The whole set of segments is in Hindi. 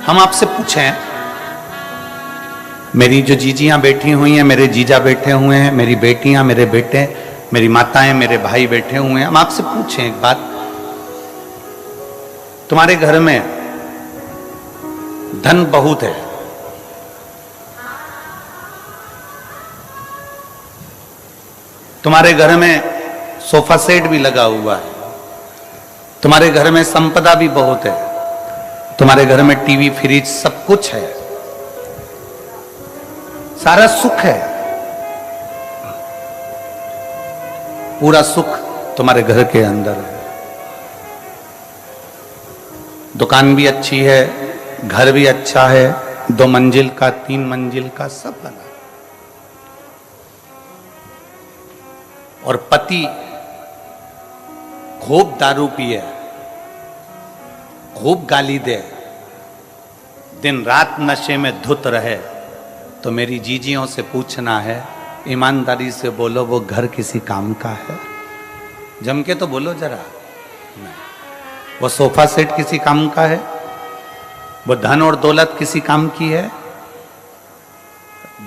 हम आपसे पूछें, मेरी जो जीजियां बैठी हुई हैं, मेरे जीजा बैठे हुए हैं, मेरी बेटियां, मेरे बेटे, मेरी माताएं, मेरे भाई बैठे हुए हैं, हम आपसे पूछें एक बात, तुम्हारे घर में धन बहुत है, तुम्हारे घर में सोफा सेट भी लगा हुआ है, तुम्हारे घर में संपदा भी बहुत है, तुम्हारे घर में टीवी फ्रिज सब कुछ है, सारा सुख है, पूरा सुख तुम्हारे घर के अंदर है, दुकान भी अच्छी है, घर भी अच्छा है, 2 मंजिल का 3 मंजिल का सब बना, और पति खूब दारू पिए, खूब गाली दे, दिन रात नशे में धुत रहे, तो मेरी जीजियों से पूछना है, ईमानदारी से बोलो वो घर किसी काम का है? जम के तो बोलो जरा। नहीं, वो सोफा सेट किसी काम का है? वो धन और दौलत किसी काम की है?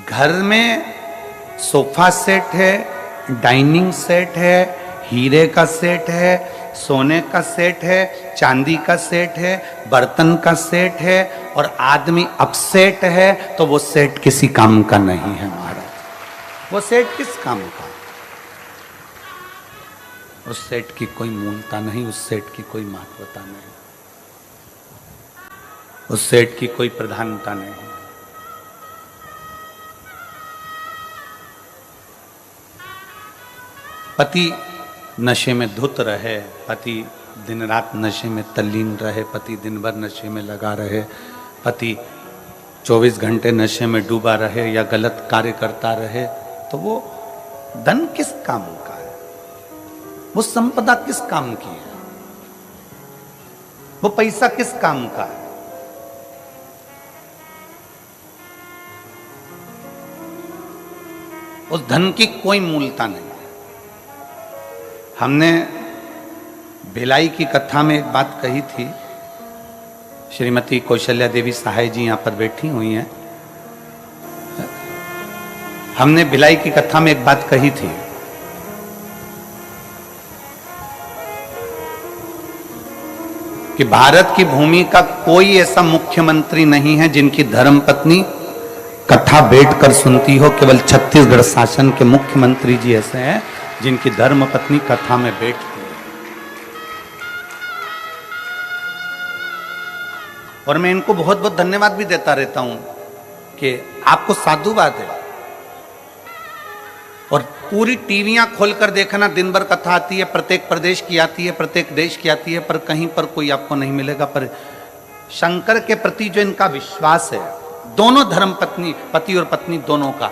घर में सोफा सेट है, डाइनिंग सेट है, हीरे का सेट है, सोने का सेट है, चांदी का सेट है, बर्तन का सेट है, और आदमी अपसेट है, तो वो सेट किसी काम का नहीं है महाराज। वो सेट किस काम का? उस सेट की कोई मूलता नहीं, उस सेट की कोई महत्वता नहीं, उस सेट की कोई प्रधानता नहीं। पति नशे में धुत रहे, पति दिन रात नशे में तल्लीन रहे, पति दिन भर नशे में लगा रहे, पति 24 घंटे नशे में डूबा रहे या गलत कार्य करता रहे, तो वो धन किस काम का है? वो संपदा किस काम की है? वो पैसा किस काम का है? उस धन की कोई मूलता नहीं। हमने भिलाई की कथा में एक बात कही थी, श्रीमती कौशल्या देवी सहाय जी यहां पर बैठी हुई हैं। हमने भिलाई की कथा में एक बात कही थी कि भारत की भूमि का कोई ऐसा मुख्यमंत्री नहीं है जिनकी धर्मपत्नी कथा बैठकर सुनती हो। केवल छत्तीसगढ़ शासन के मुख्यमंत्री जी ऐसे हैं जिनकी धर्मपत्नी कथा में बैठती है। और मैं इनको बहुत बहुत धन्यवाद भी देता रहता हूं कि आपको साधुवाद है। और पूरी टीवियां खोलकर देखना, दिन भर कथा आती है, प्रत्येक प्रदेश की आती है, प्रत्येक देश की आती है, पर कहीं पर कोई आपको नहीं मिलेगा। पर शंकर के प्रति जो इनका विश्वास है, दोनों धर्मपत्नी, पति और पत्नी दोनों का,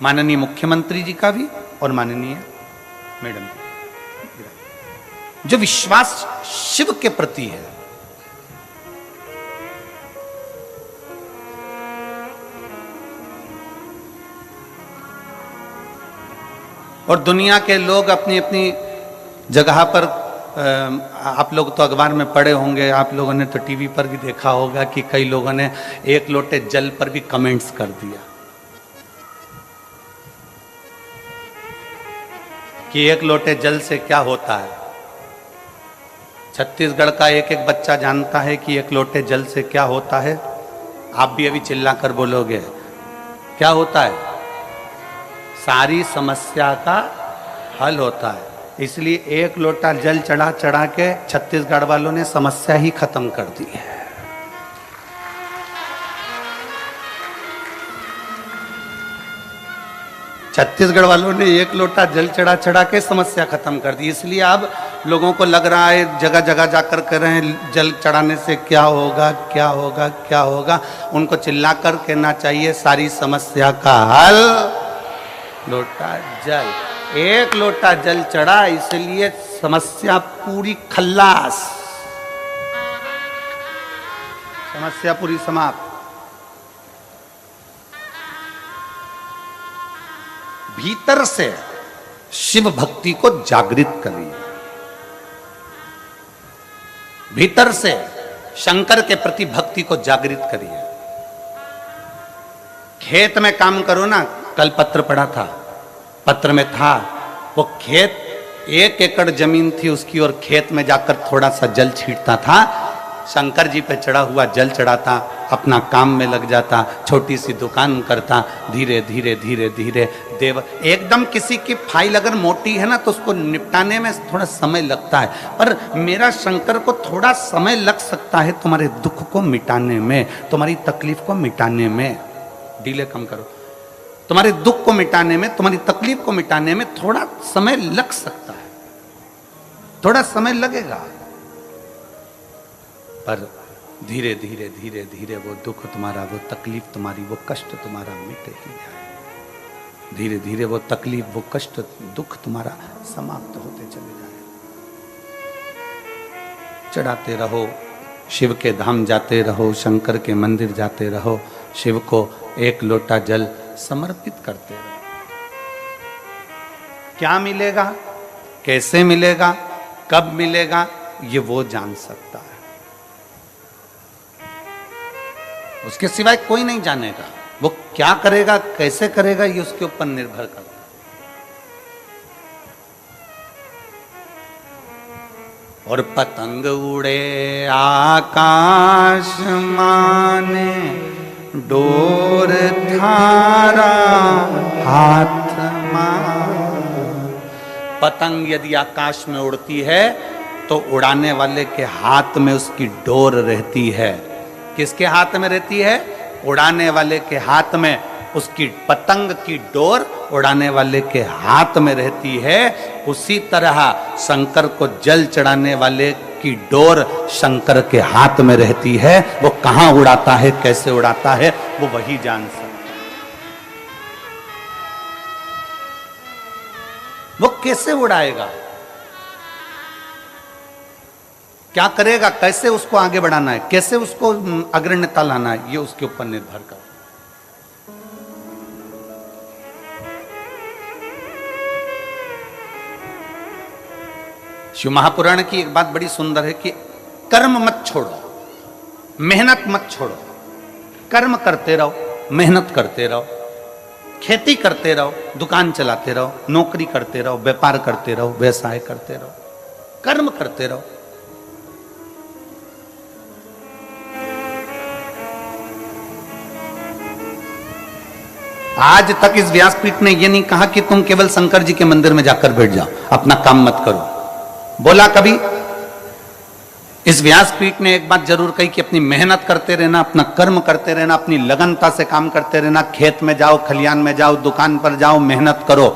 माननीय मुख्यमंत्री जी का भी और माननीय मैडम, जो विश्वास शिव के प्रति है, और दुनिया के लोग अपनी अपनी जगह पर, आप लोग तो अखबार में पढ़े होंगे, आप लोगों ने तो टीवी पर भी देखा होगा कि कई लोगों ने 1 लोटे जल पर भी कमेंट्स कर दिया कि 1 लोटे जल से क्या होता है। छत्तीसगढ़ का एक एक बच्चा जानता है कि 1 लोटे जल से क्या होता है। आप भी अभी चिल्लाकर बोलोगे क्या होता है? सारी समस्या का हल होता है। इसलिए 1 लोटा जल चढ़ा चढ़ा के छत्तीसगढ़ वालों ने समस्या ही खत्म कर दी है। छत्तीसगढ़ वालों ने 1 लोटा जल चढ़ा चढ़ा के समस्या खत्म कर दी। इसलिए अब लोगों को लग रहा है जगह जगह जाकर कह रहे हैं जल चढ़ाने से क्या होगा, क्या होगा, क्या होगा। उनको चिल्ला कर कहना चाहिए सारी समस्या का हल लोटा जल। 1 लोटा जल चढ़ा, इसलिए समस्या पूरी खल्लास, समस्या पूरी समाप्त। भीतर से शिव भक्ति को जागृत करिए, भीतर से शंकर के प्रति भक्ति को जागृत करिए। खेत में काम करो ना, कल पत्र पढ़ा था, पत्र में था वो खेत 1 एकड़ जमीन थी उसकी, और खेत में जाकर थोड़ा सा जल छींटता था, शंकर जी पे चढ़ा हुआ जल चढ़ाता, अपना काम में लग जाता, छोटी सी दुकान करता, धीरे धीरे धीरे धीरे देव। एकदम किसी की फाइल अगर मोटी है ना तो उसको निपटाने में थोड़ा समय लगता है, पर मेरा शंकर को थोड़ा समय लग सकता है तुम्हारे दुख को मिटाने में, तुम्हारी तकलीफ को मिटाने में। डीले कम करो। तुम्हारे दुख को मिटाने में, तुम्हारी तकलीफ को मिटाने में थोड़ा समय लग सकता है, थोड़ा समय लगेगा, पर धीरे धीरे धीरे धीरे वो दुख तुम्हारा, वो तकलीफ तुम्हारी, वो कष्ट तुम्हारा मिटे ही जाए। धीरे धीरे वो तकलीफ, वो कष्ट, दुख तुम्हारा समाप्त होते चले जाए। चढ़ाते रहो, शिव के धाम जाते रहो, शंकर के मंदिर जाते रहो, शिव को 1 लोटा जल समर्पित करते रहो। क्या मिलेगा, कैसे मिलेगा, कब मिलेगा, ये वो जान सकता है, उसके सिवाय कोई नहीं जानेगा। वो क्या करेगा, कैसे करेगा, ये उसके ऊपर निर्भर करता है। और पतंग उड़े आकाश माने, डोर थारा हाथ मां। पतंग यदि आकाश में उड़ती है तो उड़ाने वाले के हाथ में उसकी डोर रहती है। किसके हाथ में रहती है? उड़ाने वाले के हाथ में उसकी पतंग की डोर उड़ाने वाले के हाथ में रहती है। उसी तरह शंकर को जल चढ़ाने वाले की डोर शंकर के हाथ में रहती है। वो कहां उड़ाता है, कैसे उड़ाता है, वो वही जान सकता है। वो कैसे उड़ाएगा, क्या करेगा, कैसे उसको आगे बढ़ाना है, कैसे उसको अग्रण्यता लाना है, ये उसके ऊपर निर्भर करता है। शिव महापुराण की एक बात बड़ी सुंदर है कि कर्म मत छोड़ो, मेहनत मत छोड़ो, कर्म करते रहो, मेहनत करते रहो, खेती करते रहो, दुकान चलाते रहो, नौकरी करते रहो, व्यापार करते रहो, व्यवसाय करते रहो, कर्म करते रहो। आज तक इस व्यासपीठ ने यह नहीं कहा कि तुम केवल शंकर जी के मंदिर में जाकर बैठ जाओ, अपना काम मत करो। बोला कभी? इस व्यासपीठ ने एक बात जरूर कही कि अपनी मेहनत करते रहना, अपना कर्म करते रहना, अपनी लगनता से काम करते रहना। खेत में जाओ, खलियान में जाओ, दुकान पर जाओ, मेहनत करो,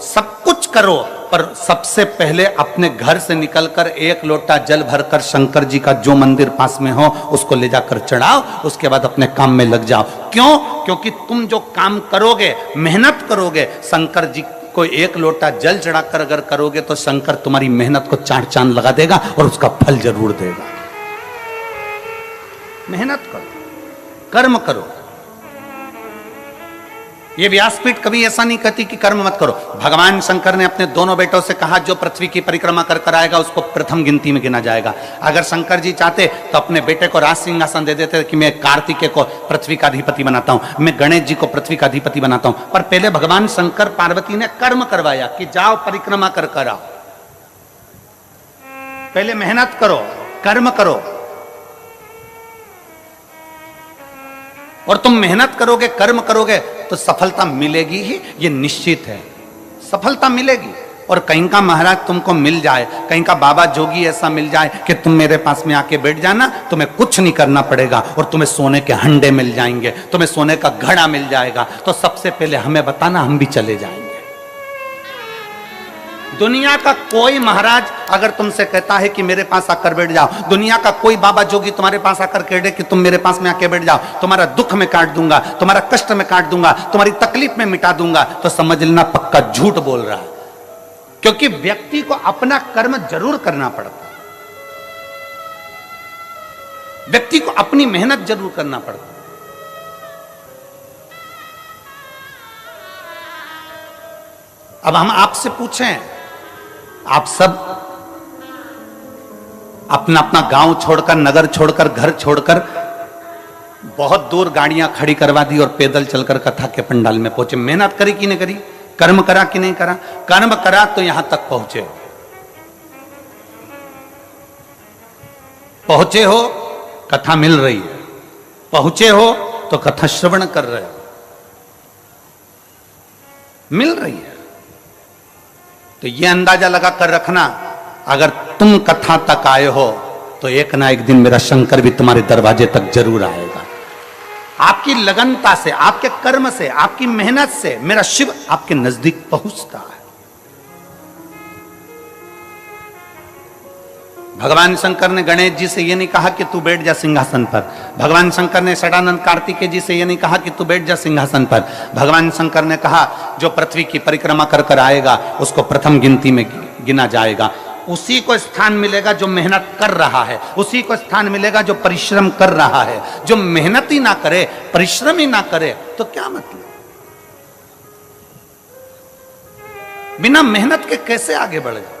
सब कुछ करो, पर सबसे पहले अपने घर से निकलकर 1 लोटा जल भरकर शंकर जी का जो मंदिर पास में हो उसको ले जाकर चढ़ाओ। उसके बाद अपने काम में लग जाओ। क्यों? क्योंकि तुम जो काम करोगे, मेहनत करोगे, शंकर जी को 1 लोटा जल चढ़ाकर अगर करोगे तो शंकर तुम्हारी मेहनत को 4 चांद लगा देगा और उसका फल जरूर देगा। मेहनत करो, कर्म करो। ये व्यासपीठ कभी ऐसा नहीं कहती कि कर्म मत करो। भगवान शंकर ने अपने दोनों बेटों से कहा जो पृथ्वी की परिक्रमा कर कर आएगा उसको प्रथम गिनती में गिना जाएगा। अगर शंकर जी चाहते तो अपने बेटे को राज सिंहासन दे देते कि मैं कार्तिकेय को पृथ्वी का अधिपति बनाता हूं, मैं गणेश जी को पृथ्वी का अधिपति बनाता हूं। पर पहले भगवान शंकर पार्वती ने कर्म करवाया कि जाओ परिक्रमा कर कर आओ। पहले मेहनत करो, कर्म करो, और तुम मेहनत करोगे, कर्म करोगे तो सफलता मिलेगी ही, ये निश्चित है। सफलता मिलेगी। और कहीं का महाराज तुमको मिल जाए, कहीं का बाबा जोगी ऐसा मिल जाए कि तुम मेरे पास में आके बैठ जाना, तुम्हें कुछ नहीं करना पड़ेगा और तुम्हें सोने के हंडे मिल जाएंगे, तुम्हें सोने का घड़ा मिल जाएगा, तो सबसे पहले हमें बताना, हम भी चले जाएंगे। दुनिया का कोई महाराज अगर तुमसे कहता है कि मेरे पास आकर बैठ जाओ, दुनिया का कोई बाबा जोगी तुम्हारे पास आकर कह दे कि तुम मेरे पास में आके बैठ जाओ, तुम्हारा दुख में काट दूंगा, तुम्हारा कष्ट में काट दूंगा, तुम्हारी तकलीफ में मिटा दूंगा, तो समझ लेना पक्का झूठ बोल रहा है। क्योंकि व्यक्ति को अपना कर्म जरूर करना पड़ता है, व्यक्ति को अपनी मेहनत जरूर करना पड़ता है। अब हम आपसे पूछें, आप सब अपना अपना गांव छोड़कर, नगर छोड़कर, घर छोड़कर बहुत दूर गाड़ियां खड़ी करवा दी और पैदल चलकर कथा के पंडाल में पहुंचे। मेहनत करी कि नहीं करी, कर्म करा कि नहीं करा? कर्म करा तो यहां तक पहुंचे। पहुंचे हो, कथा मिल रही है, पहुंचे हो तो कथा श्रवण कर रहे हो, मिल रही है। तो यह अंदाजा लगा कर रखना, अगर तुम कथा तक आए हो तो एक ना एक दिन मेरा शंकर भी तुम्हारे दरवाजे तक जरूर आएगा। आपकी लगनता से, आपके कर्म से, आपकी मेहनत से मेरा शिव आपके नजदीक पहुंचता है। भगवान शंकर ने गणेश जी से यह नहीं कहा कि तू बैठ जा सिंहासन पर। भगवान शंकर ने षडानंद कार्तिकेय जी से यह नहीं कहा कि तू बैठ जा सिंहासन पर। भगवान शंकर ने कहा जो पृथ्वी की परिक्रमा कर कर आएगा उसको प्रथम गिनती में गिना जाएगा। उसी को स्थान मिलेगा जो मेहनत कर रहा है, उसी को स्थान मिलेगा जो परिश्रम कर रहा है। जो मेहनत ही ना करे, परिश्रम ही ना करे तो क्या मतलब? बिना मेहनत के कैसे आगे बढ़ेगा?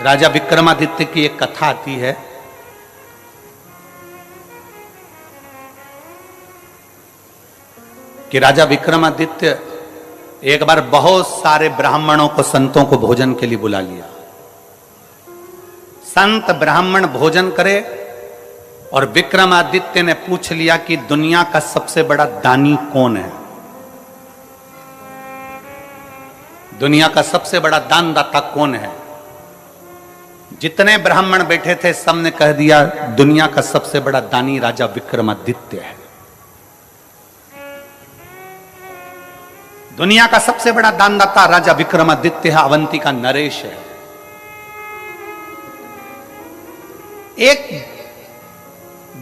राजा विक्रमादित्य की एक कथा आती है। कि राजा विक्रमादित्य एक बार बहुत सारे ब्राह्मणों को, संतों को भोजन के लिए बुला लिया। संत ब्राह्मण भोजन करे और विक्रमादित्य ने पूछ लिया कि दुनिया का सबसे बड़ा दानी कौन है? दुनिया का सबसे बड़ा दानदाता कौन है? जितने ब्राह्मण बैठे थे सबने कह दिया दुनिया का सबसे बड़ा दानी राजा विक्रमादित्य है। दुनिया का सबसे बड़ा दानदाता राजा विक्रमादित्य है, अवंती का नरेश है। एक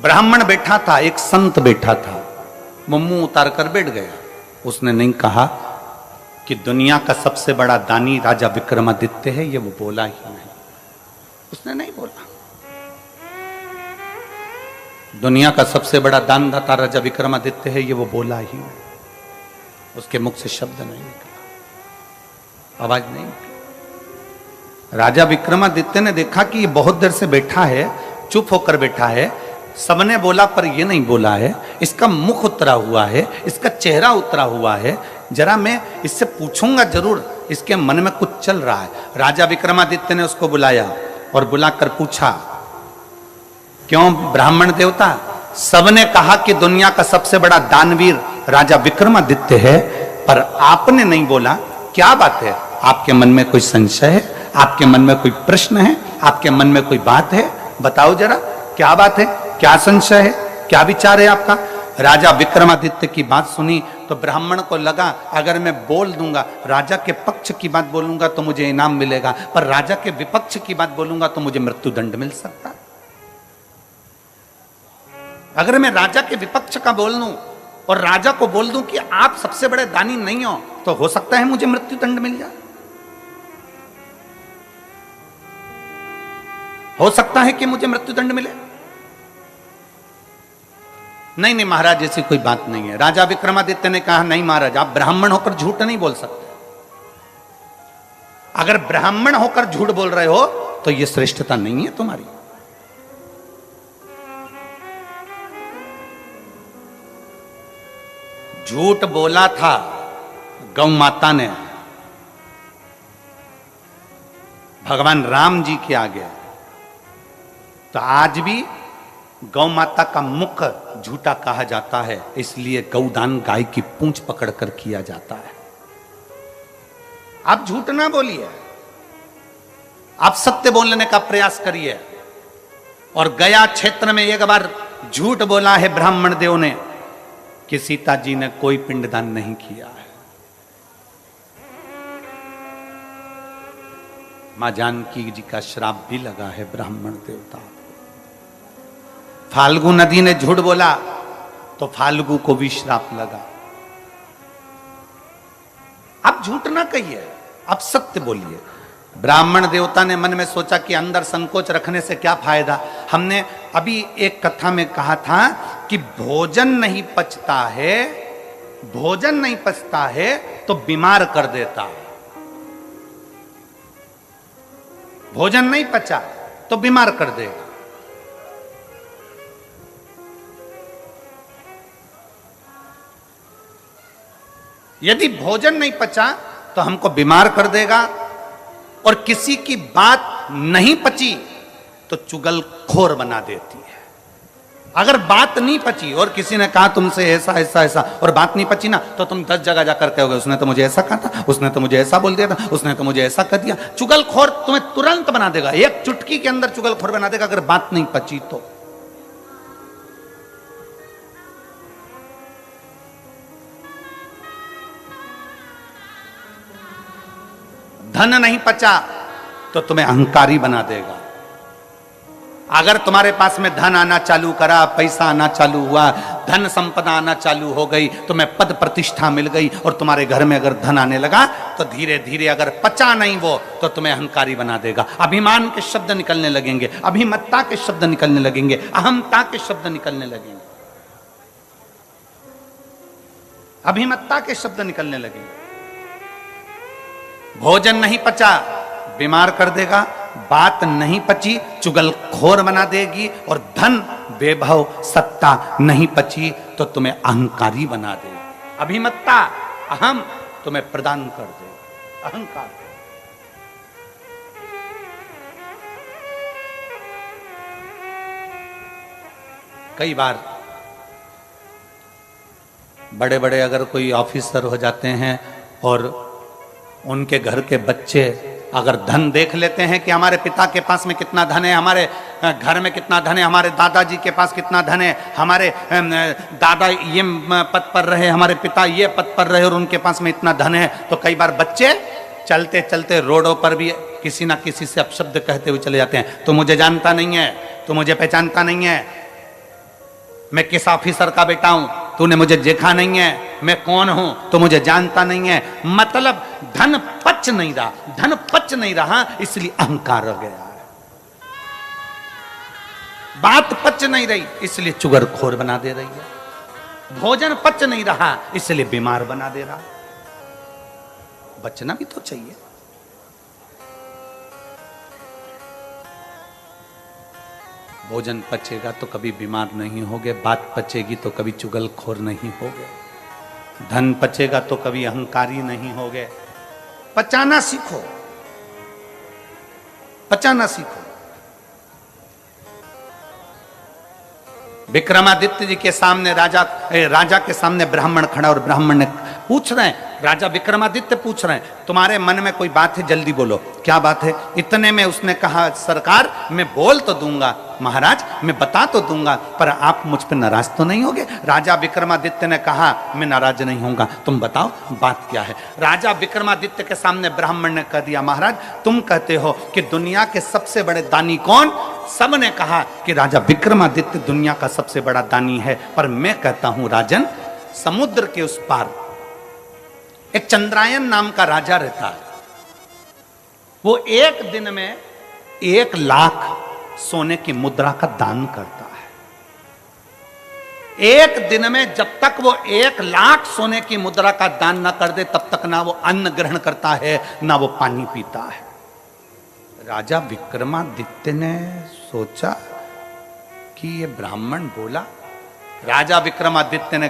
ब्राह्मण बैठा था, एक संत बैठा था, वो मुंह उतार कर बैठ गया। उसने नहीं कहा कि दुनिया का सबसे बड़ा दानी राजा विक्रमादित्य है, ये वो बोला ही नहीं। उसने नहीं बोला। दुनिया का सबसे बड़ा दानदाता राजा विक्रमादित्य है, ये वो बोला ही नहीं। उसके मुख से शब्द नहीं निकला, आवाज नहीं निकली। राजा विक्रमादित्य ने देखा कि ये बहुत देर से बैठा है, चुप होकर बैठा है, सबने बोला पर ये नहीं बोला है, इसका मुख उतरा हुआ है, इसका चेहरा उतरा हुआ है, जरा मैं इससे पूछूंगा जरूर, इसके मन में कुछ चल रहा है। राजा विक्रमादित्य ने उसको बुलाया और बुलाकर पूछा, क्यों ब्राह्मण देवता, सबने कहा कि दुनिया का सबसे बड़ा दानवीर राजा विक्रमादित्य है, पर आपने नहीं बोला, क्या बात है? आपके मन में कोई संशय है? आपके मन में कोई प्रश्न है? आपके मन में कोई बात है? बताओ जरा, क्या बात है? क्या संशय है? क्या विचार है आपका? राजा विक्रमादित्य की बात सुनी तो ब्राह्मण को लगा अगर मैं बोल दूंगा, राजा के पक्ष की बात बोलूंगा तो मुझे इनाम मिलेगा, पर राजा के विपक्ष की बात बोलूंगा तो मुझे मृत्युदंड मिल सकता। अगर मैं राजा के विपक्ष का बोल दूं और राजा को बोल दूं कि आप सबसे बड़े दानी नहीं हो, तो हो सकता है मुझे मृत्युदंड मिल जाए। हो सकता है कि मुझे मृत्युदंड मिले। नहीं नहीं महाराज, ऐसी कोई बात नहीं है। राजा विक्रमादित्य ने कहा, नहीं महाराज, आप ब्राह्मण होकर झूठ नहीं बोल सकते। अगर ब्राह्मण होकर झूठ बोल रहे हो तो यह श्रेष्ठता नहीं है तुम्हारी। झूठ बोला था गौ माता ने भगवान राम जी के आगे, तो आज भी गौ माता का मुख झूठा कहा जाता है, इसलिए गौदान गाय की पूंछ पकड़कर किया जाता है। आप झूठ ना बोलिए, आप सत्य बोलने का प्रयास करिए। और गया क्षेत्र में एक बार झूठ बोला है ब्राह्मण देव ने कि सीता जी ने कोई पिंडदान नहीं किया है। मां जानकी जी का श्राप भी लगा है ब्राह्मण देवता। फाल्गु नदी ने झूठ बोला तो फाल्गु को भी श्राप लगा। आप झूठ ना कहिए, आप सत्य बोलिए। ब्राह्मण देवता ने मन में सोचा कि अंदर संकोच रखने से क्या फायदा। हमने अभी एक कथा में कहा था कि भोजन नहीं पचता है, भोजन नहीं पचता है तो बीमार कर देता है। भोजन नहीं पचा तो बीमार कर देगा। यदि भोजन नहीं पचा तो हमको बीमार कर देगा, और किसी की बात नहीं पची तो चुगलखोर बना देती है। अगर बात नहीं पची और किसी ने कहा तुमसे ऐसा ऐसा ऐसा और बात नहीं पची ना, तो तुम 10 जगह जाकर कहोगे उसने तो मुझे ऐसा कहा था, उसने तो मुझे ऐसा बोल दिया था, उसने तो मुझे ऐसा कर दिया। चुगलखोर तुम्हें तुरंत बना देगा, एक चुटकी के अंदर चुगलखोर बना देगा अगर बात नहीं पची तो। धन नहीं पचा तो तुम्हें अहंकारी बना देगा। अगर तुम्हारे पास में धन आना चालू करा, पैसा आना चालू हुआ, धन संपदा आना चालू हो गई, तुम्हें पद प्रतिष्ठा मिल गई और तुम्हारे घर में अगर धन आने लगा तो धीरे धीरे अगर पचा नहीं वो तो तुम्हें अहंकारी बना देगा। अभिमान के शब्द निकलने लगेंगे, अभिमत्ता के शब्द निकलने लगेंगे, अहमता के शब्द निकलने लगेंगे, अभिमत्ता के शब्द निकलने लगेंगे। भोजन नहीं पचा बीमार कर देगा, बात नहीं पची चुगलखोर बना देगी, और धन वैभव सत्ता नहीं पची तो तुम्हें अहंकारी बना देगी। अभिमत्ता अहम तुम्हें प्रदान कर देगा, अहंकार। कई बार बड़े बड़े अगर कोई ऑफिसर हो जाते हैं और उनके घर के बच्चे अगर धन देख लेते हैं कि हमारे पिता के पास में कितना धन है, हमारे घर में कितना धन है, हमारे दादाजी के पास कितना धन है, हमारे दादा ये पद पर रहे, हमारे पिता ये पद पर रहे और उनके पास में इतना धन है, तो कई बार बच्चे चलते चलते रोडों पर भी किसी ना किसी से अपशब्द कहते हुए चले जाते हैं। तो मुझे जानता नहीं है, तो मुझे पहचानता नहीं है, मैं किस ऑफिसर का बेटा हूं, तूने मुझे देखा नहीं है, मैं कौन हूं तो मुझे जानता नहीं है। मतलब धन पच नहीं रहा, धन पच नहीं रहा इसलिए अहंकार हो गया है। बात पच नहीं रही इसलिए चुगलखोर बना दे रही है। भोजन पच नहीं रहा इसलिए बीमार बना दे रहा। बचना भी तो चाहिए। भोजन पचेगा तो कभी बीमार नहीं होगे, बात पचेगी तो कभी चुगलखोर नहीं होगे, धन पचेगा तो कभी अहंकारी नहीं होगे। पचाना सीखो, पचाना सीखो। विक्रमादित्य जी के सामने राजा के सामने ब्राह्मण खड़ा और ब्राह्मण ने पूछ रहे हैं, राजा विक्रमादित्य पूछ रहे हैं तुम्हारे मन में कोई बात है, जल्दी बोलो क्या बात है। इतने में उसने कहा सरकार मैं बोल तो दूंगा, महाराज मैं बता तो दूंगा, पर आप मुझ पर नाराज तो नहीं होगे। राजा विक्रमादित्य ने कहा मैं नाराज नहीं होऊंगा, तुम बताओ बात क्या है। राजा विक्रमादित्य के सामने ब्राह्मण ने कह दिया महाराज तुम कहते हो कि दुनिया के सबसे बड़े दानी कौन, सब ने कहा कि राजा विक्रमादित्य दुनिया का सबसे बड़ा दानी है, पर मैं कहता हूं राजन समुद्र के उस पार एक चंद्रायन नाम का राजा रहता है, वो एक दिन में 1 लाख सोने की मुद्रा का दान करता है। एक दिन में जब तक वो 1 लाख सोने की मुद्रा का दान ना कर दे तब तक ना वो अन्न ग्रहण करता है ना वो पानी पीता है। राजा विक्रमादित्य ने सोचा कि ये ब्राह्मण बोला। राजा विक्रमादित्य ने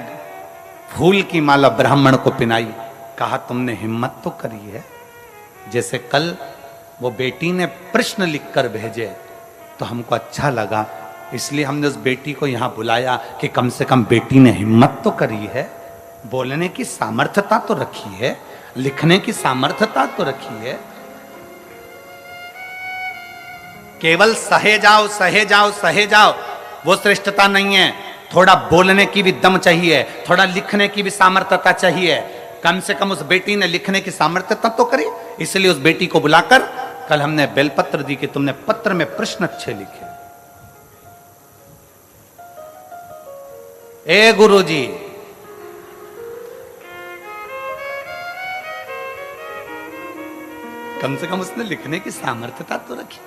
फूल की माला ब्राह्मण को पिनाई, कहा तुमने हिम्मत तो करी है। जैसे कल वो बेटी ने प्रश्न लिखकर भेजे तो हमको अच्छा लगा, इसलिए हमने उस बेटी को यहां बुलाया कि कम से कम बेटी ने हिम्मत तो करी है, बोलने की सामर्थ्यता तो रखी है, लिखने की सामर्थ्यता तो रखी है। केवल सहे जाओ सहे जाओ सहे जाओ वो श्रेष्ठता नहीं है, थोड़ा बोलने की भी दम चाहिए, थोड़ा लिखने की भी सामर्थ्यता चाहिए। कम से कम उस बेटी ने लिखने की सामर्थ्यता तो करी, इसलिए उस बेटी को बुलाकर कल हमने बेलपत्र दी कि तुमने पत्र में प्रश्न अच्छे लिखे। ए गुरुजी कम से कम उसने लिखने की सामर्थ्यता तो रखी,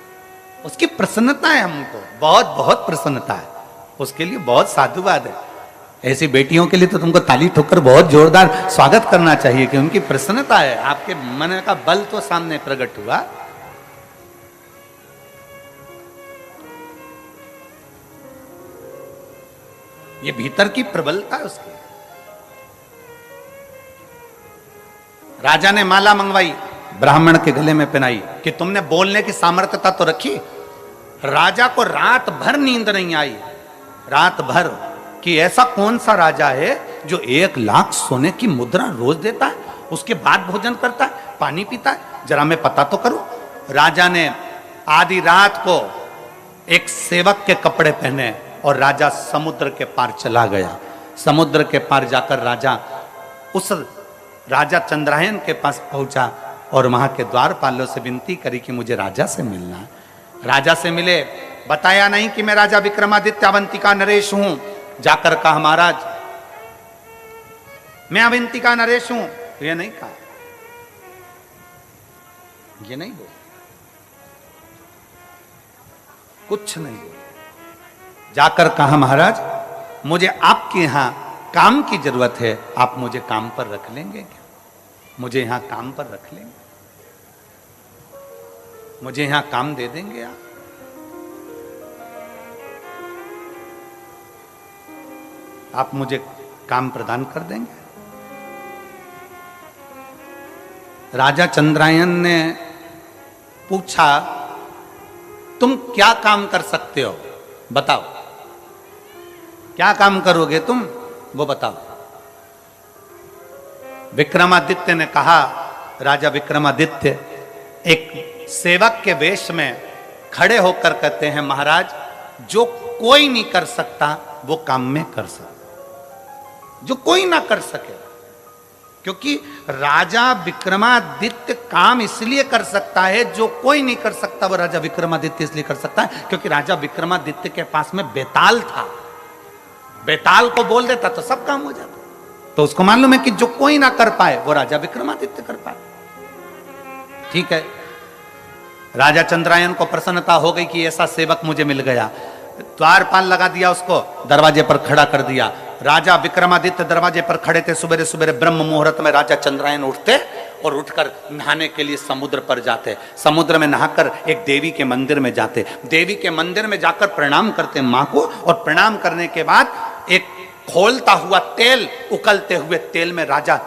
उसकी प्रसन्नता है, हमको बहुत बहुत प्रसन्नता है, उसके लिए बहुत साधुवाद है। ऐसी बेटियों के लिए तो तुमको ताली ठोकर बहुत जोरदार स्वागत करना चाहिए कि उनकी प्रसन्नता है, आपके मन का बल तो सामने प्रकट हुआ। ये भीतर की प्रबलता है उसकी। राजा ने माला मंगवाई, ब्राह्मण के गले में पहनाई कि तुमने बोलने की सामर्थ्यता तो रखी। राजा को रात भर नींद नहीं आई, रात भर, कि ऐसा कौन सा राजा है जो 1 लाख सोने की मुद्रा रोज देता है, उसके बाद भोजन करता है, पानी पीता है, जरा मैं पता तो करूं। राजा ने आधी रात को एक सेवक के कपड़े पहने और राजा समुद्र के पार चला गया। समुद्र के पार जाकर राजा उस राजा चंद्रायन के पास पहुंचा और वहां के द्वारपालों से विनती करी कि मुझे राजा से मिलना है। राजा से मिले, बताया नहीं कि मैं राजा विक्रमादित्य अवंतिका नरेश हूं। जाकर कहा महाराज मैं अवंतिका नरेश हूं, तो ये नहीं कहा, ये नहीं बोल, कुछ नहीं बोल। जाकर कहा महाराज मुझे आपके यहां काम की जरूरत है, आप मुझे काम पर रख लेंगे क्या? मुझे यहां काम पर रख लेंगे, मुझे यहां काम दे देंगे आप? आप मुझे काम प्रदान कर देंगे? राजा चंद्रायन ने पूछा तुम क्या काम कर सकते हो, बताओ, क्या काम करोगे तुम, वो बताओ। विक्रमादित्य ने कहा, राजा विक्रमादित्य एक सेवक के वेश में खड़े होकर कहते हैं महाराज जो कोई नहीं कर सकता वो काम में कर सकता, जो कोई ना कर सके। क्योंकि राजा विक्रमादित्य काम इसलिए कर सकता है, जो कोई नहीं कर सकता वो राजा विक्रमादित्य इसलिए कर सकता है क्योंकि राजा विक्रमादित्य के पास में बेताल था। बेताल को बोल देता तो सब काम हो जाता। तो उसको मालूम है कि जो कोई ना कर पाए वो राजा विक्रमादित्य कर पाए। ठीक है, राजा चंद्रायन को प्रसन्नता हो गई कि ऐसा सेवक मुझे मिल गया। द्वारपाल लगा दिया, उसको दरवाजे पर खड़ा कर दिया। राजा विक्रमादित्य दरवाजे पर खड़े थे। सुबह सुबह ब्रह्म मुहूर्त में राजा चंद्रायन उठते और उठकर नहाने के लिए समुद्र पर जाते। समुद्र में नहाकर एक देवी के मंदिर में जाते। देवी के मंदिर में जाकर प्रणाम करते मां को, और प्रणाम करने के बाद एक खोलता हुआ तेल, उकलते हुए तेल में राजा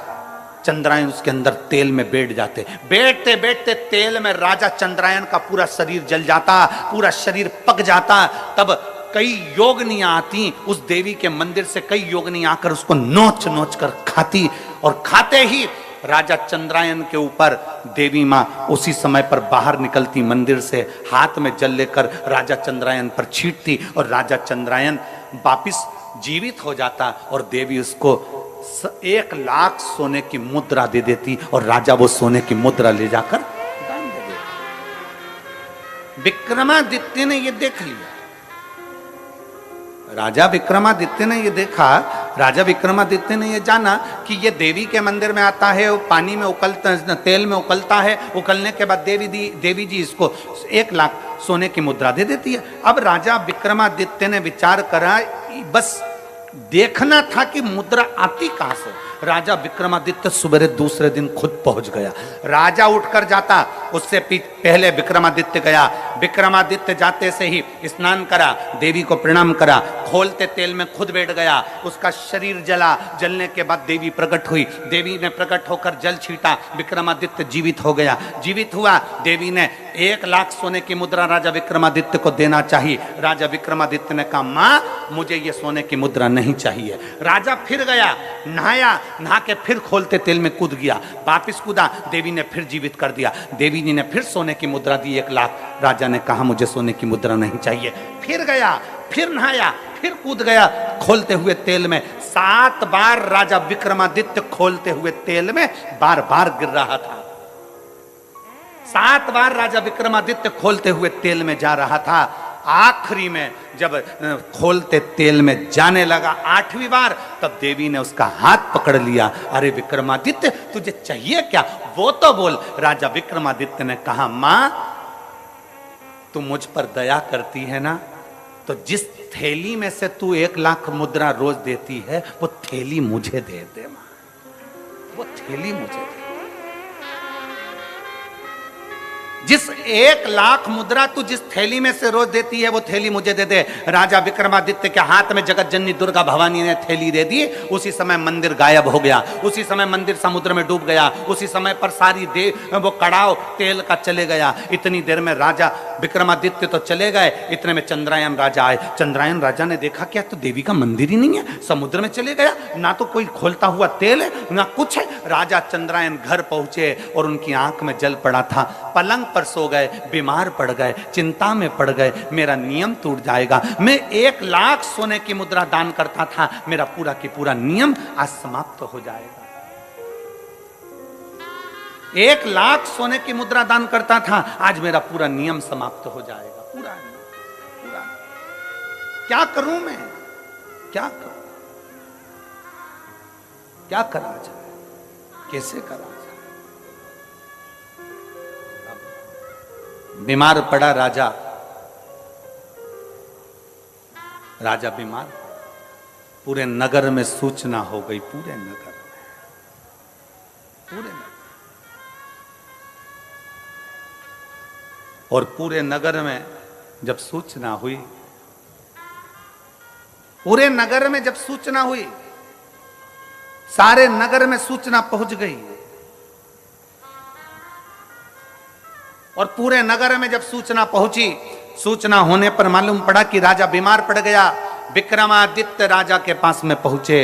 चंद्रायन उसके अंदर तेल में बैठ जाते। बैठते बैठते तेल में राजा चंद्रायन का पूरा शरीर जल जाता, पूरा शरीर पक जाता। तब कई योगनियां आती उस देवी के मंदिर से, कई योगनियां आकर उसको नोच नोच कर खाती, और खाते ही राजा चंद्रायन के ऊपर देवी मां उसी समय पर बाहर निकलती मंदिर से, हाथ में जल लेकर राजा चंद्रायन पर छींटती, और राजा चंद्रायन वापिस जीवित हो जाता, और देवी उसको 1 लाख सोने की मुद्रा दे देती, और राजा वो सोने की मुद्रा ले जाकर दान दे देता। विक्रमादित्य ने ये देख लिया। राजा विक्रमादित्य ने ये देखा, राजा विक्रमादित्य ने ये जाना कि ये देवी के मंदिर में आता है, वो पानी में उकलता, तेल में उकलता है, उकलने के बाद देवी जी इसको 1 लाख सोने की मुद्रा दे देती है। अब राजा विक्रमादित्य ने विचार करा, बस देखना था कि मुद्रा आती कहां से। राजा विक्रमादित्य सुबह दूसरे दिन खुद पहुंच गया। राजा उठकर जाता, उससे पहले विक्रमादित्य गया। विक्रमादित्य जाते से ही स्नान करा, देवी को प्रणाम करा, खोलते तेल में खुद बैठ गया। उसका शरीर जला, जलने के बाद देवी प्रकट हुई। देवी ने प्रकट होकर जल छीटा, विक्रमादित्य जीवित हो गया। जीवित हुआ, देवी ने 1 लाख सोने की मुद्रा राजा विक्रमादित्य को देना चाहिए। राजा विक्रमादित्य ने कहा मां मुझे ये सोने की मुद्रा नहीं चाहिए। राजा फिर गया, नहाया, नहा के फिर खोलते तेल में कूद गया, वापिस कूदा, देवी ने फिर जीवित कर दिया। देवी जी ने फिर सोने की मुद्रा दी 1 लाख। राजा ने कहा मुझे सोने की मुद्रा नहीं चाहिए। फिर गया, फिर नहाया, फिर कूद गया खोलते हुए तेल में। 7 बार राजा विक्रमादित्य खोलते हुए तेल में बार बार गिर रहा था। 7 बार राजा विक्रमादित्य खोलते हुए तेल में जा रहा था। आखिरी में जब खोलते तेल में जाने लगा 8वीं बार, तब देवी ने उसका हाथ पकड़ लिया। अरे विक्रमादित्य तुझे चाहिए क्या, वो तो बोल। राजा विक्रमादित्य ने कहा मां तू मुझ पर दया करती है ना, तो जिस थैली में से तू 1,00,000 मुद्रा रोज देती है वो थैली मुझे दे दे मां, वो थैली मुझे दे। जिस 1,00,000 मुद्रा तू जिस थैली में से रोज देती है वो थैली मुझे दे दे। राजा विक्रमादित्य के हाथ में जगत जननी दुर्गा भवानी ने थैली दे दी। उसी समय मंदिर गायब हो गया, उसी समय मंदिर समुद्र में डूब गया, उसी समय पर सारी वो कड़ाव तेल का चले गया। इतनी देर में राजा विक्रमादित्य तो चले गए, इतने में चंद्रायन राजा आए। चंद्रायन राजा ने देखा क्या तो देवी का मंदिर ही नहीं है, समुद्र में चले गया, ना तो कोई खोलता हुआ तेल है ना कुछ है। राजा चंद्रायन घर पहुंचे और उनकी आंख में जल पड़ा था, पलंग पर सो गए, बीमार पड़ गए, चिंता में पड़ गए। मेरा नियम टूट जाएगा, मैं 1,00,000 सोने की मुद्रा दान करता था, मेरा पूरा की पूरा नियम आज समाप्त हो जाएगा। 1,00,000 सोने की मुद्रा दान करता था, आज मेरा पूरा नियम समाप्त हो जाएगा। पूरा क्या करूं मैं, क्या करूं, क्या करा जाए, कैसे करा जाए। बीमार पड़ा राजा, राजा बीमार, पूरे नगर में सूचना हो गई, पूरे नगर में और पूरे नगर में जब सूचना हुई, पूरे नगर में जब सूचना हुई, सारे नगर में सूचना पहुंच गई और पूरे नगर में जब सूचना पहुंची, सूचना होने पर मालूम पड़ा कि राजा बीमार पड़ गया। विक्रमादित्य राजा के पास में पहुंचे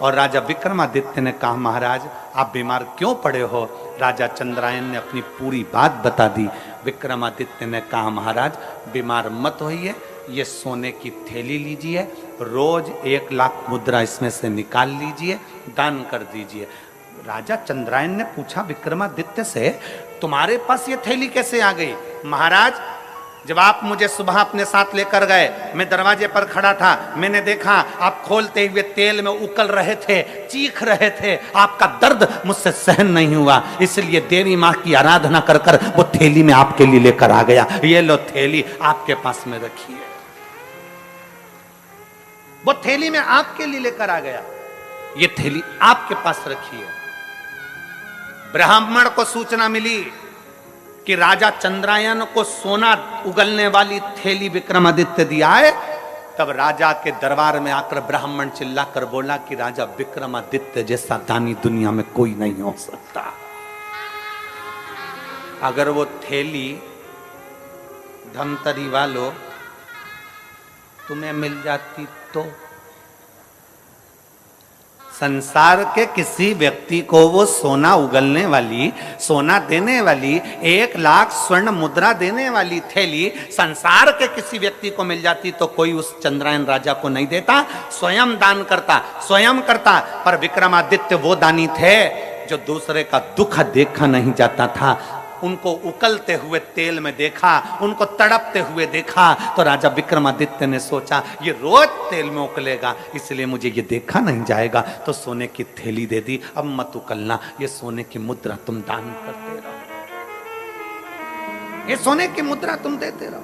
और राजा विक्रमादित्य ने कहा महाराज आप बीमार क्यों पड़े हो। राजा चंद्रायन ने अपनी पूरी बात बता दी। विक्रमादित्य ने कहा महाराज बीमार मत होइए, ये सोने की थैली लीजिए, रोज 1,00,000 मुद्रा इसमें से निकाल लीजिए, दान कर दीजिए। राजा चंद्रायन ने पूछा विक्रमादित्य से तुम्हारे पास ये थैली कैसे आ गई। महाराज जब आप मुझे सुबह अपने साथ लेकर गए, मैं दरवाजे पर खड़ा था, मैंने देखा आप खोलते हुए तेल में उकल रहे थे, चीख रहे थे, आपका दर्द मुझसे सहन नहीं हुआ, इसलिए देवी माँ की आराधना कर कर वो थैली में आपके लिए लेकर आ गया। ये लो थैली आपके पास में रखी है, वो थैली में आपके लिए लेकर आ गया, ये थैली आपके पास रखी है। ब्राह्मण को सूचना मिली कि राजा चंद्रायन को सोना उगलने वाली थैली विक्रमादित्य दिया है। तब राजा के दरबार में आकर ब्राह्मण चिल्लाकर बोला कि राजा विक्रमादित्य जैसा दानी दुनिया में कोई नहीं हो सकता। अगर वो थैली धमतरी वालों तुम्हें मिल जाती तो संसार के किसी व्यक्ति को वो सोना उगलने वाली, सोना देने वाली, 1,00,000 स्वर्ण मुद्रा देने वाली थैली संसार के किसी व्यक्ति को मिल जाती तो कोई उस चंद्रायन राजा को नहीं देता, स्वयं दान करता, स्वयं करता। पर विक्रमादित्य वो दानी थे जो दूसरे का दुख देखा नहीं जाता था। उनको उकलते हुए तेल में देखा, उनको तड़पते हुए देखा, तो राजा विक्रमादित्य ने सोचा ये रोज तेल में उकलेगा, इसलिए मुझे ये देखा नहीं जाएगा, तो सोने की थैली दे दी। अब मत उकलना, ये सोने की मुद्रा तुम दान करते रहो, ये सोने की मुद्रा तुम देते रहो,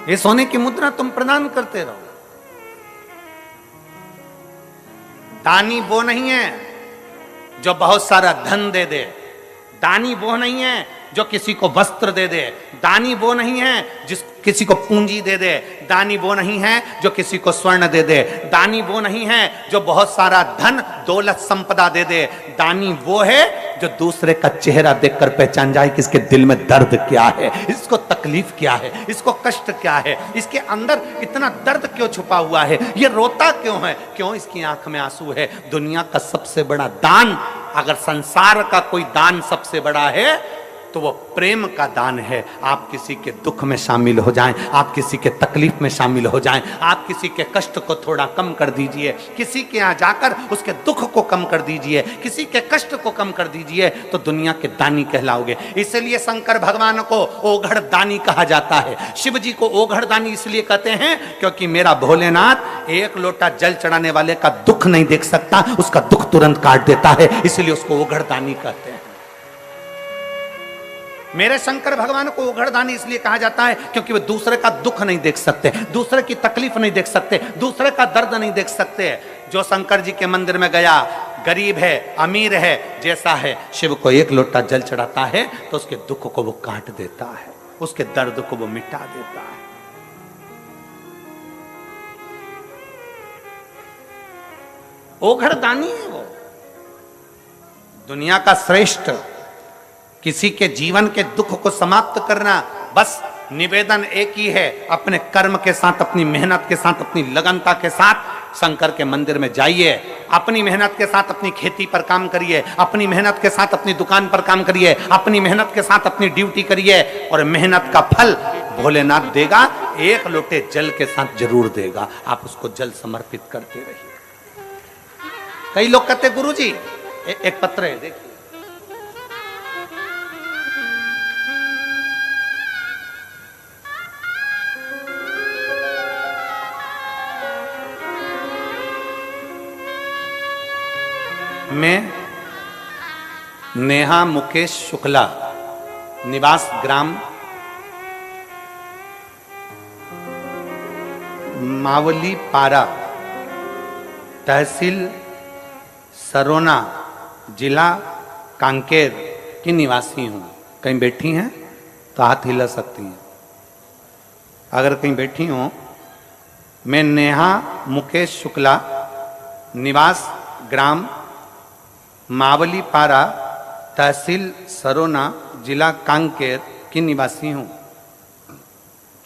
ये सोने की मुद्रा तुम प्रदान करते रहो। दानी वो नहीं है जो बहुत सारा धन दे दे, दानी वो नहीं है जो किसी को वस्त्र दे दे, दानी वो नहीं है जिस किसी को पूंजी दे दे, दानी वो नहीं है जो किसी को स्वर्ण दे दे, दानी वो नहीं है जो बहुत सारा धन दौलत संपदा दे दे। दानी वो है जो दूसरे का चेहरा देखकर पहचान जाए कि इसके दिल में दर्द क्या है, इसको तकलीफ क्या है, इसको कष्ट क्या है, इसके अंदर इतना दर्द क्यों छुपा हुआ है, ये रोता क्यों है, क्यों इसकी आंख में आंसू है। दुनिया का सबसे बड़ा दान, अगर संसार का कोई दान सबसे बड़ा है तो वो प्रेम का दान है। आप किसी के दुख में शामिल हो जाएं, आप किसी के तकलीफ में शामिल हो जाएं, आप किसी के कष्ट को थोड़ा कम कर दीजिए, किसी के यहाँ जाकर उसके दुख को कम कर दीजिए, किसी के कष्ट को कम कर दीजिए, तो दुनिया के दानी कहलाओगे। इसलिए शंकर भगवान को ओघड़ दानी कहा जाता है। शिव जी को ओघड़ दानी इसलिए कहते हैं क्योंकि मेरा भोलेनाथ 1 लोटा जल चढ़ाने वाले का दुख नहीं देख सकता, उसका दुख तुरंत काट देता है, इसलिए उसको ओघड़ दानी कहते हैं। मेरे शंकर भगवान को उघड़दानी इसलिए कहा जाता है क्योंकि वे दूसरे का दुख नहीं देख सकते, दूसरे की तकलीफ नहीं देख सकते, दूसरे का दर्द नहीं देख सकते। जो शंकर जी के मंदिर में गया, गरीब है, अमीर है, जैसा है, शिव को एक लोटा जल चढ़ाता है तो उसके दुख को वो काट देता है, उसके दर्द को वो मिटा देता है। ओघड़दानी है वो, दुनिया का श्रेष्ठ। किसी के जीवन के दुख को समाप्त करना, बस निवेदन एक ही है, अपने कर्म के साथ, अपनी मेहनत के साथ, अपनी लगनता के साथ शंकर के मंदिर में जाइए, अपनी मेहनत के साथ अपनी खेती पर काम करिए, अपनी मेहनत के साथ अपनी दुकान पर काम करिए, अपनी मेहनत के साथ अपनी ड्यूटी करिए, और मेहनत का फल भोलेनाथ देगा, एक लोटे जल के साथ जरूर देगा। आप उसको जल समर्पित करते रहिए। कई लोग कहते गुरुजी, एक पत्र है देखिए, मैं नेहा मुकेश शुक्ला, निवास ग्राम मावली पारा, तहसील सरोना, जिला कांकेर की निवासी हूं। कहीं बैठी हैं तो हाथ हिला सकती हैं। अगर कहीं बैठी हो, मैं नेहा मुकेश शुक्ला, निवास ग्राम मावली पारा, तहसील सरोना, जिला कांकेर की निवासी हूं।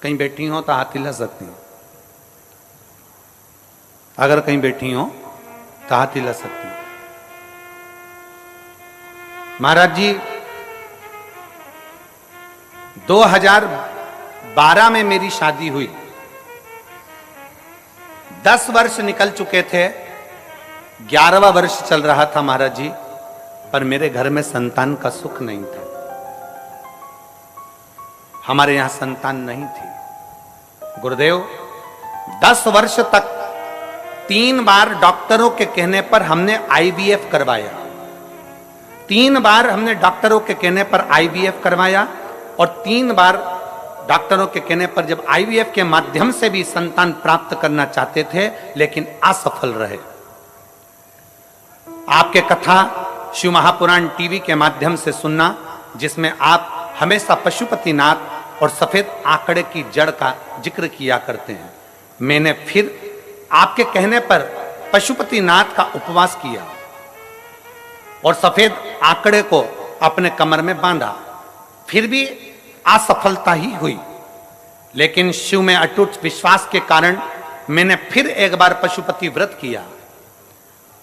कहीं बैठी हो तो हाथ हिला सकती हैं। अगर कहीं बैठी हो तो हाथ हिला सकती हैं। महाराज जी, 2012 में मेरी शादी हुई। 10 वर्ष निकल चुके थे, 11वां वर्ष चल रहा था महाराज जी, पर मेरे घर में संतान का सुख नहीं था। हमारे यहां संतान नहीं थी। गुरुदेव, 10 वर्ष तक 3 बार डॉक्टरों के कहने पर हमने आईवीएफ करवाया। 3 बार हमने डॉक्टरों के कहने पर आईवीएफ करवाया, और 3 बार डॉक्टरों के कहने पर जब आईवीएफ के माध्यम से भी संतान प्राप्त करना चाहते थे, लेकिन असफल रहे। आपके कथा शिव महापुराण टीवी के माध्यम से सुनना, जिसमें आप हमेशा पशुपतिनाथ और सफेद आंकड़े की जड़ का जिक्र किया करते हैं। मैंने फिर आपके कहने पर पशुपतिनाथ का उपवास किया और सफेद आंकड़े को अपने कमर में बांधा। फिर भी असफलता ही हुई, लेकिन शिव में अटूट विश्वास के कारण मैंने फिर एक बार पशुपति व्रत किया,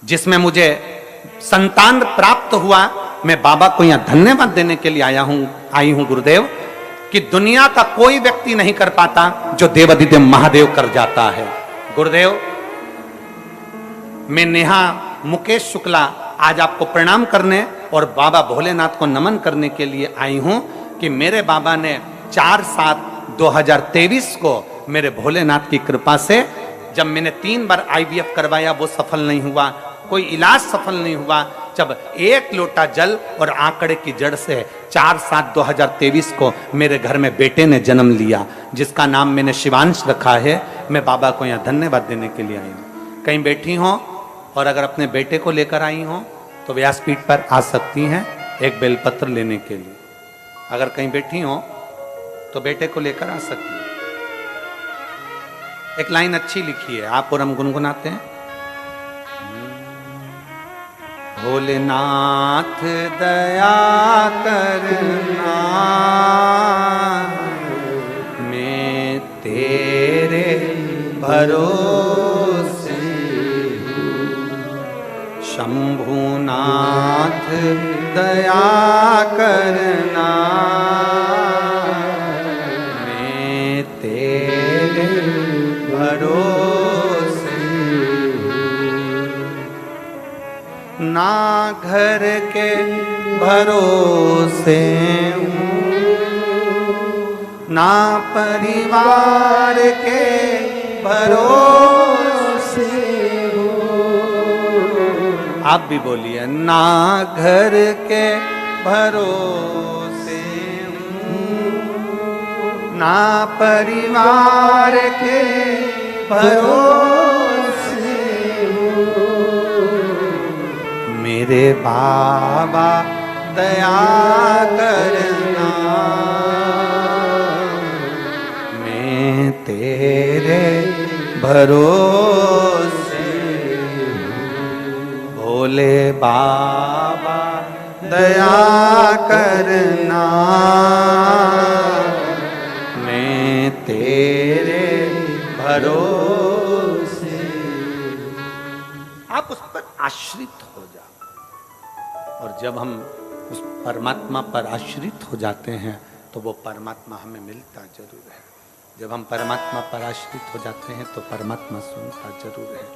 जिसमें मुझे संतान प्राप्त हुआ। मैं बाबा को यहां धन्यवाद देने के लिए आई हूं गुरुदेव, कि दुनिया का कोई व्यक्ति नहीं कर पाता जो देवाधिदेव महादेव कर जाता है। गुरुदेव, मैं नेहा मुकेश शुक्ला आज आपको प्रणाम करने और बाबा भोलेनाथ को नमन करने के लिए आई हूं कि मेरे बाबा ने 4/7/2023 को मेरे भोलेनाथ की कृपा से, जब मैंने 3 बार आईवीएफ करवाया, वो सफल नहीं हुआ, कोई इलाज सफल नहीं हुआ, जब 1 लोटा जल और आंकड़े की जड़ से 4/7/2023 को मेरे घर में बेटे ने जन्म लिया, जिसका नाम मैंने शिवांश रखा है। मैं बाबा को यहाँ धन्यवाद देने के लिए आई हूँ। कहीं बैठी हो और अगर अपने बेटे को लेकर आई हो तो व्यासपीठ पर आ सकती हैं एक बेलपत्र लेने के लिए। अगर कहीं बैठी हो तो बेटे को लेकर आ सकती हैं। एक लाइन अच्छी लिखी है, आप और हम गुनगुनाते हैं। भोलेनाथ दया करना, मैं तेरे भरोसे हूँ। शंभुनाथ दया करना, मैं तेरे भरोसे ना घर के भरोसे हूँ, ना परिवार के भरोसे हूँ। आप भी बोलिए, ना घर के भरोसे हूँ, ना परिवार के भरोसे मेरे बाबा दया करना, मैं तेरे भरोसे भोले बाबा दया करना, मैं तेरे भरोसे। आप उस पर आश्रित हो जाओ, और जब हम उस परमात्मा पर आश्रित हो जाते हैं तो वो परमात्मा हमें मिलता जरूर है। जब हम परमात्मा पर आश्रित हो जाते हैं तो परमात्मा सुनता जरूर है।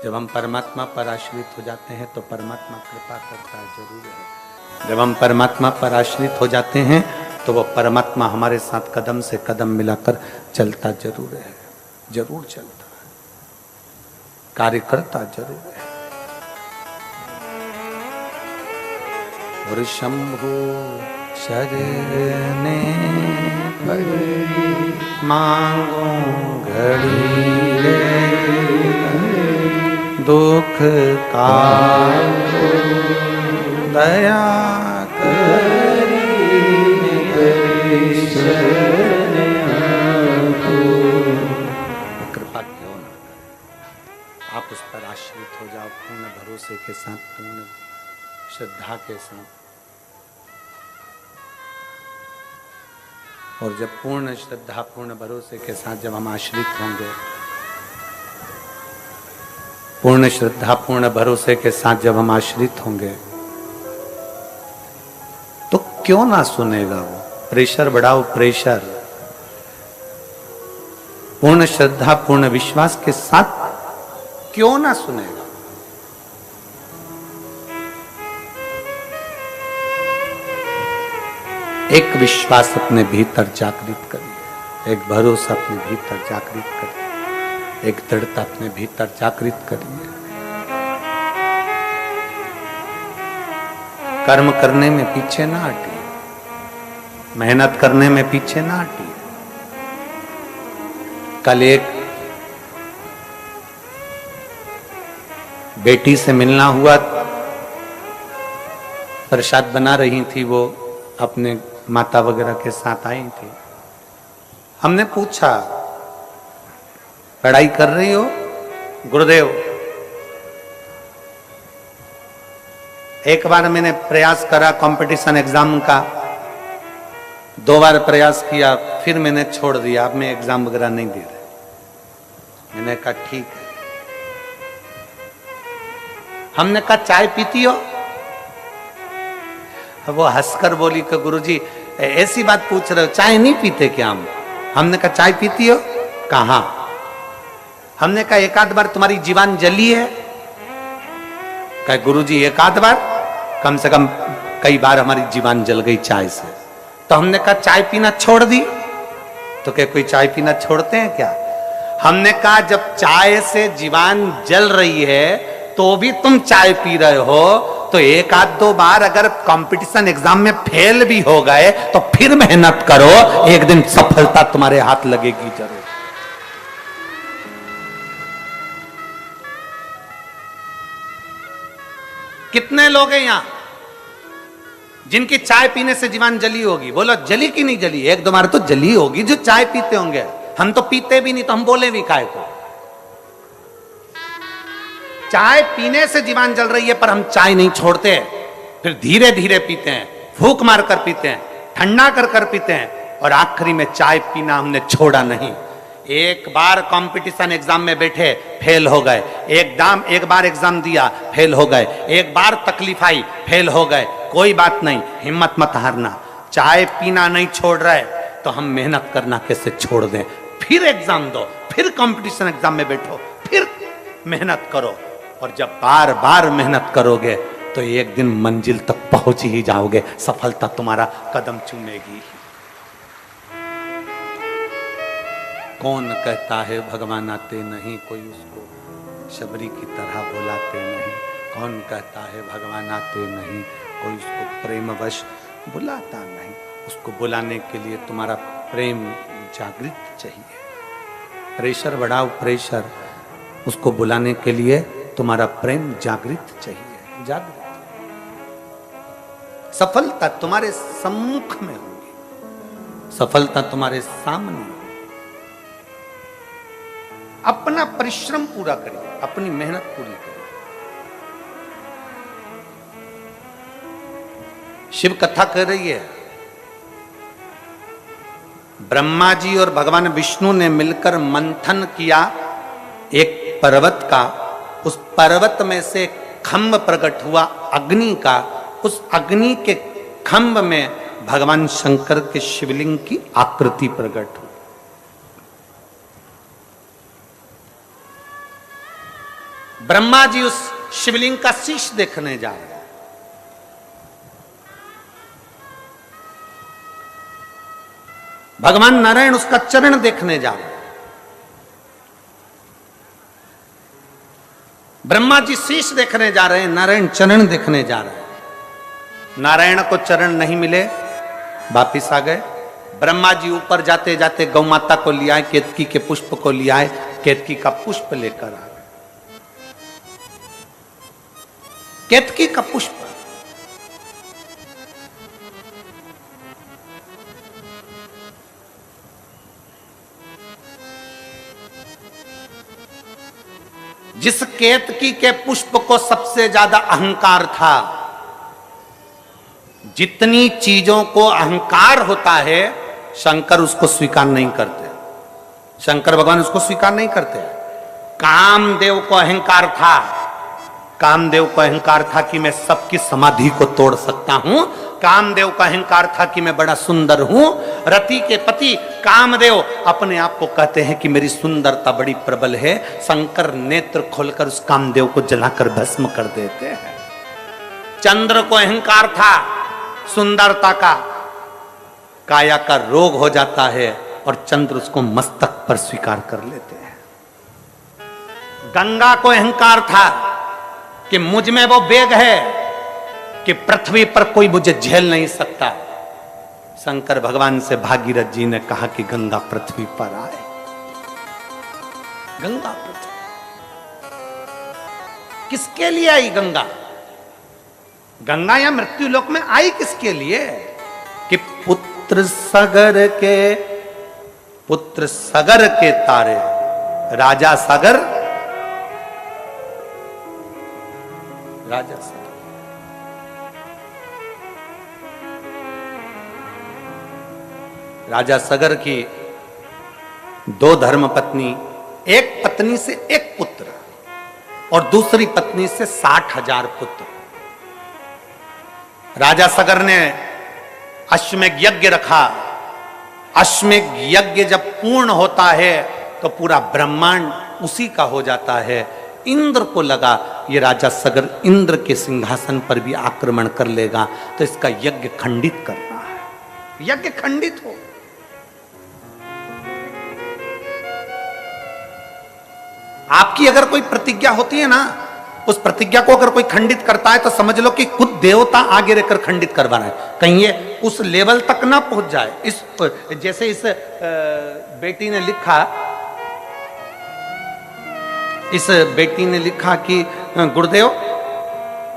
जब हम परमात्मा पर आश्रित हो जाते हैं तो परमात्मा कृपा करता जरूर है। जब हम परमात्मा पर आश्रित हो जाते हैं तो वो परमात्मा हमारे साथ कदम से कदम मिलाकर चलता जरूर है, जरूर चलता है, कार्य करता जरूर है। और शंभु शरणे पड़ी मांगो घड़ी रे, दुख का दया करी कृपा क्यों ना करे। आप उस पर आश्रित हो जाओ पूर्ण भरोसे के साथ, पूर्ण श्रद्धा के साथ। और जब पूर्ण श्रद्धा पूर्ण भरोसे के साथ जब हम आश्रित होंगे, पूर्ण श्रद्धा पूर्ण भरोसे के साथ जब हम आश्रित होंगे तो क्यों ना सुनेगा वो। प्रेशर बढ़ाओ, प्रेशर। पूर्ण श्रद्धा पूर्ण विश्वास के साथ क्यों ना सुनेगा। एक विश्वास अपने भीतर जागृत करिए, एक भरोसा अपने भीतर जागृत करिए, एक दृढ़ता अपने भीतर जागृत करिए। कर्म करने में पीछे ना हटिए, मेहनत करने में पीछे ना हटिए। कल एक बेटी से मिलना हुआ, प्रसाद बना रही थी, वो अपने माता वगैरह के साथ आई थी। हमने पूछा पढ़ाई कर रही हो? गुरुदेव, एक बार मैंने प्रयास करा कंपटीशन एग्जाम का, 2 बार प्रयास किया, फिर मैंने छोड़ दिया, अब मैं एग्जाम वगैरह नहीं दे रहा। मैंने कहा ठीक है। हमने कहा चाय पीती हो? वो हंसकर बोली कि गुरुजी ऐसी बात पूछ रहे हो, चाय नहीं पीते क्या हम? हमने कहा चाय पीती हो? कहां? हमने कहा एक आध बार तुम्हारी जीवान जली है? कहा गुरुजी एक आध बार, कम से कम कई बार हमारी जीवान जल गई चाय से। तो हमने कहा चाय पीना छोड़ दी? तो क्या कोई चाय पीना छोड़ते हैं क्या? हमने कहा जब चाय से जीवान जल रही है तो भी तुम चाय पी रहे हो, तो एक आध 2 बार अगर कंपटीशन एग्जाम में फेल भी हो गए तो फिर मेहनत करो, एक दिन सफलता तुम्हारे हाथ लगेगी जरूर। कितने लोग हैं यहां जिनकी चाय पीने से जीवान जली होगी? बोलो जली कि नहीं जली? 1-2 बार तो जली होगी जो चाय पीते होंगे। हम तो पीते भी नहीं, तो हम बोले भी काहे को? चाय पीने से जीवान जल रही है पर हम चाय नहीं छोड़ते, फिर धीरे धीरे पीते हैं, फूंक मार कर पीते हैं, ठंडा कर कर पीते हैं, और आखिरी में चाय पीना हमने छोड़ा नहीं। एक बार कंपटीशन एग्जाम में बैठे, फेल हो गए, एक बार एग्जाम दिया, फेल हो गए, एक बार तकलीफ आई, फेल हो गए, कोई बात नहीं, हिम्मत मत हारना। चाय पीना नहीं छोड़ रहे तो हम मेहनत करना कैसे छोड़ दें? फिर एग्जाम दो, फिर कंपटीशन एग्जाम में बैठो, फिर मेहनत करो, और जब बार बार मेहनत करोगे तो एक दिन मंजिल तक पहुंच ही जाओगे, सफलता तुम्हारा कदम चूमेगी। कौन कहता है भगवान आते नहीं, कोई उसको शबरी की तरह बुलाते नहीं। कौन कहता है भगवान आते नहीं, कोई उसको प्रेमवश बुलाता नहीं। उसको बुलाने के लिए तुम्हारा प्रेम जागृत चाहिए। प्रेशर बढ़ाओ, प्रेशर, उसको बुलाने के लिए तुम्हारा प्रेम जागृत चाहिए, जागृत। सफलता तुम्हारे सम्मुख में होगी, सफलता तुम्हारे सामने। अपना परिश्रम पूरा करिए, अपनी मेहनत पूरी करिए। शिव कथा कर रही है, ब्रह्मा जी और भगवान विष्णु ने मिलकर मंथन किया एक पर्वत का। उस पर्वत में से खंभ प्रकट हुआ अग्नि का। उस अग्नि के खंभ में भगवान शंकर के शिवलिंग की आकृति प्रकट हुई। ब्रह्मा जी उस शिवलिंग का शीश देखने जा रहे हैं। भगवान नारायण उसका चरण देखने जा रहे हैं। ब्रह्मा जी शीश देखने जा रहे हैं, नारायण चरण देखने जा रहे हैं। नारायण को चरण नहीं मिले, वापिस आ गए। ब्रह्मा जी ऊपर जाते जाते गौ माता को ले आए, केतकी के पुष्प को ले आए, केतकी का पुष्प लेकर आ गए। केतकी का पुष्प जिस केतकी के पुष्प को सबसे ज्यादा अहंकार था, जितनी चीजों को अहंकार होता है शंकर उसको स्वीकार नहीं करते, शंकर भगवान उसको स्वीकार नहीं करते। कामदेव को अहंकार था, कामदेव को अहंकार था कि मैं सबकी समाधि को तोड़ सकता हूं। कामदेव का अहंकार था कि मैं बड़ा सुंदर हूं। रति के पति कामदेव अपने आप को कहते हैं कि मेरी सुंदरता बड़ी प्रबल है। शंकर नेत्र खोलकर उस कामदेव को जलाकर भस्म कर देते हैं। चंद्र को अहंकार था सुंदरता का, काया का रोग हो जाता है और चंद्र उसको मस्तक पर स्वीकार कर लेते हैं। गंगा को अहंकार था कि मुझ में वो वेग है कि पृथ्वी पर कोई मुझे झेल नहीं सकता। शंकर भगवान से भागीरथ जी ने कहा कि गंगा पृथ्वी पर आए। गंगा पृथ्वी किसके लिए आई? गंगा गंगा या मृत्यु लोक में आई किसके लिए? कि पुत्र सगर के तारे, राजा सगर, राजा सगर, राजा सगर की दो धर्म पत्नी, एक पत्नी से एक पुत्र और दूसरी पत्नी से 60,000 पुत्र। राजा सगर ने अश्वमेध यज्ञ रखा। अश्वमेध यज्ञ जब पूर्ण होता है तो पूरा ब्रह्मांड उसी का हो जाता है। इंद्र को लगा ये राजा सगर इंद्र के सिंहासन पर भी आक्रमण कर लेगा, तो इसका यज्ञ खंडित करना है। यज्ञ खंडित हो। आपकी अगर कोई प्रतिज्ञा होती है ना, उस प्रतिज्ञा को अगर कोई खंडित करता है तो समझ लो कि खुद देवता आगे रहकर खंडित करवा रहे हैं। कहीं ये उस लेवल तक ना पहुंच जाए। इस जैसे इस बेटी ने लिखा, इस बेटी ने लिखा कि गुरुदेव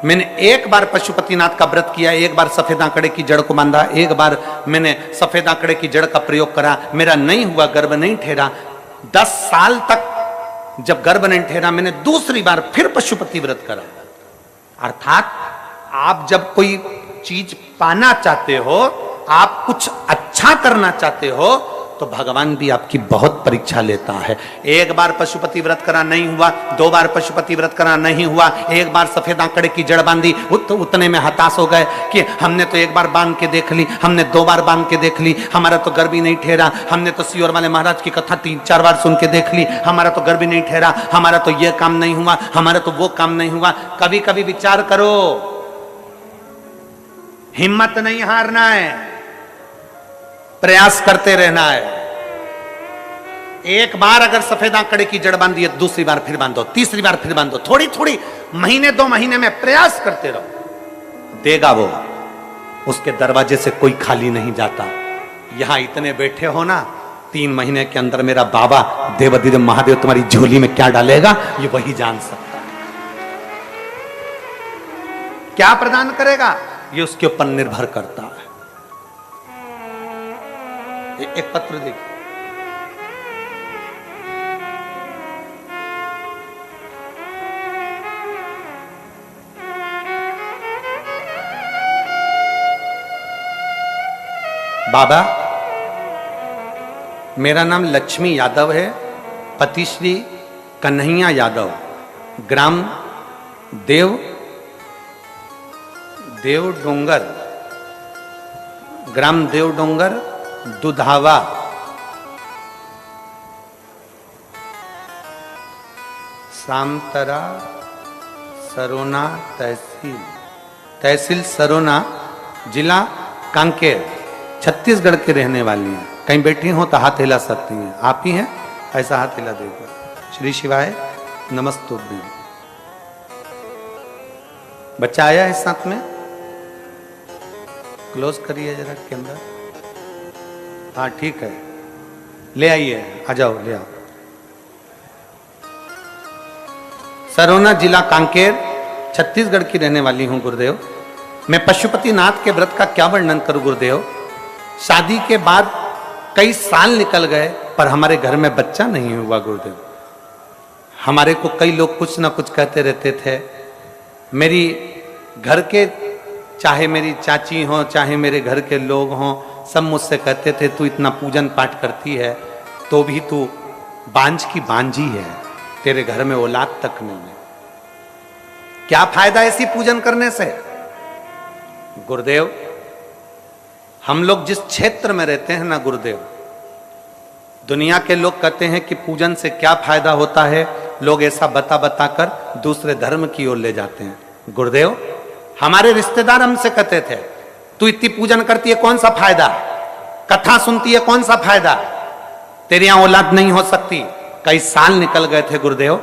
मैंने एक बार पशुपतिनाथ का व्रत किया, एक बार सफेद आंकड़े की जड़ को बांधा, एक बार मैंने सफेद आंकड़े की जड़ का प्रयोग करा, मेरा नहीं हुआ, गर्भ नहीं ठहरा। 10 साल तक जब गर्भ नहीं ठहरा, मैंने दूसरी बार फिर पशुपति व्रत करा। अर्थात आप जब कोई चीज पाना चाहते हो, आप कुछ अच्छा करना चाहते हो, तो भगवान भी आपकी बहुत परीक्षा लेता है। एक बार पशुपति व्रत करा नहीं हुआ, 2 बार पशुपति व्रत करा नहीं हुआ, एक बार सफेद आंकड़े की जड़ बांधी, उतने में हताश हो गए कि हमने तो एक बार बांध के देख ली, हमने 2 बार बांध के देख ली, हमारा तो गर्भ ही नहीं ठहरा, हमने तो सियोर वाले महाराज की कथा 3-4 बार सुन के देख ली, हमारा तो गर्भ ही नहीं ठहरा, हमारा तो ये काम नहीं हुआ, हमारा तो वो काम नहीं हुआ। कभी कभी विचार करो, हिम्मत नहीं हारना है, प्रयास करते रहना है। एक बार अगर सफेद आंकड़े की जड़ बांधी है, दूसरी बार फिर बांधो, तीसरी बार फिर बांधो, थोड़ी थोड़ी महीने 2 महीने में प्रयास करते रहो, देगा वो। उसके दरवाजे से कोई खाली नहीं जाता। यहां इतने बैठे हो ना, 3 महीने के अंदर मेरा बाबा देवाधिदेव महादेव तुम्हारी झोली में क्या डालेगा ये वही जान सकता है। क्या प्रदान करेगा ये उसके ऊपर निर्भर करता है। एक पत्र देखिए, बाबा मेरा नाम लक्ष्मी यादव है, पति श्री कन्हैया यादव, ग्राम देव डोंगर दुधावा, सामतरा सरोना तहसील सरोना, जिला कांकेर, छत्तीसगढ़ के रहने वाली हैं। कहीं बैठी हो तो हाथ हिला सकती हैं। आप ही हैं, ऐसा हाथ हिला देगा। श्री शिवाय नमस्तुभ्यं। बच्चा आया है साथ में, क्लोज करिए जरा कैमरा। हाँ ठीक है, ले आइए, आ जाओ, ले आओ। सरोना जिला कांकेर, छत्तीसगढ़ की रहने वाली हूं गुरुदेव। मैं पशुपतिनाथ के व्रत का क्या वर्णन करूं गुरुदेव। शादी के बाद कई साल निकल गए पर हमारे घर में बच्चा नहीं हुआ गुरुदेव। हमारे को कई लोग कुछ ना कुछ कहते रहते थे। मेरी घर के, चाहे मेरी चाची हो, चाहे मेरे घर के लोग हों, सब मुझसे कहते थे तू इतना पूजन पाठ करती है तो भी तू बांझ की बांझी है, तेरे घर में औलाद तक नहीं है। क्या फायदा ऐसी पूजन करने से गुरुदेव। हम लोग जिस क्षेत्र में रहते हैं ना गुरुदेव, दुनिया के लोग कहते हैं कि पूजन से क्या फायदा होता है, लोग ऐसा बता बता कर दूसरे धर्म की ओर ले जाते हैं गुरुदेव। हमारे रिश्तेदार हमसे कहते थे तू इतनी पूजन करती है कौन सा फायदा, कथा सुनती है कौन सा फायदा, तेरे यहां औलाद नहीं हो सकती। कई साल निकल गए थे गुरुदेव,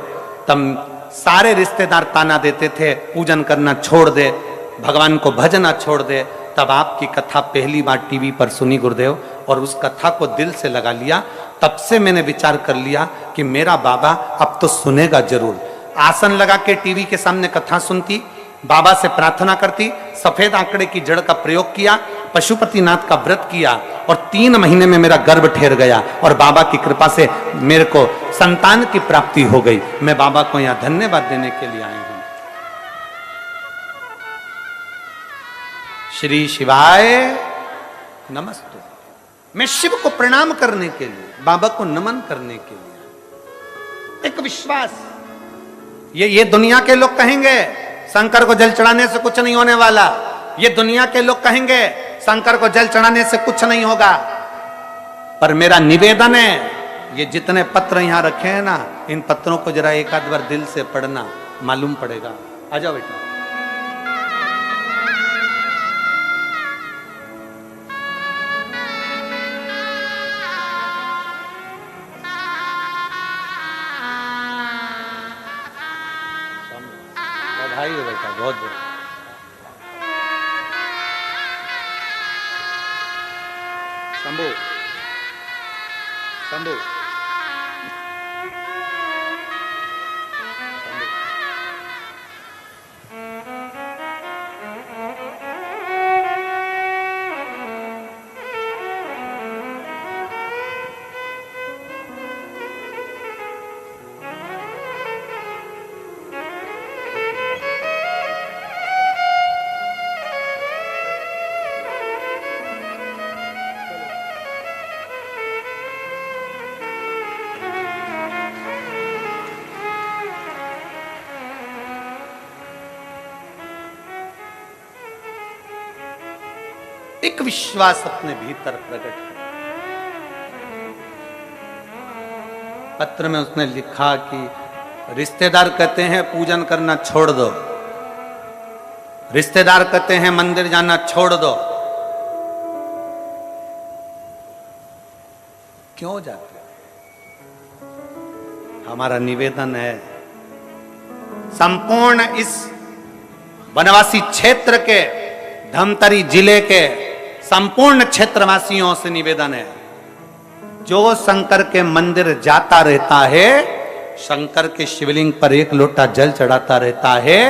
तब सारे रिश्तेदार ताना देते थे पूजन करना छोड़ दे, भगवान को भजना छोड़ दे। तब आपकी कथा पहली बार टीवी पर सुनी गुरुदेव, और उस कथा को दिल से लगा लिया। तब से मैंने विचार कर लिया कि मेरा बाबा अब तो सुनेगा जरूर। आसन लगा के टीवी के सामने कथा सुनती, बाबा से प्रार्थना करती, सफेद आंकड़े की जड़ का प्रयोग किया, पशुपतिनाथ का व्रत किया, और 3 महीने में मेरा गर्भ ठहर गया और बाबा की कृपा से मेरे को संतान की प्राप्ति हो गई। मैं बाबा को यहाँ धन्यवाद देने के लिए आया हूं। श्री शिवाय नमस्ते। मैं शिव को प्रणाम करने के लिए, बाबा को नमन करने के लिए, एक विश्वास। ये दुनिया के लोग कहेंगे शंकर को जल चढ़ाने से कुछ नहीं होने वाला, ये दुनिया के लोग कहेंगे शंकर को जल चढ़ाने से कुछ नहीं होगा, पर मेरा निवेदन है ये जितने पत्र यहां रखे हैं ना, इन पत्रों को जरा एक आध बार दिल से पढ़ना, मालूम पड़ेगा। आ जाओ बेटा। बधाई हो बेटा, बहुत बहुत। शंभू शंभू एक विश्वास अपने भीतर प्रकट कर। पत्र में उसने लिखा कि रिश्तेदार कहते हैं पूजन करना छोड़ दो, रिश्तेदार कहते हैं मंदिर जाना छोड़ दो, क्यों जाते? हमारा निवेदन है संपूर्ण इस वनवासी क्षेत्र के धमतरी जिले के संपूर्ण क्षेत्रवासियों से निवेदन है, जो शंकर के मंदिर जाता रहता है, शंकर के शिवलिंग पर एक लोटा जल चढ़ाता रहता है,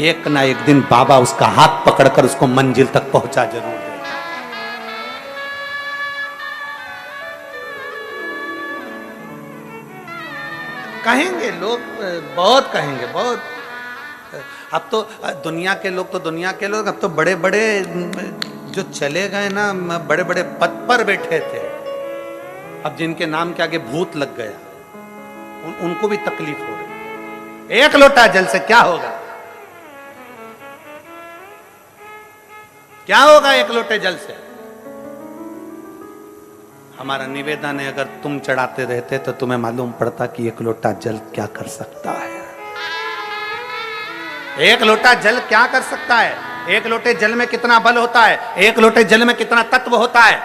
एक ना एक दिन बाबा उसका हाथ पकड़कर उसको मंजिल तक पहुंचा जरूर देगा। कहेंगे लोग, बहुत कहेंगे, बहुत। अब तो दुनिया के लोग अब तो बड़े बड़े जो चले गए ना, बड़े बड़े पद पर बैठे थे, अब जिनके नाम के आगे भूत लग गया, उनको भी तकलीफ हो रही। एक लोटा जल से क्या होगा? क्या होगा एक लोटे जल से? हमारा निवेदन है, अगर तुम चढ़ाते रहते तो तुम्हें मालूम पड़ता कि एक लोटा जल क्या कर सकता है। एक लोटा जल क्या कर सकता है? एक लोटे जल में कितना बल होता है, एक लोटे जल में कितना तत्व होता है।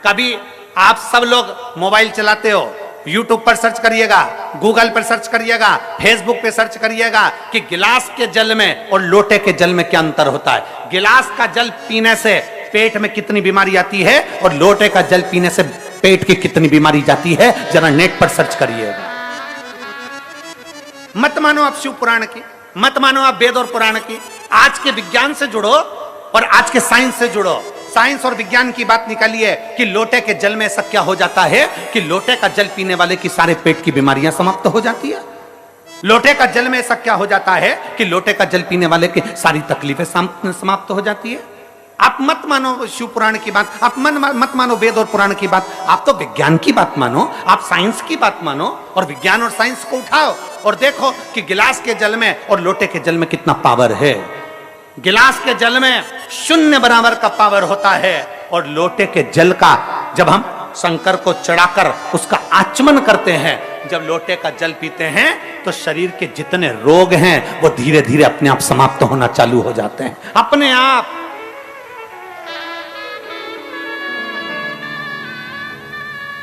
कभी आप सब लोग मोबाइल चलाते हो, यूट्यूब पर सर्च करिएगा, गूगल पर सर्च करिएगा, फेसबुक पे सर्च करिएगा कि गिलास के जल में और लोटे के जल में क्या अंतर होता है। गिलास का जल पीने से पेट में कितनी बीमारी आती है और लोटे का जल पीने से पेट की कितनी बीमारी जाती है, जरा नेट पर सर्च करिएगा। मत मानो आप शिव पुराण की, मत मानो आप वेद और पुराण की, आज के विज्ञान से जुड़ो और आज के साइंस से जुड़ो। साइंस और विज्ञान की बात निकालिए कि लोटे के जल में ऐसा क्या हो जाता है कि लोटे का जल पीने वाले की सारे पेट की बीमारियां समाप्त हो जाती है। लोटे का जल में ऐसा क्या हो जाता है कि लोटे का जल पीने वाले की सारी तकलीफें समाप्त हो जाती है। आप मत मानो शिव पुराण की बात, आप मत मानो वेद और पुराण की बात, आप तो विज्ञान की बात मानो, आप साइंस की बात मानो और विज्ञान और साइंस को उठाओ और देखो कि गिलास के जल में और लोटे के जल में कितना पावर है। गिलास के जल में 0 बराबर का पावर होता है और लोटे के जल का जब हम शंकर को चढ़ाकर उसका आचमन करते हैं, जब लोटे का जल पीते हैं तो शरीर के जितने रोग हैं वो धीरे धीरे अपने आप समाप्त होना चालू हो जाते हैं, अपने आप।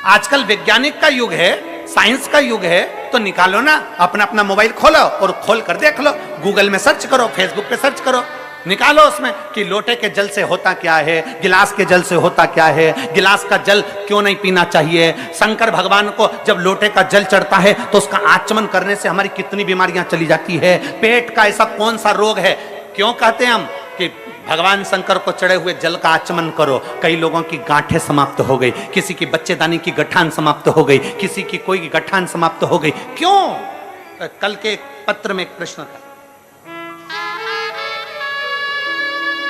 आजकल वैज्ञानिक का युग है, साइंस का युग है, तो निकालो ना अपना अपना मोबाइल खोलो और खोल कर देख लो, गूगल में सर्च करो, फेसबुक पे सर्च करो, निकालो उसमें कि लोटे के जल से होता क्या है, गिलास के जल से होता क्या है, गिलास का जल क्यों नहीं पीना चाहिए। शंकर भगवान को जब लोटे का जल चढ़ता है तो उसका आचमन करने से हमारी कितनी बीमारियां चली जाती है। पेट का ऐसा कौन सा रोग है, क्यों कहते हैं हम कि भगवान शंकर को चढ़े हुए जल का आचमन करो। कई लोगों की गांठें समाप्त हो गई, किसी की बच्चेदानी की गठान समाप्त हो गई, किसी की कोई गठान समाप्त हो गई। क्यों? कल के पत्र में एक प्रश्न था,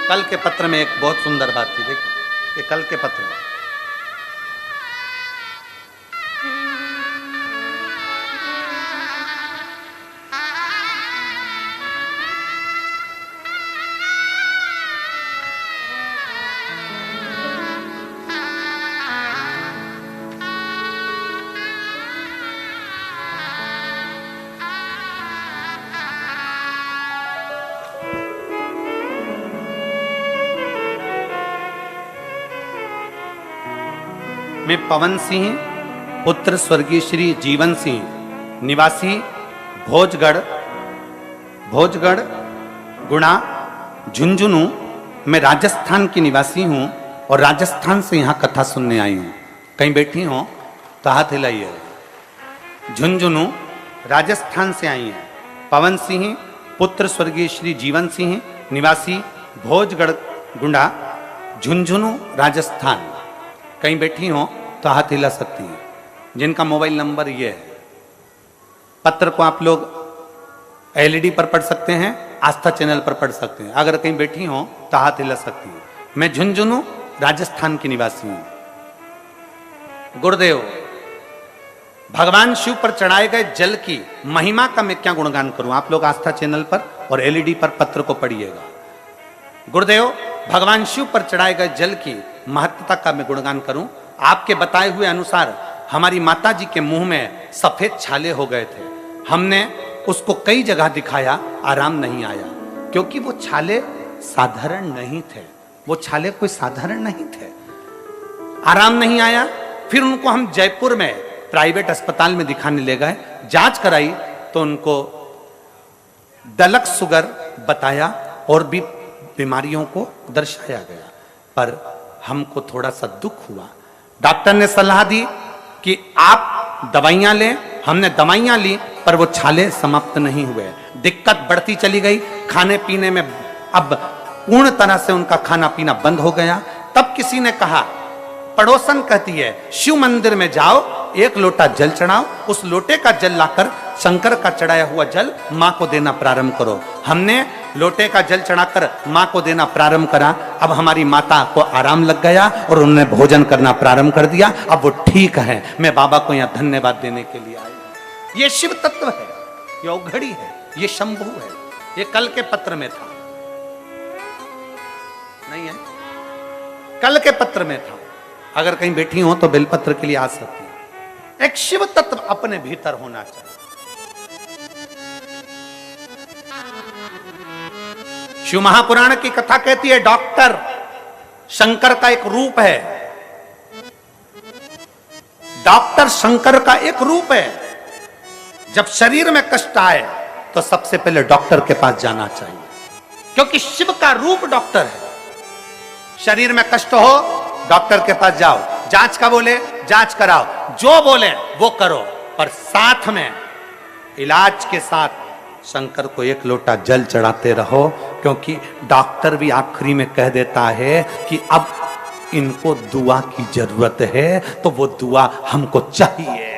कल के पत्र में एक बहुत सुंदर बात थी। देखिए ये कल के पत्र में मैं पवन सिंह पुत्र स्वर्गीय श्री जीवन सिंह निवासी भोजगढ़ गुणा झुंझुनू, मैं राजस्थान की निवासी हूँ और राजस्थान से यहाँ कथा सुनने आई हूँ। कहीं बैठी हो तो हाथ हिलाइए। झुंझुनू राजस्थान से आई हैं। पवन सिंह पुत्र स्वर्गीय श्री जीवन सिंह निवासी भोजगढ़ गुंडा झुंझुनू राजस्थान। कहीं बैठी हो तो हाथ हिला सकती हैं। जिनका मोबाइल नंबर ये है। पत्र को आप लोग एलईडी पर पढ़ सकते हैं, आस्था चैनल पर पढ़ सकते हैं। अगर कहीं बैठी हो तो हाथ हिला सकती हैं। मैं झुंझुनू राजस्थान की निवासी हूं। गुरुदेव, भगवान शिव पर चढ़ाए गए जल की महिमा का मैं क्या गुणगान करूं। आप लोग आस्था चैनल पर और एलईडी पर पत्र को पढ़िएगा। गुरुदेव, भगवान शिव पर चढ़ाए गए जल की महत्ता का मैं गुणगान करूं। आपके बताए हुए अनुसार हमारी माता जी के मुंह में सफेद छाले हो गए थे। हमने उसको कई जगह दिखाया, आराम नहीं आया, क्योंकि वो छाले साधारण नहीं थे। वो छाले कोई साधारण नहीं थे, आराम नहीं आया। फिर उनको हम जयपुर में प्राइवेट अस्पताल में दिखाने ले गए, जांच कराई तो उनको दलक सुगर बताया और भी बीमारियों को दर्शाया गया, पर हमको थोड़ा सा दुख हुआ। डॉक्टर ने सलाह दी कि आप दवाइयां लें, हमने दवाइयां ली पर वो छाले समाप्त नहीं हुए, दिक्कत बढ़ती चली गई। खाने पीने में अब पूर्ण तरह से उनका खाना पीना बंद हो गया। तब किसी ने कहा, पड़ोसन कहती है शिव मंदिर में जाओ, एक लोटा जल चढ़ाओ, उस लोटे का जल लाकर शंकर का चढ़ाया हुआ जल मां को देना प्रारंभ करो। हमने लोटे का जल चढ़ाकर मां को देना प्रारंभ करा। अब हमारी माता को आराम लग गया और उन्होंने भोजन करना प्रारंभ कर दिया। अब वो ठीक है। मैं बाबा को यहाँ धन्यवाद देने के लिए आई। ये शिव तत्व है, ये औघड़ी है, ये शंभु है। ये कल के पत्र में था, नहीं है, कल के पत्र में था। अगर कहीं बैठी हो तो बेलपत्र के लिए आ सकती है। एक शिव तत्व अपने भीतर होना चाहिए। शिव महापुराण की कथा कहती है डॉक्टर शंकर का एक रूप है। डॉक्टर शंकर का एक रूप है। जब शरीर में कष्ट आए तो सबसे पहले डॉक्टर के पास जाना चाहिए, क्योंकि शिव का रूप डॉक्टर है। शरीर में कष्ट हो, डॉक्टर के पास जाओ, जांच का बोले जांच कराओ, जो बोले वो करो, पर साथ में इलाज के साथ शंकर को एक लोटा जल चढ़ाते रहो, क्योंकि डॉक्टर भी आखिरी में कह देता है कि अब इनको दुआ की जरूरत है, तो वो दुआ हमको चाहिए।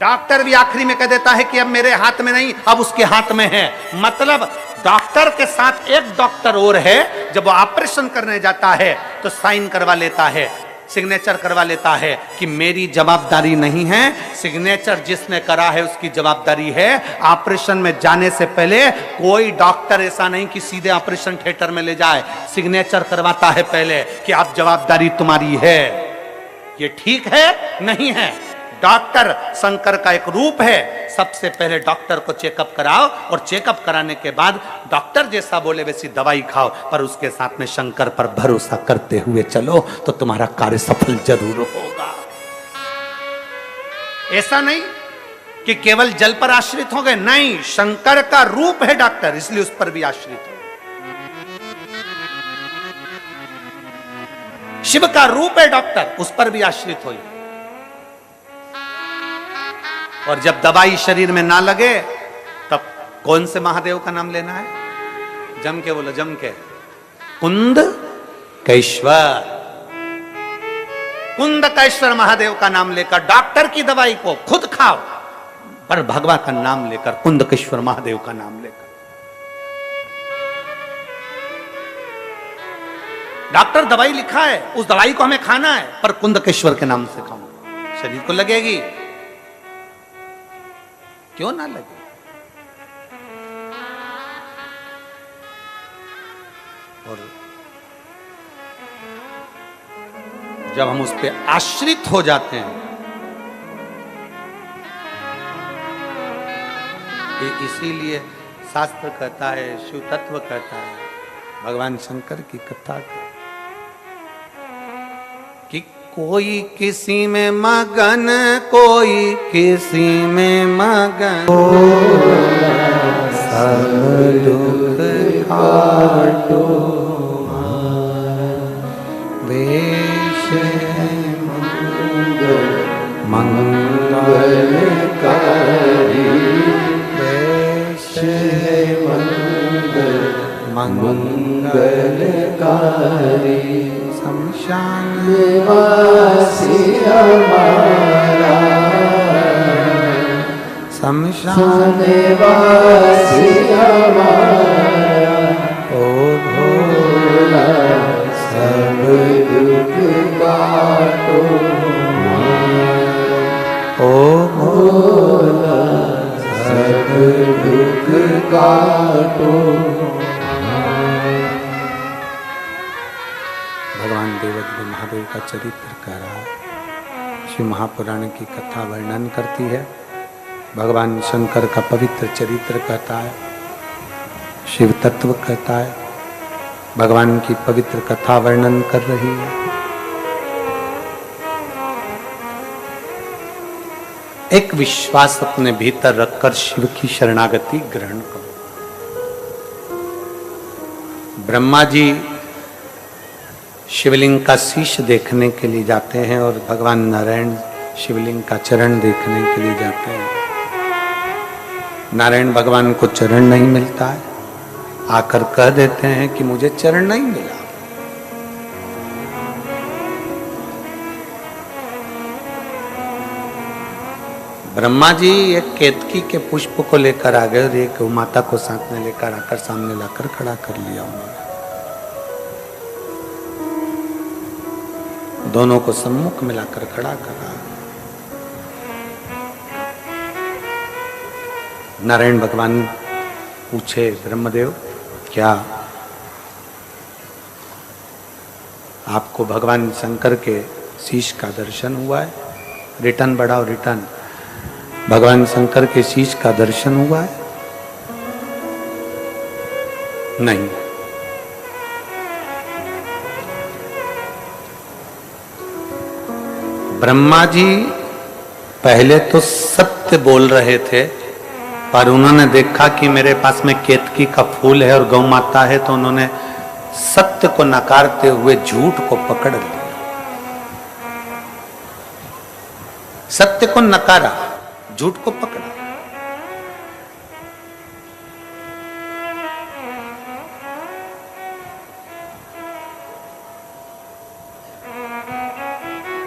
डॉक्टर भी आखिरी में कह देता है कि अब मेरे हाथ में नहीं, अब उसके हाथ में है। मतलब डॉक्टर के साथ एक डॉक्टर और है। जब वो ऑपरेशन करने जाता है तो साइन करवा लेता है, सिग्नेचर करवा लेता है कि मेरी जवाबदारी नहीं है, सिग्नेचर जिसने करा है उसकी जवाबदारी है। ऑपरेशन में जाने से पहले कोई डॉक्टर ऐसा नहीं कि सीधे ऑपरेशन थिएटर में ले जाए, सिग्नेचर करवाता है पहले कि आप जवाबदारी तुम्हारी है। ये ठीक है नहीं है? डॉक्टर शंकर का एक रूप है। सबसे पहले डॉक्टर को चेकअप कराओ और चेकअप कराने के बाद डॉक्टर जैसा बोले वैसी दवाई खाओ, पर उसके साथ में शंकर पर भरोसा करते हुए चलो तो तुम्हारा कार्य सफल जरूर होगा। ऐसा नहीं कि केवल जल पर आश्रित हो गए, नहीं, शंकर का रूप है डॉक्टर, इसलिए उस पर भी आश्रित हो। शिव का रूप है डॉक्टर, उस पर भी आश्रित हो। और जब दवाई शरीर में ना लगे तब कौन से महादेव का नाम लेना है? जम के बोलो, जम के। कुंद कैश्वर, कुंद कैश्वर महादेव का नाम लेकर डॉक्टर की दवाई को खुद खाओ, पर भगवान का नाम लेकर, कुंद कैश्वर महादेव का नाम लेकर। डॉक्टर दवाई लिखा है, उस दवाई को हमें खाना है, पर कुंद कैश्वर के नाम से खाओ, शरीर को लगेगी। क्यों ना लगे? और जब हम उस पर आश्रित हो जाते हैं, इसीलिए शास्त्र कहता है, शिव तत्व कहता है, भगवान शंकर की कथा कि कोई किसी में मगन, कोई किसी में मगन, सब दुख काटो वेश मंगल करी, वेश मंगल करी, शमशान निवासी हमारा, शमशान निवासी हमारा, ओ भोला सब दुख काटो, ओ भोला सब दुख काटो। भगवान देवज्ञ महादेव का चरित्र कह रहा है। शिव महापुराण की कथा वर्णन करती है, भगवान शंकर का पवित्र चरित्र कहता है, शिव तत्व कहता है, भगवान की पवित्र कथा वर्णन कर रही है। एक विश्वास अपने भीतर रखकर शिव की शरणागति ग्रहण करो। ब्रह्मा जी शिवलिंग का शीश देखने के लिए जाते हैं और भगवान नारायण शिवलिंग का चरण देखने के लिए जाते हैं। नारायण भगवान को चरण नहीं मिलता है, आकर कह देते हैं कि मुझे चरण नहीं मिला। ब्रह्मा जी एक केतकी के पुष्प को लेकर आ गए और एक माता को साथ में लेकर आकर सामने लाकर खड़ा कर लिया उन्होंने। दोनों को सम्मुख मिलाकर खड़ा करा। नारायण भगवान पूछे, ब्रह्मदेव क्या आपको भगवान शंकर के शीश का दर्शन हुआ है? रिटर्न बढ़ाओ, रिटर्न। भगवान शंकर के शीश का दर्शन हुआ है? नहीं। ब्रह्मा जी पहले तो सत्य बोल रहे थे, पर उन्होंने देखा कि मेरे पास में केतकी का फूल है और गौ माता है, तो उन्होंने सत्य को नकारते हुए झूठ को पकड़ लिया। सत्य को नकारा, झूठ को पकड़ा।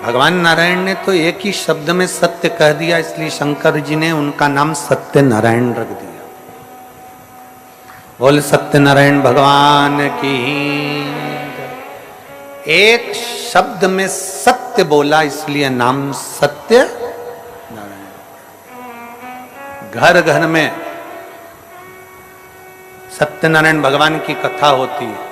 भगवान नारायण ने तो एक ही शब्द में सत्य कह दिया, इसलिए शंकर जी ने उनका नाम सत्य नारायण रख दिया। बोल सत्य नारायण भगवान की। एक शब्द में सत्य बोला, इसलिए नाम सत्य नारायण। घर घर में सत्यनारायण भगवान की कथा होती है।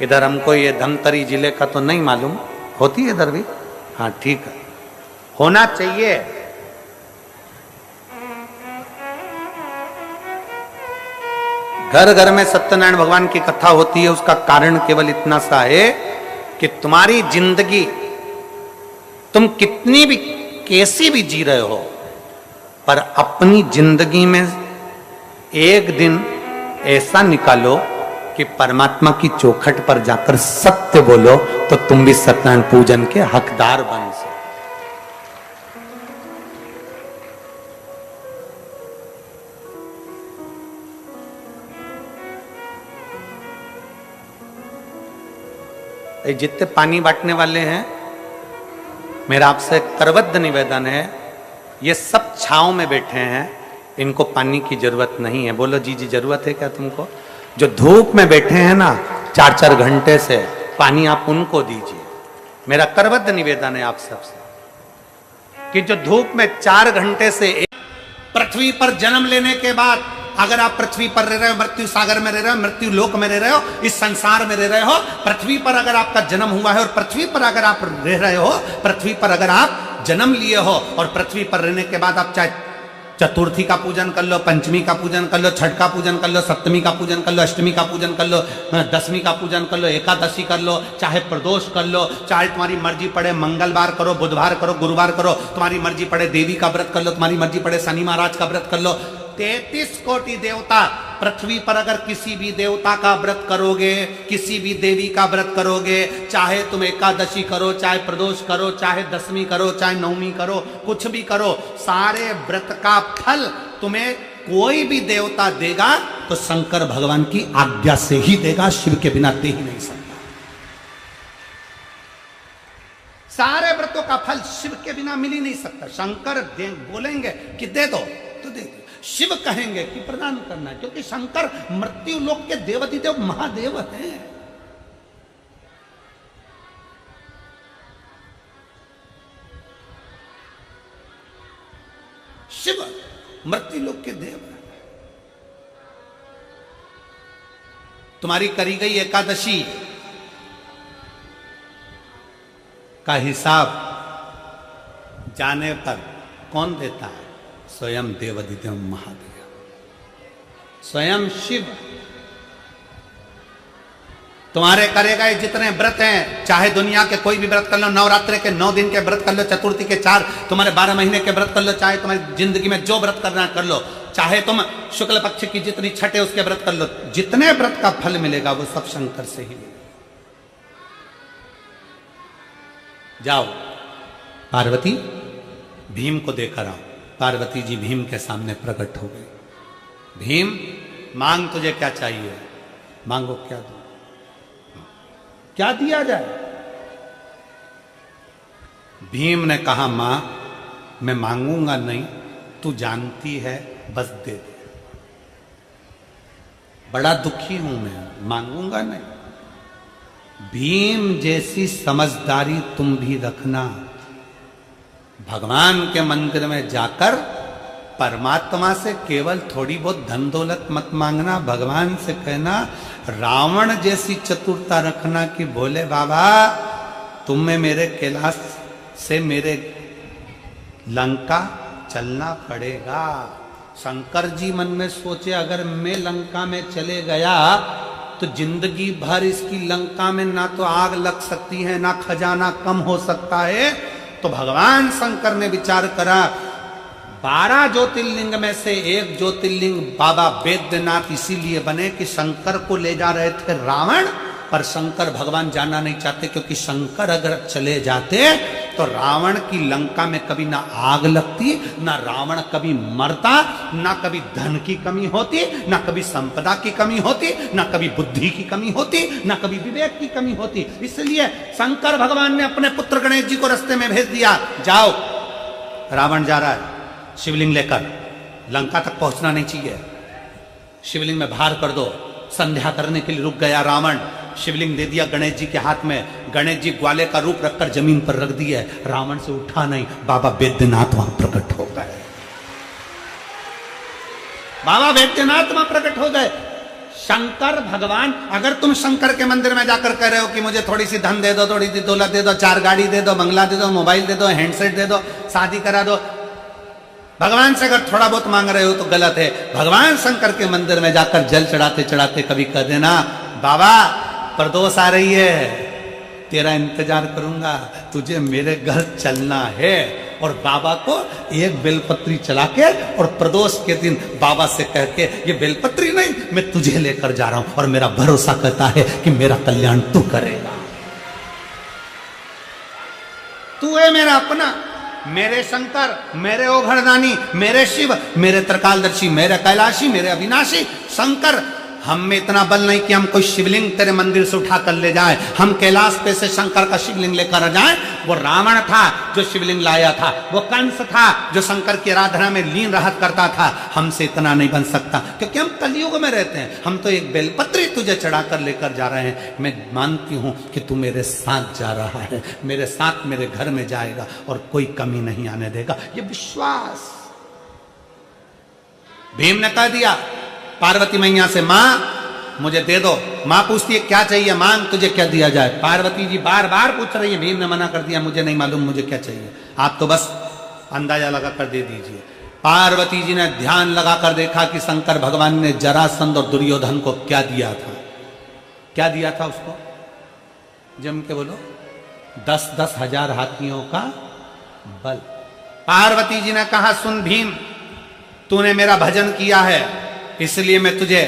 इधर हमको ये धमतरी जिले का तो नहीं मालूम, होती है इधर भी? हाँ ठीक है, होना चाहिए। घर घर में सत्यनारायण भगवान की कथा होती है। उसका कारण केवल इतना सा है कि तुम्हारी जिंदगी तुम कितनी भी कैसी भी जी रहे हो, पर अपनी जिंदगी में एक दिन ऐसा निकालो कि परमात्मा की चौखट पर जाकर सत्य बोलो, तो तुम भी सत्यनारायण पूजन के हकदार बन सको। जितने पानी बांटने वाले हैं, मेरा आपसे करबद्ध निवेदन है, ये सब छांव में बैठे हैं, इनको पानी की जरूरत नहीं है। बोलो जी जी जरूरत है क्या तुमको? जो धूप में बैठे हैं ना 4-4 घंटे से, पानी आप उनको दीजिए। मेरा करबद्ध निवेदन है आप सबसे कि जो धूप में 4 घंटे से पृथ्वी पर जन्म लेने के बाद, अगर आप पृथ्वी पर रह रहे हो, मृत्यु सागर में रह रहे हो, मृत्यु लोक में रह रहे हो, इस संसार में रह रहे हो, पृथ्वी पर अगर आपका जन्म हुआ है और पृथ्वी पर अगर आप रह रहे हो, पृथ्वी पर अगर आप जन्म लिए हो और पृथ्वी पर रहने के बाद आप चाहे चतुर्थी का पूजन कर लो, पंचमी का पूजन कर लो, छठ का पूजन कर लो, सप्तमी का पूजन कर लो, अष्टमी का पूजन कर लो, दसवीं का पूजन कर लो, एकादशी कर लो, चाहे प्रदोष कर लो, चाहे तुम्हारी मर्जी पड़े मंगलवार करो, बुधवार करो, गुरुवार करो, तुम्हारी मर्जी पड़े देवी का व्रत कर लो, तुम्हारी मर्जी पड़े शनि महाराज का व्रत कर लो। 33 कोटि देवता पृथ्वी पर अगर किसी भी देवता का व्रत करोगे, किसी भी देवी का व्रत करोगे, चाहे तुम एकादशी करो, चाहे प्रदोष करो, चाहे दसवीं करो, चाहे नवमी करो, कुछ भी करो, सारे व्रत का फल तुम्हें कोई भी देवता देगा तो शंकर भगवान की आज्ञा से ही देगा, शिव के बिना दे ही नहीं सकता। सारे व्रतों का फल शिव के बिना मिल ही नहीं सकता। शंकर बोलेंगे कि दे दो तो दे दो, शिव कहेंगे कि प्रदान करना है, क्योंकि शंकर मृत्यु लोक के देवाधिदेव महादेव हैं। शिव मृत्यु लोक के देव हैं। तुम्हारी करी गई एकादशी का हिसाब जाने पर कौन देता है? स्वयं देवाधिदेव महादेव, स्वयं शिव। तुम्हारे करे गए जितने व्रत हैं, चाहे दुनिया के कोई भी व्रत कर लो, नवरात्रि के 9 दिन के व्रत कर लो, चतुर्थी के 4, तुम्हारे 12 महीने के व्रत कर लो, चाहे तुम्हारी जिंदगी में जो व्रत करना कर लो, चाहे तुम शुक्ल पक्ष की जितनी छठे उसके व्रत कर लो, जितने व्रत का फल मिलेगा वो सब शंकर से ही मिलेगा। जाओ पार्वती, भीम को देकर आओ। पार्वती जी भीम के सामने प्रकट हो गए। भीम, मांग तुझे क्या चाहिए? मांगो, क्या दो, क्या दिया जाए? भीम ने कहा, मां मैं मांगूंगा नहीं, तू जानती है, बस दे दे। बड़ा दुखी हूं मैं, मांगूंगा नहीं। भीम जैसी समझदारी तुम भी रखना। भगवान के मंदिर में जाकर परमात्मा से केवल थोड़ी बहुत धन दौलत मत मांगना, भगवान से कहना रावण जैसी चतुरता रखना कि बोले बाबा तुम्हें मेरे कैलाश से मेरे लंका चलना पड़ेगा। शंकर जी मन में सोचे अगर मैं लंका में चले गया तो जिंदगी भर इसकी लंका में ना तो आग लग सकती है, ना खजाना कम हो सकता है। तो भगवान शंकर ने विचार करा, 12 ज्योतिर्लिंग में से एक ज्योतिर्लिंग बाबा वैद्यनाथ इसीलिए बने कि शंकर को ले जा रहे थे रावण, पर शंकर भगवान जाना नहीं चाहते, क्योंकि शंकर अगर चले जाते तो रावण की लंका में कभी ना आग लगती, ना रावण कभी मरता, ना कभी धन की कमी होती, ना कभी संपदा की कमी होती, ना कभी बुद्धि की कमी होती, ना कभी विवेक की कमी होती। इसलिए शंकर भगवान ने अपने पुत्र गणेश जी को रास्ते में भेज दिया, जाओ रावण जा रहा है शिवलिंग लेकर, लंका तक पहुंचना नहीं चाहिए, शिवलिंग में भार कर दो। संध्या करने के लिए रुक गया रावण, शिवलिंग दे दिया गणेश जी के हाथ में। गणेश जी ग्वाले का रूप रखकर जमीन पर रख दिए, रावण से उठा नहीं। बाबा वैद्यनाथ वहां प्रकट हो गए, बाबा वैद्यनाथ वहां प्रकट हो गए। शंकर भगवान, अगर तुम शंकर के मंदिर में जाकर कह रहे हो कि मुझे थोड़ी सी धन दे दो, थोड़ी सी दौलत दे दो, 4 गाड़ी दे दो, बंगला दे दो, मोबाइल दे दो, हैंडसेट दे दो, शादी करा दो, भगवान से अगर थोड़ा बहुत मांग रहे हो तो गलत है। भगवान शंकर के मंदिर में जाकर जल चढ़ाते चढ़ाते कभी कह देना, बाबा प्रदोष आ रही है, तेरा इंतजार करूंगा, तुझे मेरे घर चलना है। और बाबा को एक बेलपत्री चला के और प्रदोष के दिन बाबा से कह के, ये बेलपत्री नहीं, मैं तुझे लेकर जा रहा हूं और मेरा भरोसा कहता है कि मेरा कल्याण तू करेगा। तू है मेरा अपना, मेरे शंकर, मेरे ओघड़दानी, मेरे शिव, मेरे त्रिकालदर्शी, मेरे कैलाशी, मेरे अविनाशी शंकर। हम में इतना बल नहीं कि हम कोई शिवलिंग तेरे मंदिर से उठा कर ले जाए, हम कैलाश पे से शंकर का शिवलिंग लेकर आ जाए। वो रावण था जो शिवलिंग लाया था, वो कंस था जो शंकर की आराधना में लीन रहा करता था। हमसे इतना नहीं बन सकता, क्योंकि हम कलयुग में रहते हैं। हम तो एक बेलपत्री तुझे चढ़ाकर लेकर जा रहे हैं। मैं मानती हूं कि तू मेरे साथ जा रहा है, मेरे साथ मेरे घर में जाएगा और कोई कमी नहीं आने देगा, ये विश्वास। भीम ने कह दिया पार्वती मैया से, मां मुझे दे दो। मां पूछती है क्या चाहिए, मांग तुझे क्या दिया जाए। पार्वती जी बार बार पूछ रही है, भीम ने मना कर दिया, मुझे नहीं मालूम मुझे क्या चाहिए, आप तो बस अंदाजा लगा कर दे दीजिए। पार्वती जी ने ध्यान लगाकर देखा कि शंकर भगवान ने जरासंध और दुर्योधन को क्या दिया था। क्या दिया था उसको, जम के बोलो, 10-10 हजार हाथियों का बल। पार्वती जी ने कहा, सुन भीम, तूने मेरा भजन किया है, इसलिए मैं तुझे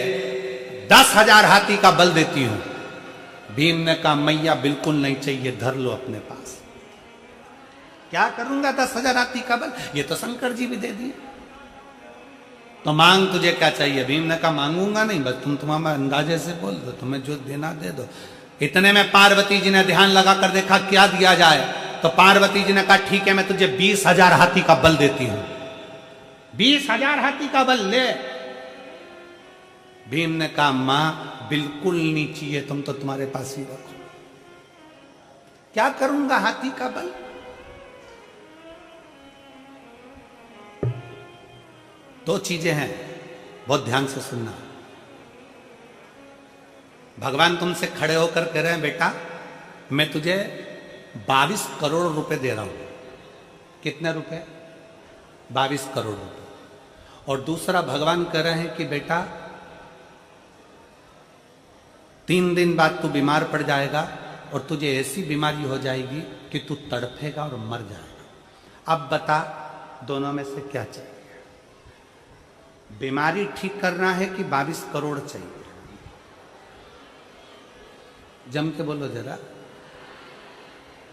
10,000 हाथी का बल देती हूं। भीम ने कहा, मैया बिल्कुल नहीं चाहिए, धर लो अपने पास। क्या करूंगा 10,000 हाथी का बल, ये तो शंकर जी भी दे दिए। तो मांग तुझे क्या चाहिए। भीम ने कहा, मांगूंगा नहीं, बस तुम तुम्हारे अंदाजे से बोल दो, तुम्हें जो देना दे दो। इतने में पार्वती जी ने ध्यान लगाकर देखा क्या दिया जाए। तो पार्वती जी ने कहा, ठीक है, मैं तुझे 20,000 हाथी का बल देती हूं। 20,000 हाथी का बल ले। भीम ने कहा, मां बिल्कुल नहीं चाहिए, तुम तो तुम्हारे पास ही रखो। क्या करूंगा हाथी का बल। दो चीजें हैं, बहुत ध्यान से सुनना। भगवान तुमसे खड़े होकर कह रहे हैं, बेटा मैं तुझे 22 करोड़ रुपए दे रहा हूं। कितने रुपए, 22 करोड़ रुपए। और दूसरा भगवान कह रहे हैं कि बेटा 3 दिन बाद तू बीमार पड़ जाएगा और तुझे ऐसी बीमारी हो जाएगी कि तू तड़फेगा और मर जाएगा। अब बता दोनों में से क्या चाहिए। बीमारी ठीक करना है कि 22 करोड़ चाहिए? जम के बोलो जरा।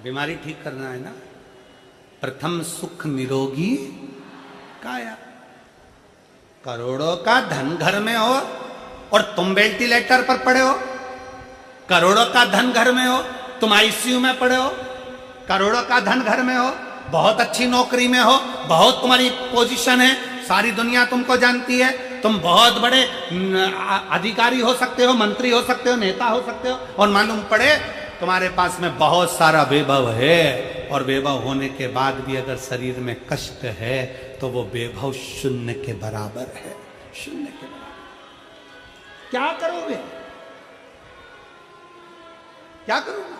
बीमारी ठीक करना है ना। प्रथम सुख निरोगी काया। करोड़ों का धन घर में हो और तुम वेंटिलेटर पर पड़े हो। करोड़ों का धन घर में हो, तुम आईसीयू में पड़े हो। करोड़ों का धन घर में हो, बहुत अच्छी नौकरी में हो, बहुत तुम्हारी पोजीशन है, सारी दुनिया तुमको जानती है, तुम बहुत बड़े अधिकारी हो सकते हो, मंत्री हो सकते हो, नेता हो सकते हो, और मालूम पड़े तुम्हारे पास में बहुत सारा वैभव है, और वैभव होने के बाद भी अगर शरीर में कष्ट है तो वो वैभव शून्य के बराबर है। शून्य के बराबर। क्या करोगे? क्या करोगे?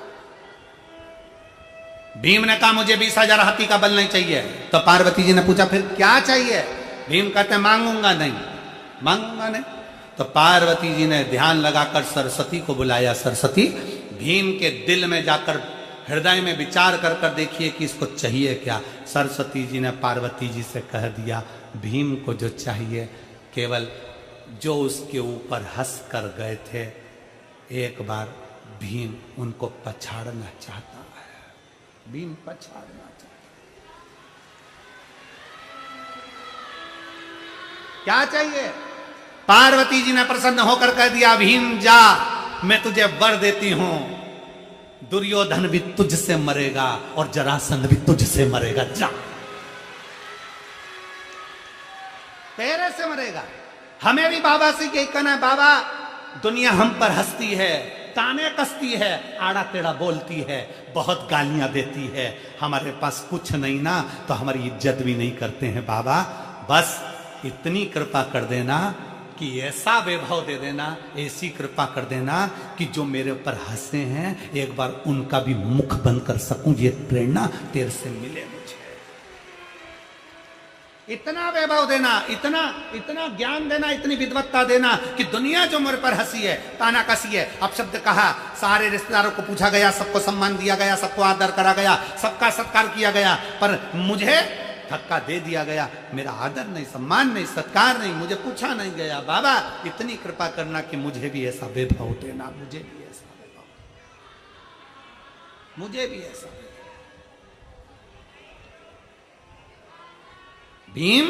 भीम ने कहा मुझे 20,000 हाथी का बल नहीं चाहिए। तो पार्वती जी ने पूछा फिर क्या चाहिए? भीम कहते मांगूंगा नहीं, मांगूंगा नहीं। तो पार्वती जी ने ध्यान लगाकर सरस्वती को बुलाया। सरस्वती, भीम के दिल में जाकर हृदय में विचार कर कर देखिए कि इसको चाहिए क्या। सरस्वती जी ने पार्वती जी से कह दिया, भीम को जो चाहिए केवल जो उसके ऊपर हंस कर गए थे, एक बार भीम उनको पछाड़ना चाहता है। भीम पछाड़ना चाहता है। क्या चाहिए? पार्वती जी ने प्रसन्न होकर कह दिया, भीम जा, मैं तुझे वर देती हूं, दुर्योधन भी तुझसे मरेगा और जरासंध भी तुझसे मरेगा। जा, तेरे से मरेगा। हमें भी बाबा से यही कहना है, बाबा दुनिया हम पर हंसती है, ताने कसती है, आड़ा टेढ़ा बोलती है, बहुत गालियां देती है, हमारे पास कुछ नहीं ना तो हमारी इज्जत भी नहीं करते हैं। बाबा बस इतनी कृपा कर देना कि ऐसा वैभव दे देना, ऐसी कृपा कर देना कि जो मेरे ऊपर हंसे हैं एक बार उनका भी मुख बंद कर सकूं। ये प्रेरणा तेरे से मिले मुझे। इतना वैभव देना, इतना इतना ज्ञान देना, इतनी विद्वत्ता देना कि दुनिया जो मेरे पर हंसी है, ताना कसी है। अब शब्द कहा, सारे रिश्तेदारों को पूछा गया, सबको सम्मान दिया गया, सबको आदर करा गया, सबका सत्कार किया गया, पर मुझे धक्का दे दिया गया। मेरा आदर नहीं, सम्मान नहीं, सत्कार नहीं, मुझे पूछा नहीं गया। बाबा इतनी कृपा करना कि मुझे भी ऐसा वैभव देना, मुझे भी ऐसा वैभव, मुझे भी ऐसा। भीम,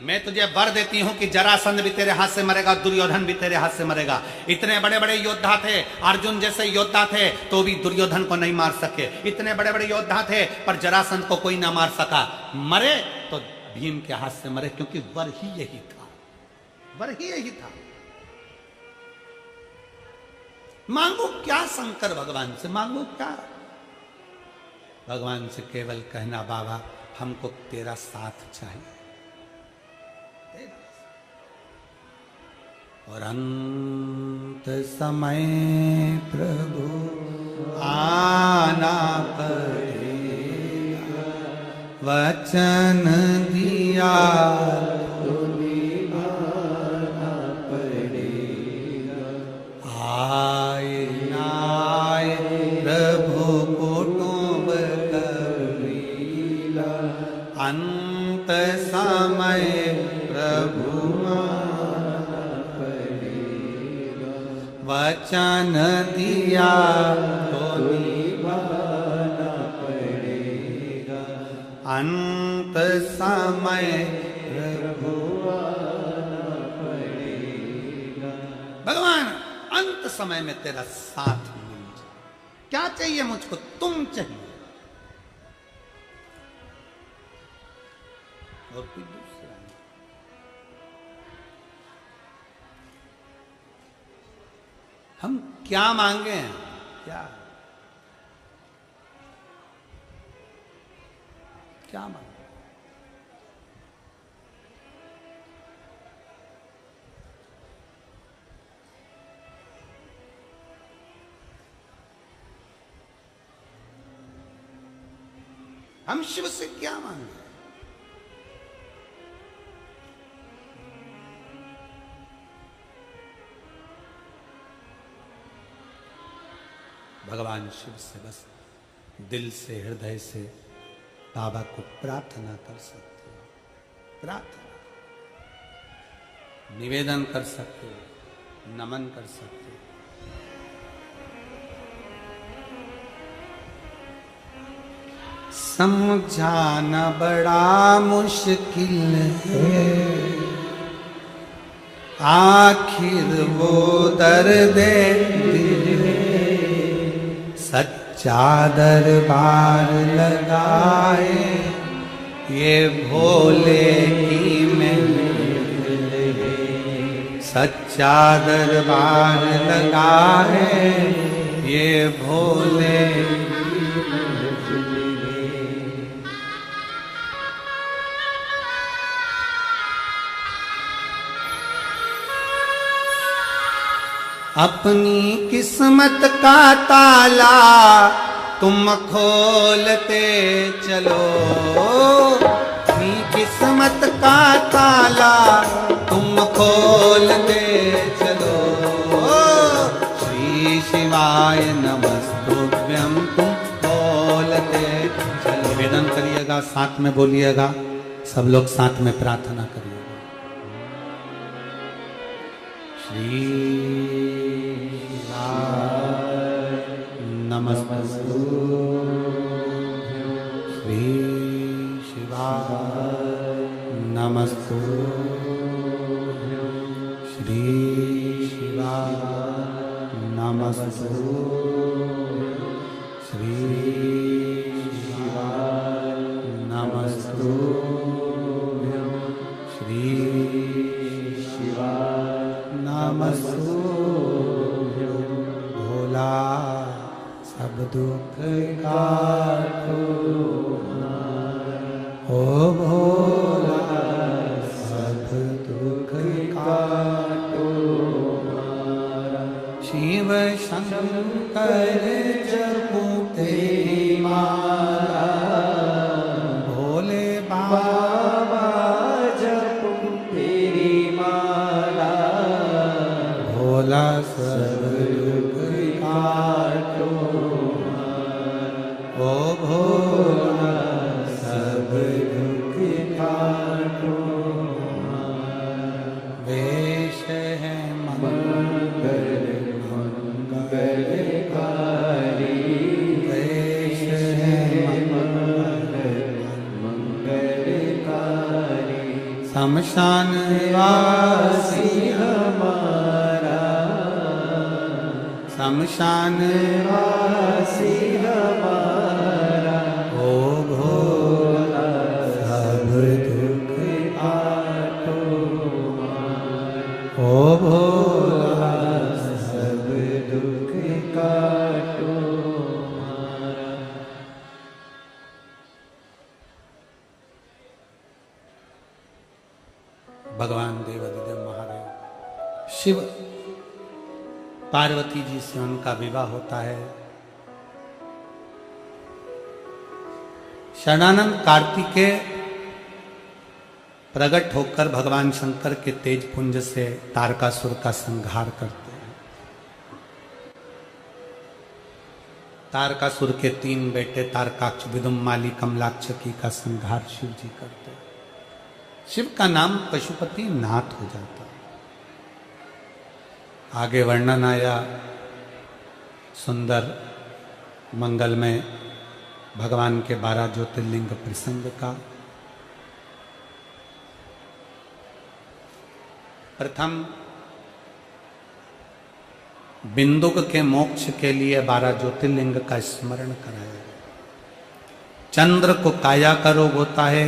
मैं तुझे वर देती हूं कि जरासंध भी तेरे हाथ से मरेगा, दुर्योधन भी तेरे हाथ से मरेगा। इतने बड़े बड़े योद्धा थे, अर्जुन जैसे योद्धा थे तो भी दुर्योधन को नहीं मार सके। इतने बड़े बड़े योद्धा थे पर जरासंध को कोई ना मार सका। मरे तो भीम के हाथ से मरे, क्योंकि वर ही यही था, वर ही यही था। मांगो क्या शंकर भगवान से? मांगो क्या? भगवान से केवल कहना, बाबा हमको तेरा साथ चाहिए। और अंत समय प्रभु आना पड़ेगा, वचन दिया तो निभाना पड़ेगा। आए ना आए प्रभु कुटुंब कबीला, अंत समय प्रभु वचन दिया तो निभाना पड़ेगा। अंत समय प्रभु आना पड़ेगा। भगवान अंत समय में तेरा साथ मिल जाए। क्या चाहिए मुझको? तुम चाहिए, और कोई दूसरा नहीं। हम क्या मांगे हैं? क्या क्या मांगे? हम शिव से क्या मांगे? भगवान शिव से बस दिल से, हृदय से बाबा को प्रार्थना कर सकते हो। प्रार्थना निवेदन कर सकते हो, नमन कर सकते हो। समझाना बड़ा मुश्किल है, आखिर वो दर्द दिल सच्चा दरबार लगाए, ये भोले की महफिल सच्चा दरबार लगाए, ये भोले अपनी किस्मत का ताला तुम खोलते चलो, अपनी किस्मत का ताला तुम खोलते चलो, श्री शिवाय नमस्तुभ्यं तुम खोलते चलो। निवेदन करिएगा, साथ में बोलिएगा, सब लोग साथ में प्रार्थना करिएगा। श्री नमस्तु श्री शिवाय नमस्तु श्री शिवाय नमस्तु श्री शिवाय नमस्तु श्री शिवाय नमस्तु। भोला सब दुख काटो, ओ भोला सब दुख काटो, शिव शंकर जपो तेरी माला, भोले बाबा जपो तेरी माला, भोला सब दुख काटो, ओ भोला सब दुख काटो। वेश है मंगल मंगलकारी, वेश है मंगलकारी, शमशान वासी हमारा, शमशान वासी हमारा, ओ भोला सब दुख काटो, ओ भोला सब दुख काटो। भगवान देवादिदेव महादेव शिव पार्वती जी से उनका विवाह होता है। षडानंद कार्तिकेय प्रकट होकर भगवान शंकर के तेज पुंज से तारकासुर का संहार करते हैं। तारकासुर के 3 बेटे तारकाक्ष, विदुम्माली, कमलाक्षकी का संहार शिव जी करते हैं। शिव का नाम पशुपति नाथ हो जाता है। आगे वर्णन आया सुंदर मंगलमय भगवान के 12 ज्योतिर्लिंग प्रसंग का। प्रथम बिंदुक के मोक्ष के लिए 12 ज्योतिर्लिंग का स्मरण कराया गया। चंद्र को काया का रोग होता है,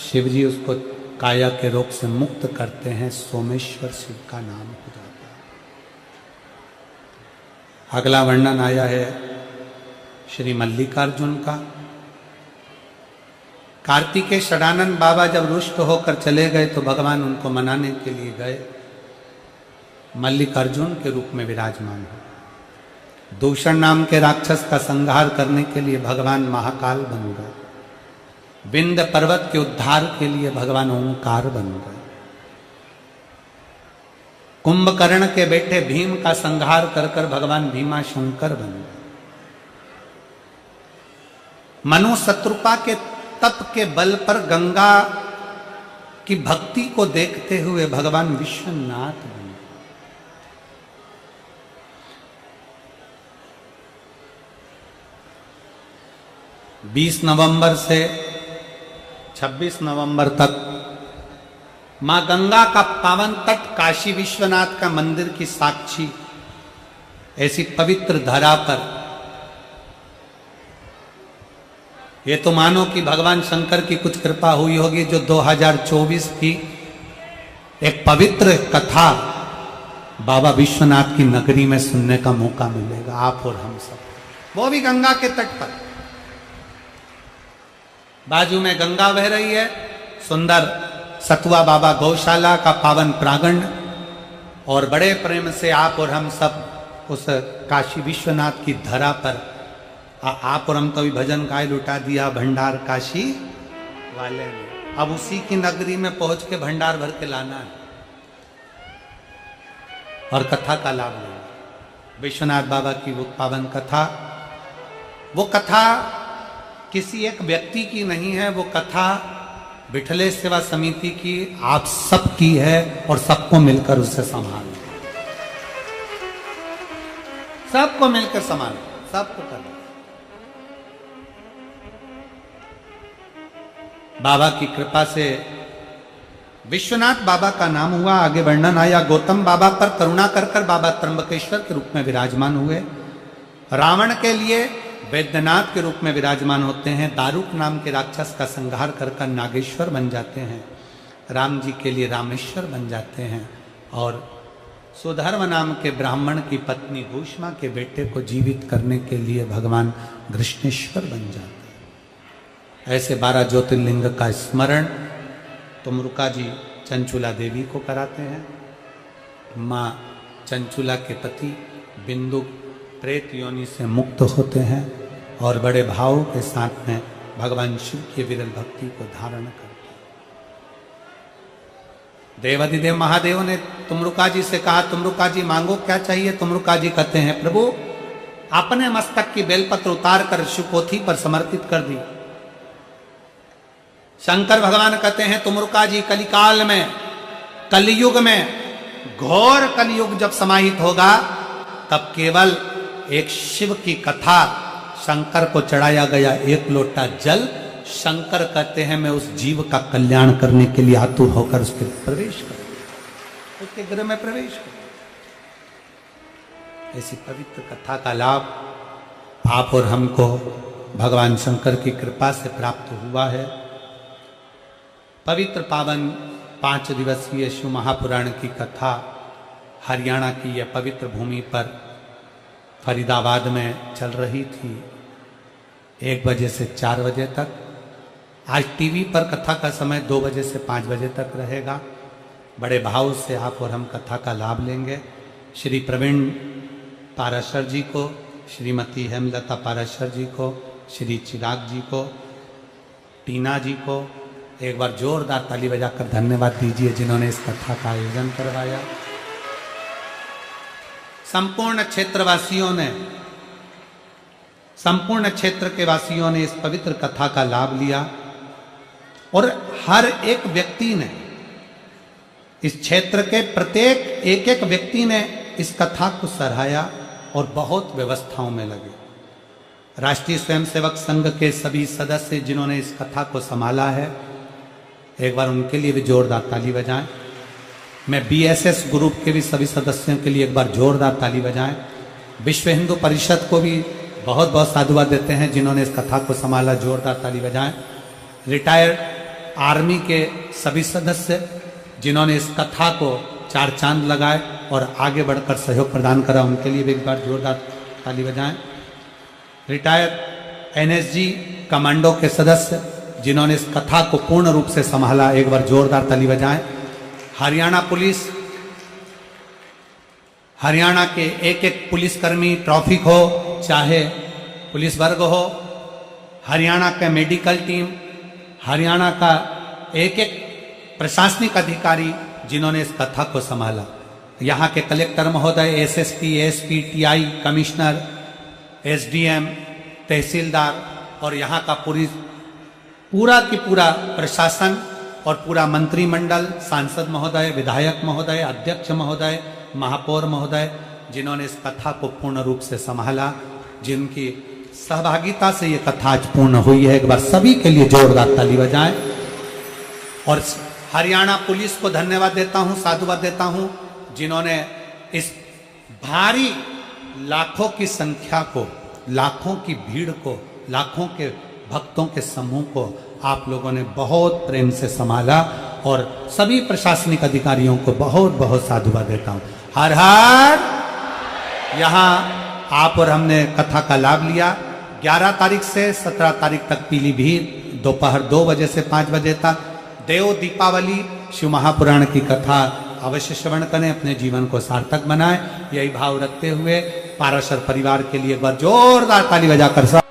शिव जी उसको काया के रोग से मुक्त करते हैं, सोमेश्वर शिव का नाम हो जाता है। अगला वर्णन आया है श्री मल्लिकार्जुन का। कार्तिकेय षडानंद बाबा जब रुष्ट होकर चले गए तो भगवान उनको मनाने के लिए गए, मल्लिकार्जुन के रूप में विराजमान हो। दूषण नाम के राक्षस का संहार करने के लिए भगवान महाकाल बन गए। विंध्य पर्वत के उद्धार के लिए भगवान ओंकार बन गए। कुंभकर्ण के बेटे भीम का संहार कर कर भगवान भीमा शंकर बन गए। मनु शत्रुपा के तप के बल पर गंगा कि भक्ति को देखते हुए भगवान विश्वनाथ बने। 20 नवंबर से 26 नवंबर तक मां गंगा का पावन तट काशी विश्वनाथ का मंदिर की साक्षी ऐसी पवित्र धरा पर ये तो मानो कि भगवान शंकर की कुछ कृपा हुई होगी जो 2024 की एक पवित्र कथा बाबा विश्वनाथ की नगरी में सुनने का मौका मिलेगा, आप और हम सब, वो भी गंगा के तट पर। बाजू में गंगा बह रही है, सुंदर सतुआ बाबा गौशाला का पावन प्रांगण, और बड़े प्रेम से आप और हम सब उस काशी विश्वनाथ की धरा पर आप और हम तो भी भजन गाय लुटा दिया भंडार काशी वाले ने। अब उसी की नगरी में पहुंच के भंडार भर के लाना है और कथा का लाभ लेना। विश्वनाथ बाबा की वो पावन कथा, वो कथा किसी एक व्यक्ति की नहीं है, वो कथा विठले सेवा समिति की आप सब की है और सबको मिलकर उसे संभालना, सबको मिलकर संभालना, सबको करना। बाबा की कृपा से विश्वनाथ बाबा का नाम हुआ, आगे वर्णन आया। गौतम बाबा पर करुणा कर कर बाबा त्र्यंबकेश्वर के रूप में विराजमान हुए। रावण के लिए वैद्यनाथ के रूप में विराजमान होते हैं। दारुक नाम के राक्षस का संहार कर कर नागेश्वर बन जाते हैं। राम जी के लिए रामेश्वर बन जाते हैं। और सुधर्म नाम के ब्राह्मण की पत्नी भूष्मा के बेटे को जीवित करने के लिए भगवान कृष्णेश्वर बन जाते हैं। ऐसे 12 ज्योतिर्लिंग का स्मरण तुमरुका जी चंचुला देवी को कराते हैं। माँ चंचुला के पति बिंदु प्रेत योनि से मुक्त होते हैं और बड़े भाव के साथ में भगवान शिव की विरल भक्ति को धारण करते हैं। देवाधिदेव महादेव ने तुमरुका जी से कहा, तुमरुका जी मांगो क्या चाहिए। तुमरुका जी कहते हैं, प्रभु अपने मस्तक की बेलपत्र उतार कर शिवपोथी पर समर्पित कर दी। शंकर भगवान कहते हैं, तुमरुका जी कलिकाल में, कलयुग में, घोर कलयुग जब समाहित होगा तब केवल एक शिव की कथा, शंकर को चढ़ाया गया एक लोटा जल, शंकर कहते हैं मैं उस जीव का कल्याण करने के लिए आतुर होकर उसके प्रवेश करूं, उसके गृह में प्रवेश करूं। ऐसी पवित्र कथा का लाभ आप और हमको भगवान शंकर की कृपा से प्राप्त हुआ है। पवित्र पावन 5 दिवसीय शिव महापुराण की कथा हरियाणा की यह पवित्र भूमि पर फरीदाबाद में चल रही थी 1 बजे से 4 बजे तक। आज टीवी पर कथा का समय 2 बजे से 5 बजे तक रहेगा। बड़े भाव से आप और हम कथा का लाभ लेंगे। श्री प्रवीण पाराशर जी को, श्रीमती हेमलता पाराशर जी को, श्री चिराग जी को, टीना जी को एक बार जोरदार ताली बजाकर धन्यवाद दीजिए जिन्होंने इस कथा का आयोजन करवाया। संपूर्ण क्षेत्रवासियों ने, संपूर्ण क्षेत्र के वासियों ने इस पवित्र कथा का लाभ लिया और हर एक व्यक्ति ने, इस क्षेत्र के प्रत्येक एक एक व्यक्ति ने इस कथा को सराहा और बहुत व्यवस्थाओं में लगे। राष्ट्रीय स्वयंसेवक संघ के सभी सदस्य जिन्होंने इस कथा को संभाला है, एक बार उनके लिए भी जोरदार ताली बजाएं। मैं बीएसएस ग्रुप के भी सभी सदस्यों के लिए एक बार जोरदार ताली बजाएं। विश्व हिंदू परिषद को भी बहुत बहुत साधुवाद देते हैं जिन्होंने इस कथा को संभाला, जोरदार ताली बजाएं। रिटायर्ड आर्मी के सभी सदस्य जिन्होंने इस कथा को 4 चांद लगाए और आगे बढ़कर सहयोग प्रदान करा, उनके लिए भी एक बार जोरदार ताली बजाएं। रिटायर्ड एनएसजी कमांडो के सदस्य जिन्होंने इस कथा को पूर्ण रूप से संभाला, एक बार जोरदार ताली बजाएं। हरियाणा पुलिस, हरियाणा के एक एक पुलिसकर्मी, ट्रैफिक हो चाहे पुलिस वर्ग हो, हरियाणा का मेडिकल टीम, हरियाणा का एक एक प्रशासनिक अधिकारी जिन्होंने इस कथा को संभाला, यहाँ के कलेक्टर महोदय, SSP, SP, TI, commissioner, SDM, tehsildar और यहाँ का पूरा की पूरा प्रशासन और पूरा मंत्रिमंडल, सांसद महोदय, विधायक महोदय, अध्यक्ष महोदय, महापौर महोदय, जिन्होंने इस कथा को पूर्ण रूप से संभाला, जिनकी सहभागिता से ये कथा आज पूर्ण हुई है। एक बार सभी के लिए जोरदार ताली बजाएं। और हरियाणा पुलिस को धन्यवाद देता हूं, साधुवाद देता हूं, जिन्होंने इस भारी लाखों की संख्या को, लाखों की भीड़ को, लाखों के भक्तों के समूह को आप लोगों ने बहुत प्रेम से संभाला। और सभी प्रशासनिक अधिकारियों को बहुत बहुत साधुवाद देता हूं। हर हर। यहां आप और हमने कथा का लाभ लिया। 11 तारीख से 17 तारीख तक पीलीभीत, दोपहर 2 बजे से 5 बजे तक देव दीपावली शिव महापुराण की कथा अवश्य श्रवण करें, अपने जीवन को सार्थक बनाएं। यही भाव रखते हुए पाराशर परिवार के लिए एक बार जोरदार ताली बजाकर सब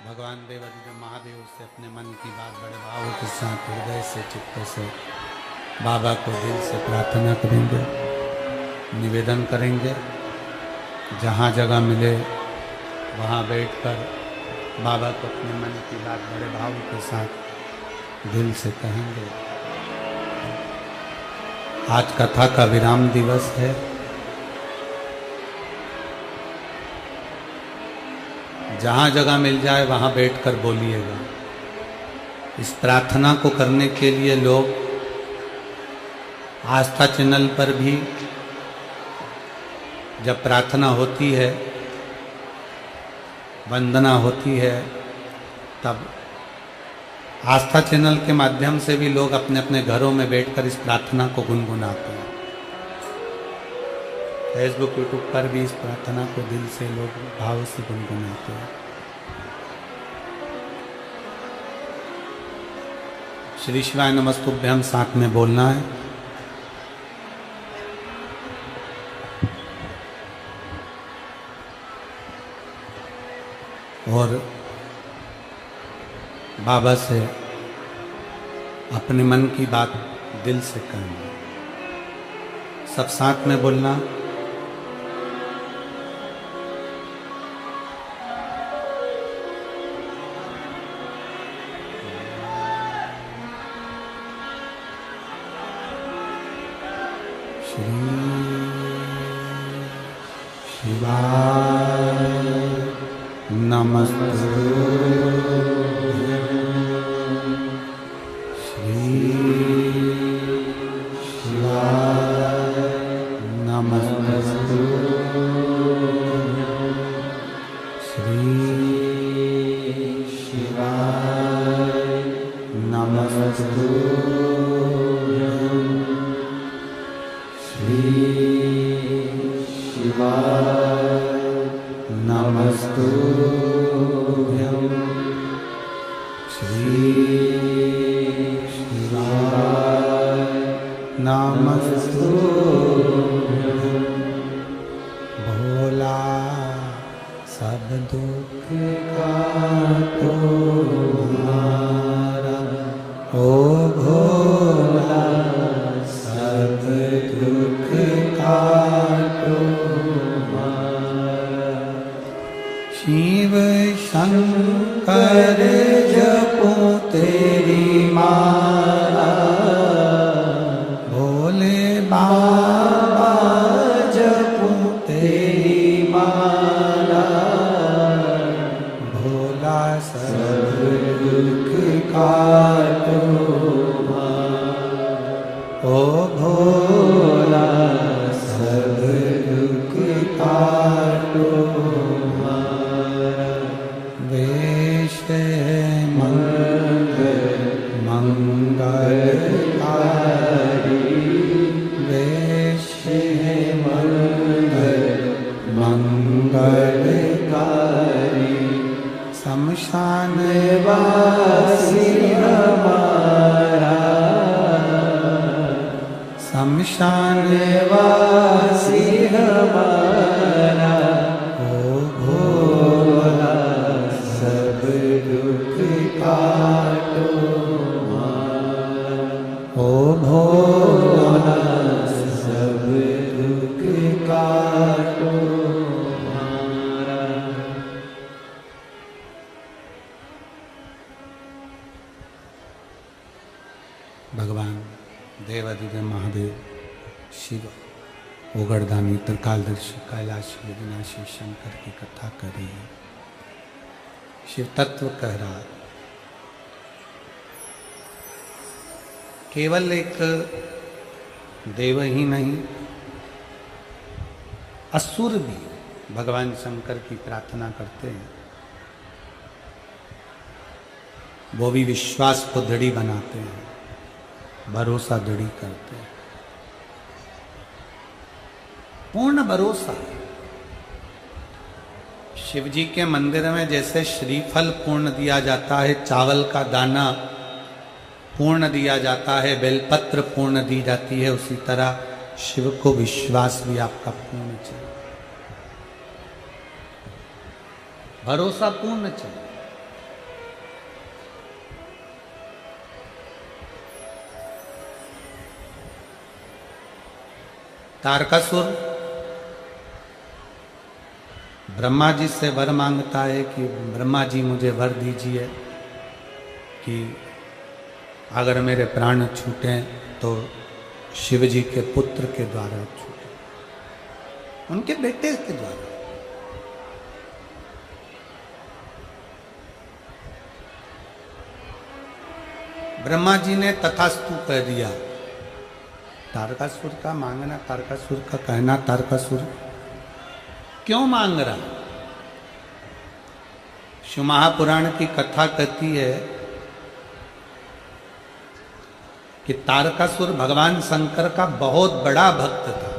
भगवान देवाधिदेव महादेव से अपने मन की बात बड़े भाव के साथ हृदय से, चित्त से बाबा को दिल से प्रार्थना करेंगे, निवेदन करेंगे। जहाँ जगह मिले वहाँ बैठकर बाबा को अपने मन की बात बड़े भाव के साथ दिल से कहेंगे। आज कथा का विराम दिवस है। जहां जगह मिल जाए वहां बैठकर बोलिएगा। इस प्रार्थना को करने के लिए लोग आस्था चैनल पर भी जब प्रार्थना होती है, वंदना होती है, तब आस्था चैनल के माध्यम से भी लोग अपने अपने घरों में बैठकर इस प्रार्थना को गुनगुनाते हैं। फेसबुक, यूट्यूब पर भी इस प्रार्थना को दिल से लोग भाव से गुनगुनाते हैं। श्री शिवाय नमस्तुभ्यम साथ में बोलना है। और बाबा से अपने मन की बात दिल से कहना। सब साथ में बोलना। श्री शिवाय नमस्तुभ्यं। भोला सब दुख काटो हमारा, ओ भोला सब दुख काटो हमारा। शिव शंकर जपो तेरी माला, भोले बाबा जपो तेरी माला, भोला सब दुख काटो हमारा, ओ भोला सब दुख काटो हमारा। वेश मंगलकारी, वेश मंगलकारी, शमशान वासी हमारा, शमशान वासी हमारा, ओ भोला सब दुख काटो हमारा, ओ भोला सब दुख काटो हमारा। भगवान देवाधिदेव महादेव शिव उगरदानी त्रिकालदर्शी कैलाशी विनाशी शंकर की कथा कर रही है। शिव तत्व कह रहा है, केवल एक देव ही नहीं, असुर भी भगवान शंकर की प्रार्थना करते हैं। वो भी विश्वास को दृढ़ी बनाते हैं, भरोसा दृढ़ी करते हैं, पूर्ण भरोसा। शिव जी के मंदिर में जैसे श्रीफल पूर्ण दिया जाता है, चावल का दाना पूर्ण दिया जाता है, बेलपत्र पूर्ण दी जाती है, उसी तरह शिव को विश्वास भी आपका पूर्ण चाहिए, भरोसा पूर्ण चाहिए। तारकासुर ब्रह्मा जी से वर मांगता है कि ब्रह्मा जी मुझे वर दीजिए कि अगर मेरे प्राण छूटे तो शिव जी के पुत्र के द्वारा छूटे, उनके बेटे के द्वारा। ब्रह्मा जी ने तथास्तु कह दिया। तारकासुर का मांगना, तारकासुर का कहना, तारकासुर क्यों मांग रहा? शिव महापुराण की कथा कहती है कि तारकासुर भगवान शंकर का बहुत बड़ा भक्त था।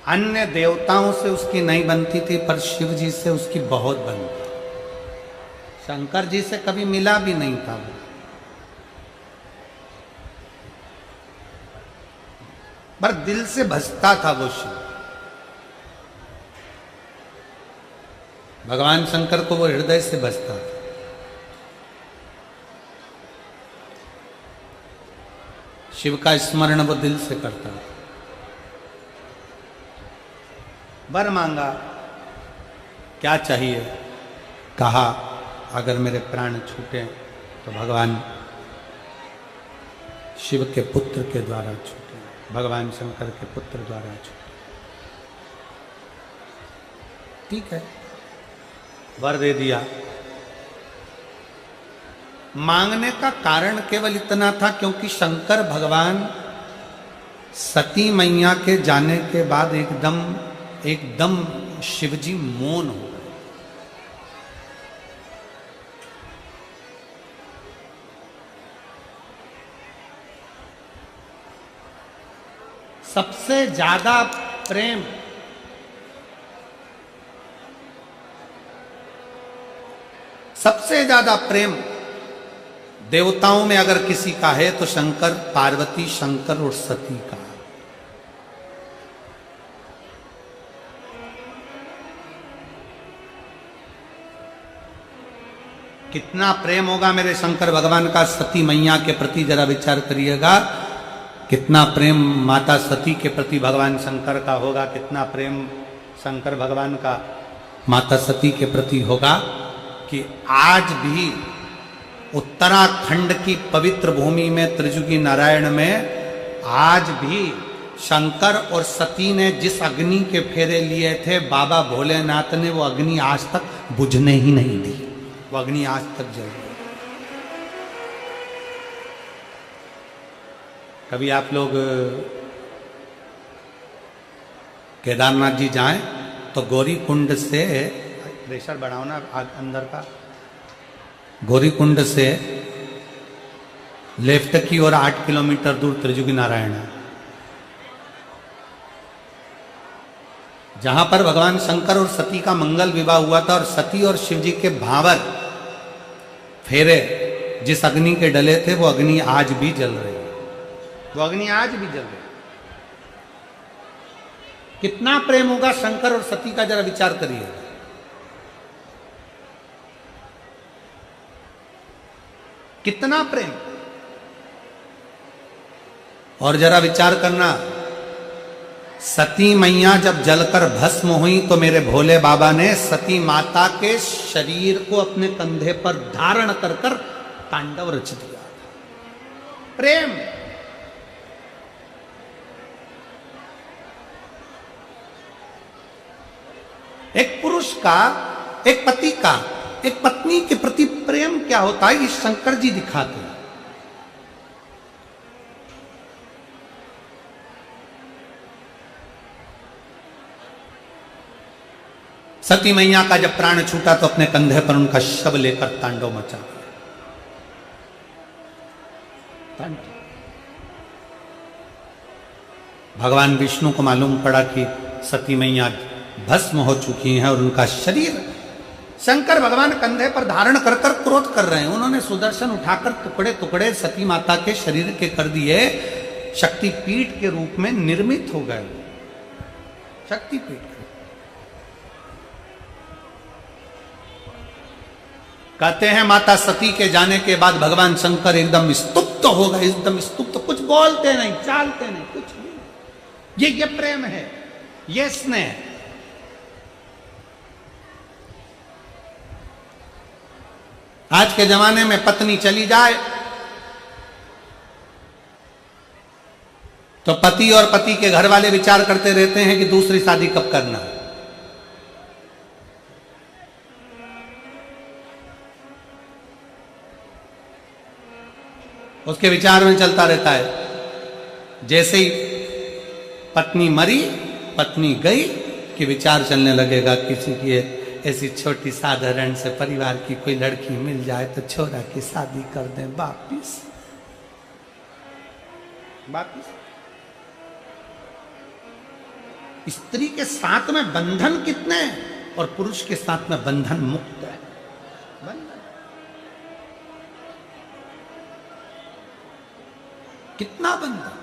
अन्य देवताओं से उसकी नहीं बनती थी, पर शिव जी से उसकी बहुत बनती। शंकर जी से कभी मिला भी नहीं था वो, पर दिल से भजता था वो शिव। भगवान शंकर को वो हृदय से भजता था। शिव का स्मरण वो दिल से करता था। वर मांगा, क्या चाहिए? कहा अगर मेरे प्राण छूटे तो भगवान शिव के पुत्र के द्वारा छूटे, भगवान शंकर के पुत्र द्वारा छूटे। ठीक है, वर दे दिया। मांगने का कारण केवल इतना था क्योंकि शंकर भगवान सती मैया के जाने के बाद एकदम शिवजी मौन हो गए। सबसे ज्यादा प्रेम देवताओं में अगर किसी का है तो शंकर पार्वती, शंकर और सती का। कितना प्रेम होगा मेरे शंकर भगवान का सती मैया के प्रति, जरा विचार करिएगा। कितना प्रेम माता सती के प्रति भगवान शंकर का होगा, कितना प्रेम शंकर भगवान का माता सती के प्रति होगा कि आज भी उत्तराखंड की पवित्र भूमि में त्रिजुगी नारायण में आज भी शंकर और सती ने जिस अग्नि के फेरे लिए थे, बाबा भोलेनाथ ने वो अग्नि आज तक बुझने ही नहीं दी। वो अग्नि आज तक जल रही। कभी आप लोग केदारनाथ जी जाएं तो गौरी कुंड से, प्रेशर बढ़ाओ ना अंदर का, गौरी कुंड से लेफ्ट की ओर 8 किलोमीटर दूर त्रिजुगी नारायण है, जहां पर भगवान शंकर और सती का मंगल विवाह हुआ था। और सती और शिव जी के भावर फेरे जिस अग्नि के डले थे, वो अग्नि आज भी जल रही है, वो अग्नि आज भी जल रही है। कितना प्रेम होगा शंकर और सती का, जरा विचार करिए। कितना प्रेम। और जरा विचार करना, सती मैया जब जलकर भस्म हुई तो मेरे भोले बाबा ने सती माता के शरीर को अपने कंधे पर धारण कर तांडव रच दिया था। प्रेम, एक पुरुष का, एक पति का एक पत्नी के प्रति प्रेम क्या होता है, ये शंकर जी दिखाते हैं। सती मैया का जब प्राण छूटा तो अपने कंधे पर उनका शव लेकर तांडव मचा दिया। भगवान विष्णु को मालूम पड़ा कि सती मैया भस्म हो चुकी हैं और उनका शरीर शंकर भगवान कंधे पर धारण कर कर क्रोध कर रहे हैं। उन्होंने सुदर्शन उठाकर टुकड़े टुकड़े सती माता के शरीर के कर दिए, शक्तिपीठ के रूप में निर्मित हो गए। शक्तिपीठ कहते हैं माता सती के जाने के बाद भगवान शंकर एकदम स्तुप्त हो गए, एकदम स्तुप्त, कुछ बोलते नहीं, चालते नहीं, कुछ नहीं। ये प्रेम है, ये स्नेह। आज के जमाने में पत्नी चली जाए तो पति और पति के घर वाले विचार करते रहते हैं कि दूसरी शादी कब करना है। उसके विचार में चलता रहता है। जैसे ही पत्नी मरी, पत्नी गई कि विचार चलने लगेगा किसी की ऐसी छोटी साधारण से परिवार की कोई लड़की मिल जाए तो छोरा की शादी कर दें वापिस। स्त्री के साथ में बंधन कितने हैं और पुरुष के साथ में बंधन मुक्त है। बंधन कितना बंधन।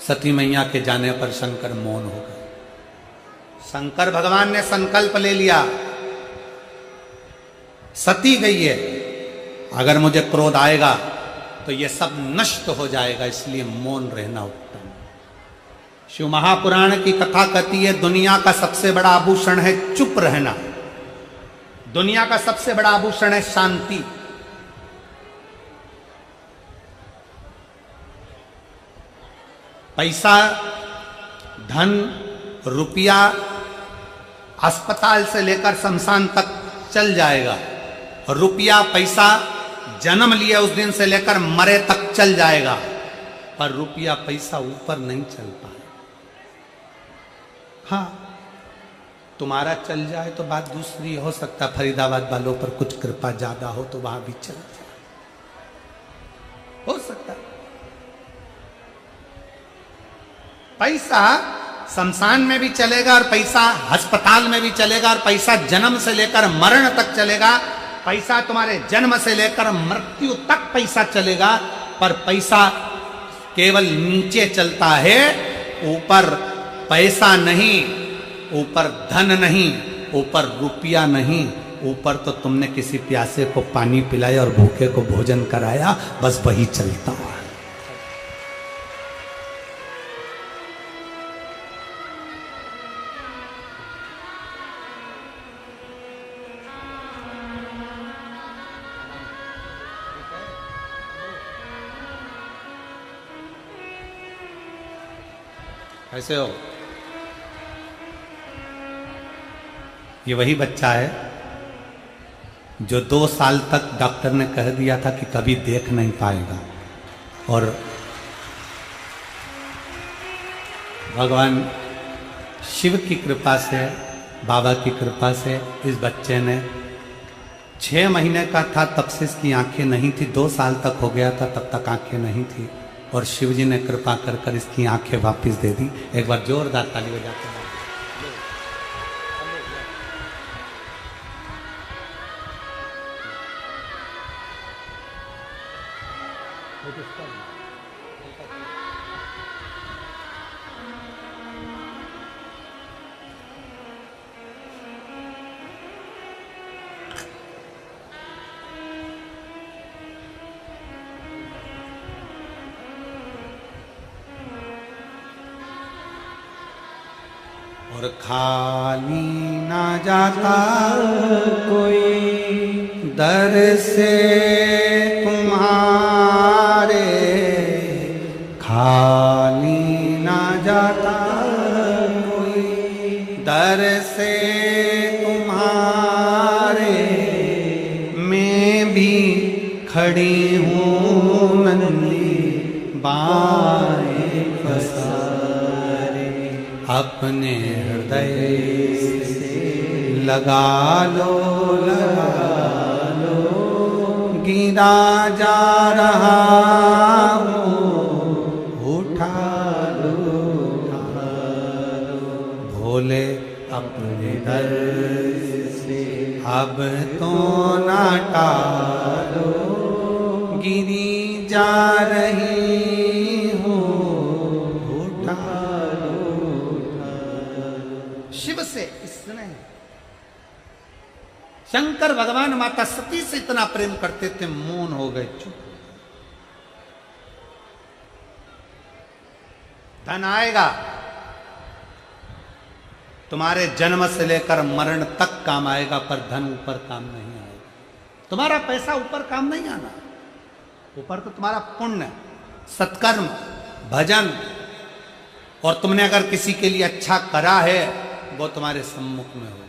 सती मैया के जाने पर शंकर मौन हो गए। शंकर भगवान ने संकल्प ले लिया, सती गई है, अगर मुझे क्रोध आएगा तो ये सब नष्ट हो जाएगा, इसलिए मौन रहना उत्तम। शिव महापुराण की कथा कहती है दुनिया का सबसे बड़ा आभूषण है चुप रहना। दुनिया का सबसे बड़ा आभूषण है शांति। पैसा, धन, रुपया अस्पताल से लेकर शमशान तक चल जाएगा। रुपया पैसा जन्म लिए उस दिन से लेकर मरे तक चल जाएगा, पर रुपया पैसा ऊपर नहीं चल पाए। हाँ, तुम्हारा चल जाए तो बात दूसरी, हो सकता फरीदाबाद वालों पर कुछ कृपा ज्यादा हो तो वहां भी चल जाए, हो सकता। पैसा शमशान में भी चलेगा और पैसा अस्पताल में भी चलेगा और पैसा जन्म से लेकर मरण तक चलेगा। पैसा तुम्हारे जन्म से लेकर मृत्यु तक पैसा चलेगा, पर पैसा केवल नीचे चलता है, ऊपर पैसा नहीं, ऊपर धन नहीं, ऊपर रुपया नहीं। ऊपर तो तुमने किसी प्यासे को पानी पिलाया और भूखे को भोजन कराया, बस वही चलता है। कैसे हो? ये वही बच्चा है जो 2 साल तक डॉक्टर ने कह दिया था कि कभी देख नहीं पाएगा, और भगवान शिव की कृपा से, बाबा की कृपा से इस बच्चे ने 6 महीने का था तब से इसकी आंखें नहीं थी, 2 साल तक हो गया था तब तक आंखें नहीं थी, और शिव जी ने कृपा कर कर इसकी आंखें वापस दे दी। एक बार जोरदार ताली बजाते हैं। और खाली ना जाता कोई दर से तुम्हारे, खाली ना जाता कोई दर से तुम्हारे, मैं भी खड़ी हूँ मंदिर बाएं पसारे, अपने हृदय से लगा लो गिरा जा रहा हूँ, उठा लो भोले अपने दर से अब तो ना टालो, गिरी जा रही हूँ, उठा लो। शिव से इसने शंकर भगवान माता सती से इतना प्रेम करते थे, मौन हो गए, चुप। धन आएगा तुम्हारे जन्म से लेकर मरण तक काम आएगा, पर धन ऊपर काम नहीं आएगा। तुम्हारा पैसा ऊपर काम नहीं आना, ऊपर तो तुम्हारा पुण्य, सत्कर्म, भजन, और तुमने अगर किसी के लिए अच्छा करा है वो तुम्हारे सम्मुख में होगा।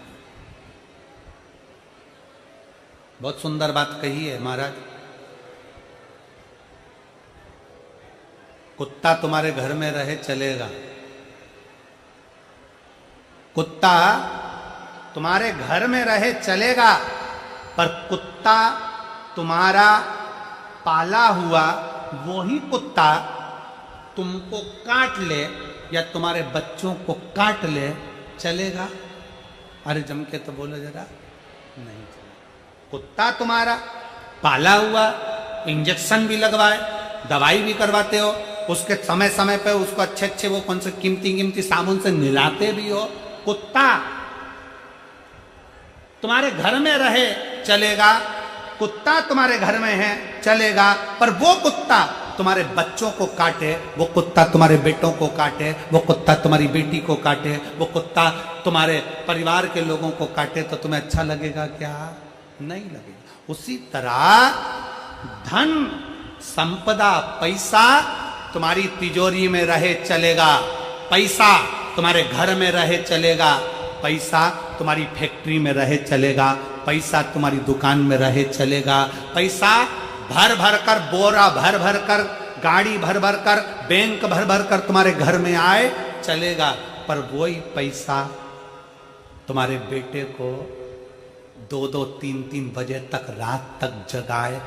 बहुत सुंदर बात कही है महाराज। कुत्ता तुम्हारे घर में रहे चलेगा, कुत्ता तुम्हारे घर में रहे चलेगा, पर कुत्ता तुम्हारा पाला हुआ वही कुत्ता तुमको काट ले या तुम्हारे बच्चों को काट ले, चलेगा? अरे जम के तो बोलो जरा, नहीं चलेगा। कुत्ता तुम्हारा पाला हुआ, इंजेक्शन भी लगवाए, दवाई भी करवाते हो, उसके समय समय पे उसको अच्छे अच्छे वो कौन से कीमती साबुन से नहलाते भी हो, कुत्ता तुम्हारे घर में रहे चलेगा, कुत्ता तुम्हारे घर में है चलेगा, पर वो कुत्ता तुम्हारे बच्चों को काटे, वो कुत्ता तुम्हारे बेटों को काटे, वो कुत्ता तुम्हारी बेटी को काटे, वो कुत्ता तुम्हारे परिवार के लोगों को काटे, तो तुम्हें अच्छा लगेगा क्या? नहीं लगेगा। उसी तरह धन, संपदा, पैसा तुम्हारी तिजोरी में रहे चलेगा, पैसा तुम्हारे घर में रहे चलेगा, पैसा तुम्हारी फैक्ट्री में रहे चलेगा, पैसा तुम्हारी दुकान में रहे चलेगा, पैसा भर भर कर, बोरा भर भर कर, गाड़ी भर भर कर, बैंक भर भर कर तुम्हारे घर में आए चलेगा, पर वही पैसा तुम्हारे बेटे को 2-2, 3-3 बजे तक रात तक जगाए,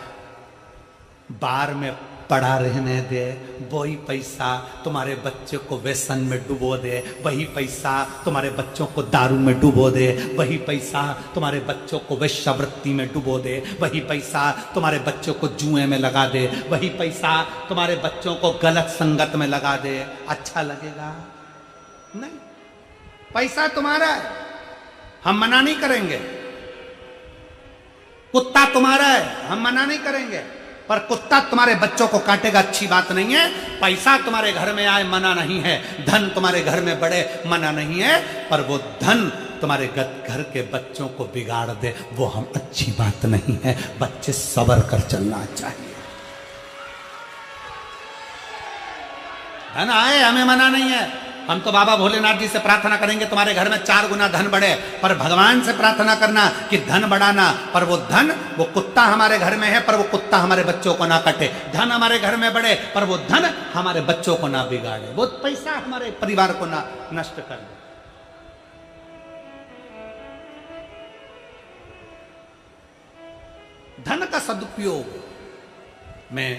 बार में पड़ा रहने दे, वही पैसा तुम्हारे बच्चे को व्यसन में डुबो दे, वही पैसा तुम्हारे बच्चों को दारू में डुबो दे, वही पैसा तुम्हारे बच्चों को वेश्यावृत्ति में डुबो दे, वही पैसा तुम्हारे बच्चों को जुए में लगा दे, वही पैसा तुम्हारे बच्चों को गलत संगत में लगा दे, अच्छा लगेगा? नहीं। पैसा तुम्हारा है, हम मना नहीं करेंगे। कुत्ता तुम्हारा है, हम मना नहीं करेंगे, पर कुत्ता तुम्हारे बच्चों को काटेगा, अच्छी बात नहीं है। पैसा तुम्हारे घर में आए मना नहीं है, धन तुम्हारे घर में बढ़े मना नहीं है, पर वो धन तुम्हारे घर के बच्चों को बिगाड़ दे, वो हम अच्छी बात नहीं है। बच्चे सब्र कर चलना चाहिए। धन आए हमें मना नहीं है, हम तो बाबा भोलेनाथ जी से प्रार्थना करेंगे तुम्हारे घर में 4 गुना धन बढ़े, पर भगवान से प्रार्थना करना कि धन बढ़ाना, पर वो धन, वो कुत्ता हमारे घर में है, पर वो कुत्ता हमारे बच्चों को ना काटे। धन हमारे घर में बढ़े, पर वो धन हमारे बच्चों को ना बिगाड़े, वो पैसा हमारे परिवार को ना नष्ट कर दे। धन का सदुपयोग मैं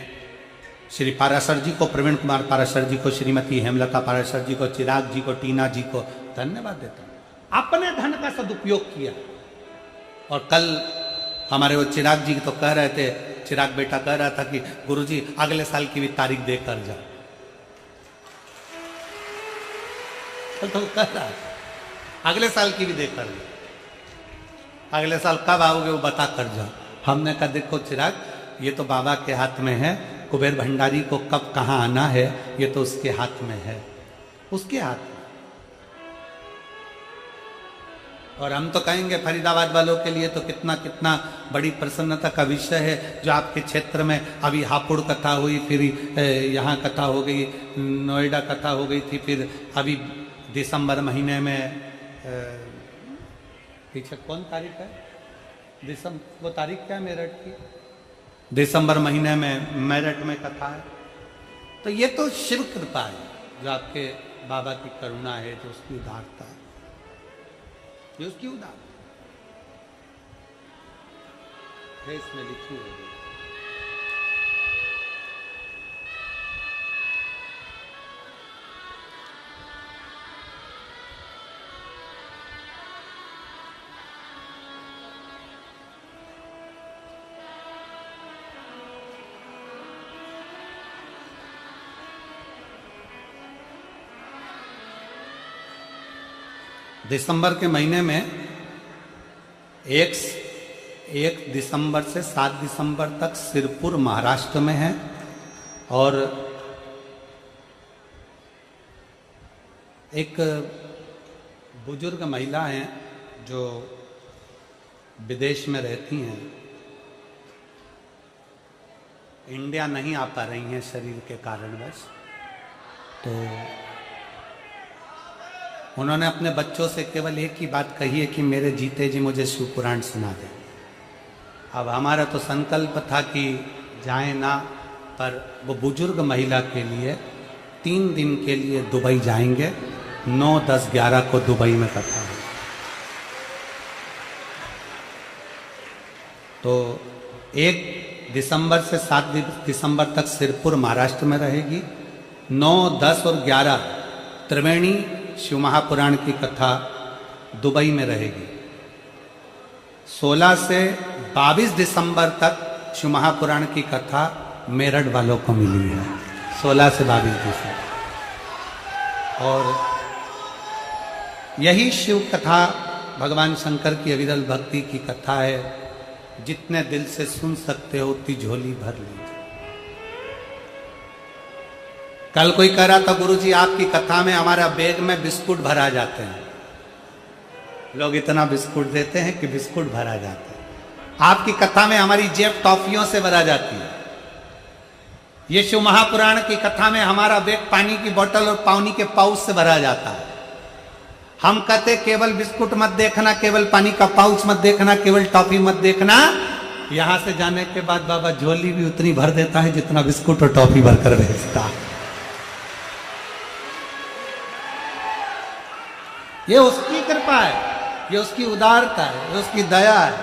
श्री पाराशर जी को, प्रवीण कुमार पाराशर जी को, श्रीमती हेमलता पाराशर जी को, चिराग जी को, टीना जी को धन्यवाद देता हूं। अपने धन का सदुपयोग किया। और कल हमारे वो चिराग जी तो कह रहे थे, चिराग बेटा कह रहा था कि गुरुजी अगले साल की भी तारीख देकर जाओ। तो कह रहा अगले साल की भी देकर जाओ, अगले साल कब आओगे वो बता कर जाओ। हमने कहा देखो चिराग, ये तो बाबा के हाथ में है, कुबेर भंडारी को कब कहाँ आना है ये तो उसके हाथ में है, उसके हाथ में। और हम तो कहेंगे फरीदाबाद वालों के लिए तो कितना कितना बड़ी प्रसन्नता का विषय है जो आपके क्षेत्र में अभी हापुड़ कथा हुई, फिर यहाँ कथा हो गई, नोएडा कथा हो गई थी, फिर अभी दिसंबर महीने में पीछे कौन तारीख है, वो तारीख क्या है मेरठ की, दिसंबर महीने में मेरठ में कथा है। तो ये तो शिव कृपा है, जो आपके बाबा की करुणा है, जो उसकी उदारता है, जो उसकी उदारता है, इसमें लिखी हुई है। दिसंबर के महीने में 1 दिसंबर से 7 दिसंबर तक सिरपुर महाराष्ट्र में है, और एक बुजुर्ग महिला हैं जो विदेश में रहती हैं, इंडिया नहीं आ पा रही हैं शरीर के कारणवश, तो उन्होंने अपने बच्चों से केवल एक ही बात कही है कि मेरे जीते जी मुझे शिव पुराण सुना दे। अब हमारा तो संकल्प था कि जाएं ना, पर वो बुजुर्ग महिला के लिए 3 दिन के लिए दुबई जाएंगे, 9, 10, 11 को दुबई में कथा है। तो 1 दिसंबर से 7 दिसंबर तक सिरपुर महाराष्ट्र में रहेगी, 9, 10 और 11 त्रिवेणी शिव महापुराण की कथा दुबई में रहेगी। 16 से 22 दिसंबर तक शिव महापुराण की कथा मेरठ वालों को मिली है, 16 से 22 दिसंबर। और यही शिव कथा भगवान शंकर की अविरल भक्ति की कथा है, जितने दिल से सुन सकते हो उतनी झोली भर लीजिए। कल कोई कह रहा था गुरुजी आपकी कथा में हमारा बैग में बिस्कुट भरा जाते हैं, लोग इतना बिस्कुट देते हैं कि बिस्कुट भरा जाते हैं। आपकी कथा में हमारी जेब टॉफियों से भरा जाती है। ये शिव महापुराण की कथा में हमारा बैग पानी की बोतल और पानी के पाउच से भरा जाता है। हम कहते केवल बिस्कुट मत देखना, केवल पानी का पाउच मत देखना, केवल टॉफी मत देखना। यहां से जाने के बाद बाबा झोली भी उतनी भर देता है जितना बिस्कुट और टॉफी भरकर भेजता है। ये उसकी कृपा है, ये उसकी उदारता है, ये उसकी दया है,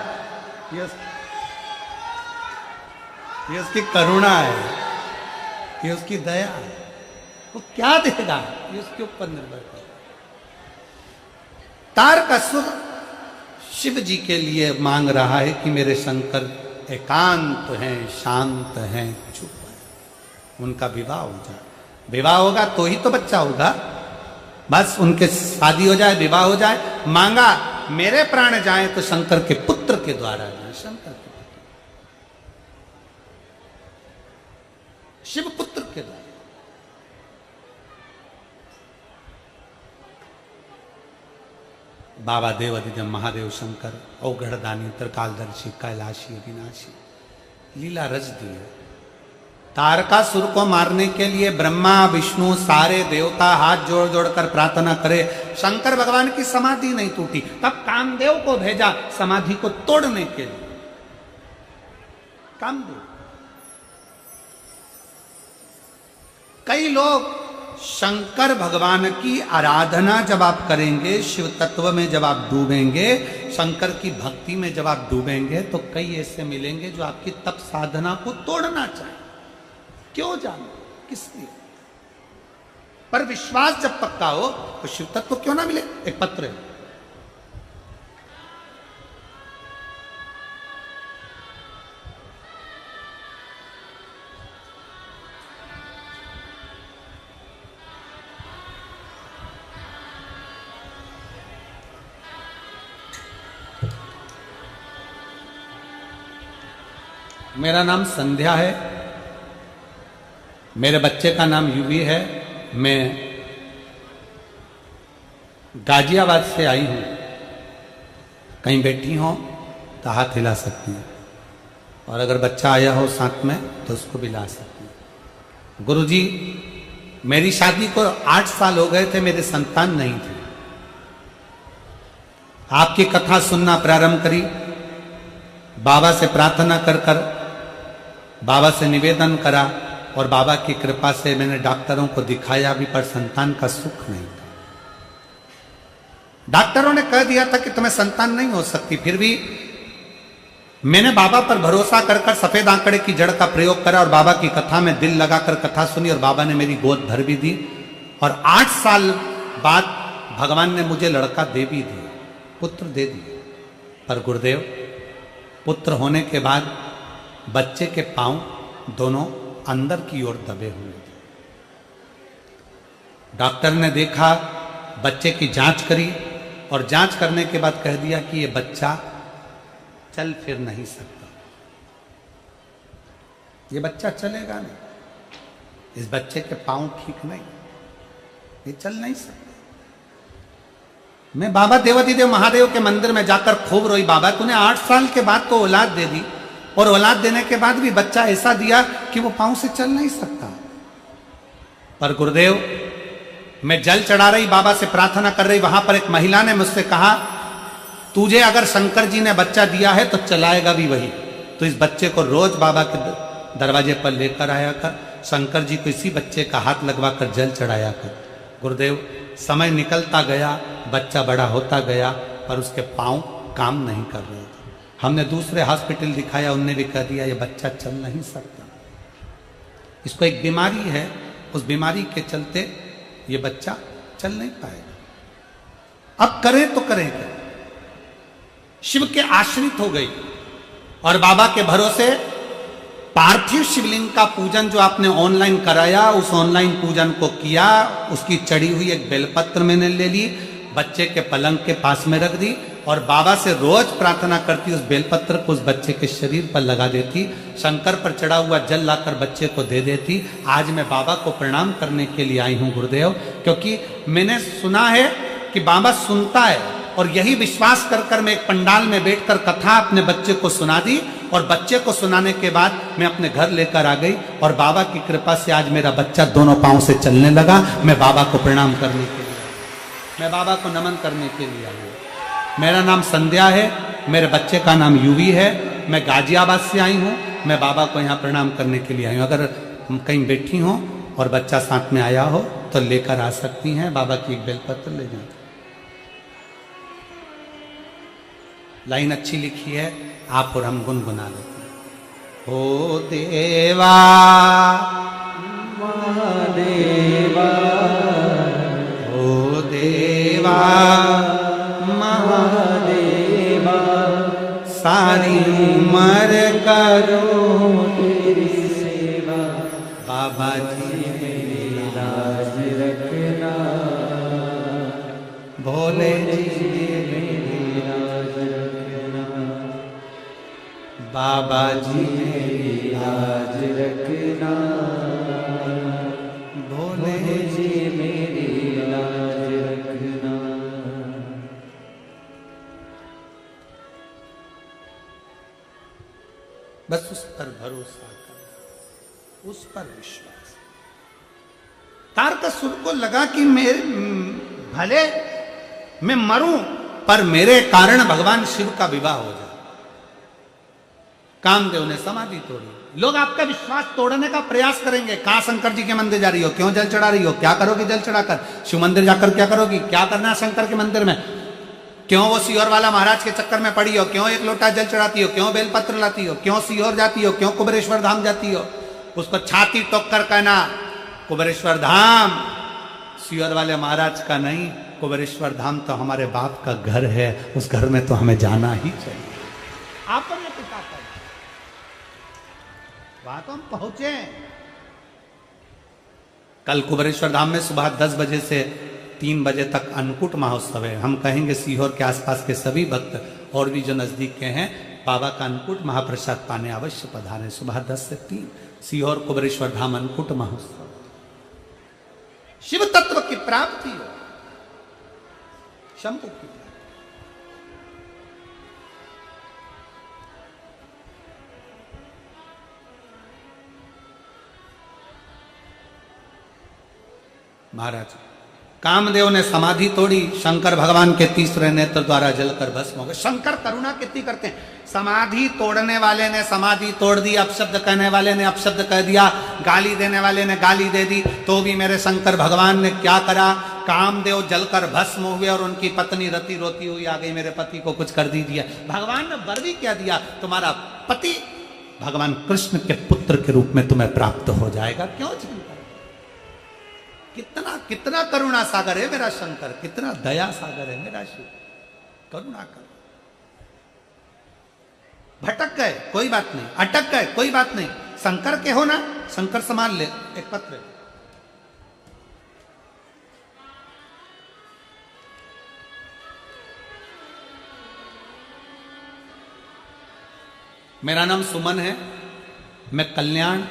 ये उसकी करुणा है, ये उसकी दया है। वो क्या देगा ये उसके ऊपर निर्भर है। तारकासुर शिव जी के लिए मांग रहा है कि मेरे शंकर एकांत हैं, शांत हैं, चुप हैं, उनका विवाह हो जाए। विवाह होगा तो ही तो बच्चा होगा, बस उनके शादी हो जाए, विवाह हो जाए। मांगा मेरे प्राण जाए तो शंकर के पुत्र के द्वारा जाए, शंकर के पुत्र, शिव पुत्र के द्वारा। बाबा देव अधिजम महादेव शंकर औगढ़दानी त्रिकालदर्शी कैलाशी अविनाशी लीला रच दी है। तारकासुर को मारने के लिए ब्रह्मा विष्णु सारे देवता हाथ जोड़ जोड़ कर प्रार्थना करे, शंकर भगवान की समाधि नहीं टूटी। तब कामदेव को भेजा समाधि को तोड़ने के लिए। कामदेव, कई लोग शंकर भगवान की आराधना जब आप करेंगे, शिव तत्व में जब आप डूबेंगे, शंकर की भक्ति में जब आप डूबेंगे, तो कई ऐसे मिलेंगे जो आपकी तप साधना को तोड़ना चाहे। क्यों जानो, किस लिए? पर विश्वास जब पक्का हो तो शिव तत्व क्यों ना मिले। एक पत्र है, मेरा नाम संध्या है, मेरे बच्चे का नाम युवी है। मैं गाजियाबाद से आई हूँ कहीं बैठी हो तो हाथ हिला सकती हैं, और अगर बच्चा आया हो साथ में तो उसको भी ला सकती हैं। गुरुजी, मेरी शादी को 8 साल हो गए थे, मेरे संतान नहीं थे। आपकी कथा सुनना प्रारंभ करी, बाबा से प्रार्थना कर कर बाबा से निवेदन करा, और बाबा की कृपा से मैंने डॉक्टरों को दिखाया भी, पर संतान का सुख नहीं था। डॉक्टरों ने कह दिया था कि तुम्हें संतान नहीं हो सकती, फिर भी मैंने बाबा पर भरोसा कर कर सफेद आंकड़े की जड़ का प्रयोग करा और बाबा की कथा में दिल लगाकर कथा सुनी, और बाबा ने मेरी गोद भर भी दी, और 8 साल बाद भगवान ने मुझे लड़का दे भी दिया, पुत्र दे दिया। पर गुरुदेव, पुत्र होने के बाद बच्चे के पांव दोनों अंदर की ओर दबे हुए थे। डॉक्टर ने देखा, बच्चे की जांच करी, और जांच करने के बाद कह दिया कि ये बच्चा चल फिर नहीं सकता, ये बच्चा चलेगा नहीं, इस बच्चे के पांव ठीक नहीं, ये चल नहीं सकता। मैं बाबा देवाधिदेव महादेव के मंदिर में जाकर खूब रोई, बाबा तूने 8 साल के बाद तो औलाद दे दी, और औलाद देने के बाद भी बच्चा ऐसा दिया कि वो पांव से चल नहीं सकता। पर गुरुदेव, मैं जल चढ़ा रही, बाबा से प्रार्थना कर रही, वहां पर एक महिला ने मुझसे कहा, तुझे अगर शंकर जी ने बच्चा दिया है तो चलाएगा भी वही, तो इस बच्चे को रोज बाबा के दरवाजे पर लेकर आया कर, शंकर जी को इसी बच्चे का हाथ लगवा कर जल चढ़ाया कर। गुरुदेव, समय निकलता गया, बच्चा बड़ा होता गया, पर उसके पांव काम नहीं कर रहे थे। हमने दूसरे हॉस्पिटल दिखाया, उनने भी कह दिया ये बच्चा चल नहीं सकता, इसको एक बीमारी है, उस बीमारी के चलते ये बच्चा चल नहीं पाएगा। अब करें तो करें क्या? शिव के आश्रित हो गई, और बाबा के भरोसे पार्थिव शिवलिंग का पूजन जो आपने ऑनलाइन कराया, उस ऑनलाइन पूजन को किया, उसकी चढ़ी हुई एक बेलपत्र मैंने ले ली, बच्चे के पलंग के पास में रख दी, और बाबा से रोज प्रार्थना करती, उस बेलपत्र को उस बच्चे के शरीर पर लगा देती, शंकर पर चढ़ा हुआ जल लाकर बच्चे को दे देती। आज मैं बाबा को प्रणाम करने के लिए आई हूं गुरुदेव, क्योंकि मैंने सुना है कि बाबा सुनता है, और यही विश्वास कर कर मैं एक पंडाल में बैठकर कथा अपने बच्चे को सुना दी, और बच्चे को सुनाने के बाद मैं अपने घर लेकर आ गई, और बाबा की कृपा से आज मेरा बच्चा दोनों पांव से चलने लगा। मैं बाबा को प्रणाम करने के लिए, मैं बाबा को नमन करने के लिए आई हूँ। मेरा नाम संध्या है, मेरे बच्चे का नाम यूवी है, मैं गाजियाबाद से आई हूँ, मैं बाबा को यहाँ प्रणाम करने के लिए आई हूँ। अगर कहीं बैठी हो और बच्चा साथ में आया हो तो लेकर आ सकती हैं, बाबा की एक बेलपत्र ले जाए। लाइन अच्छी लिखी है, आप और हम गुनगुना लेते हैं। ओ देवा महादेवा, ओ देवा महादेवा, सारी उम्र करो तेरी सेवा, बाबा जी मेरी लाज रखना, भोले जी मेरी लाज रखना, बाबा जी मेरी लाज रखना, भोले जी मेरी लाज रखना। बस उस पर भरोसा कर, उस पर विश्वास। तारकासुर को लगा कि मेरे भले मैं मरूं, पर मेरे कारण भगवान शिव का विवाह हो जाए। कामदेव ने समाधि तोड़ी। लोग आपका विश्वास तोड़ने का प्रयास करेंगे, कहां शंकर जी के मंदिर जा रही हो, क्यों जल चढ़ा रही हो, क्या करोगी जल चढ़ाकर, शिव मंदिर जाकर क्या करोगी, क्या करना है शंकर के मंदिर में, क्यों वो सीहोर वाला महाराज के चक्कर में पड़ी हो, क्यों एक लोटा जल चढ़ाती हो, क्यों बेलपत्र लाती हो, क्यों सीहोर जाती हो, क्यों कुबेरेश्वर धाम जाती हो। उसको छाती टोक कर कहना, कुबेरेश्वर धाम सीहोर वाले महाराज का नहीं, कुबेरेश्वर धाम तो हमारे बाप का घर है, उस घर में तो हमें जाना ही चाहिए। आप पर पिता का वहां तो हम पहुंचे। कल कुबेरेश्वर धाम में सुबह 10 बजे से 3 बजे तक अन्नकूट महोत्सव है। हम कहेंगे सीहोर के आसपास के सभी भक्त और भी जो नजदीक के हैं, बाबा का अन्नकूट महाप्रसाद पाने अवश्य पधारें। सुबह 10 से 3 सीहोर कुबेरेश्वर धाम अन्नकूट महोत्सव, शिव तत्व की प्राप्ति हो, शंभु की प्राप्ति। महाराज कामदेव ने समाधि तोड़ी, शंकर भगवान के तीसरे नेत्र द्वारा जलकर भस्म हो गए। शंकर करुणा कितनी करते हैं। समाधि तोड़ने वाले ने समाधि तोड़ दी, अपशब्द कहने वाले ने अपशब्द कह दिया, गाली देने वाले ने गाली दे दी, तो भी मेरे शंकर भगवान ने क्या करा, कामदेव जलकर भस्म हुए और उनकी पत्नी रति रोती हुई आ गई, मेरे पति को कुछ कर दीजिए। भगवान ने वर भी क्या दिया, तुम्हारा पति भगवान कृष्ण के पुत्र के रूप में तुम्हें प्राप्त हो जाएगा। क्यों चिंता, कितना कितना करुणा सागर है मेरा शंकर, कितना दया सागर है मेरा शिव। करुणा कर, भटक गए कोई बात नहीं, अटक गए कोई बात नहीं, शंकर के हो ना, शंकर संभाल ले। एक पत्र, मेरा नाम सुमन है, मैं कल्याण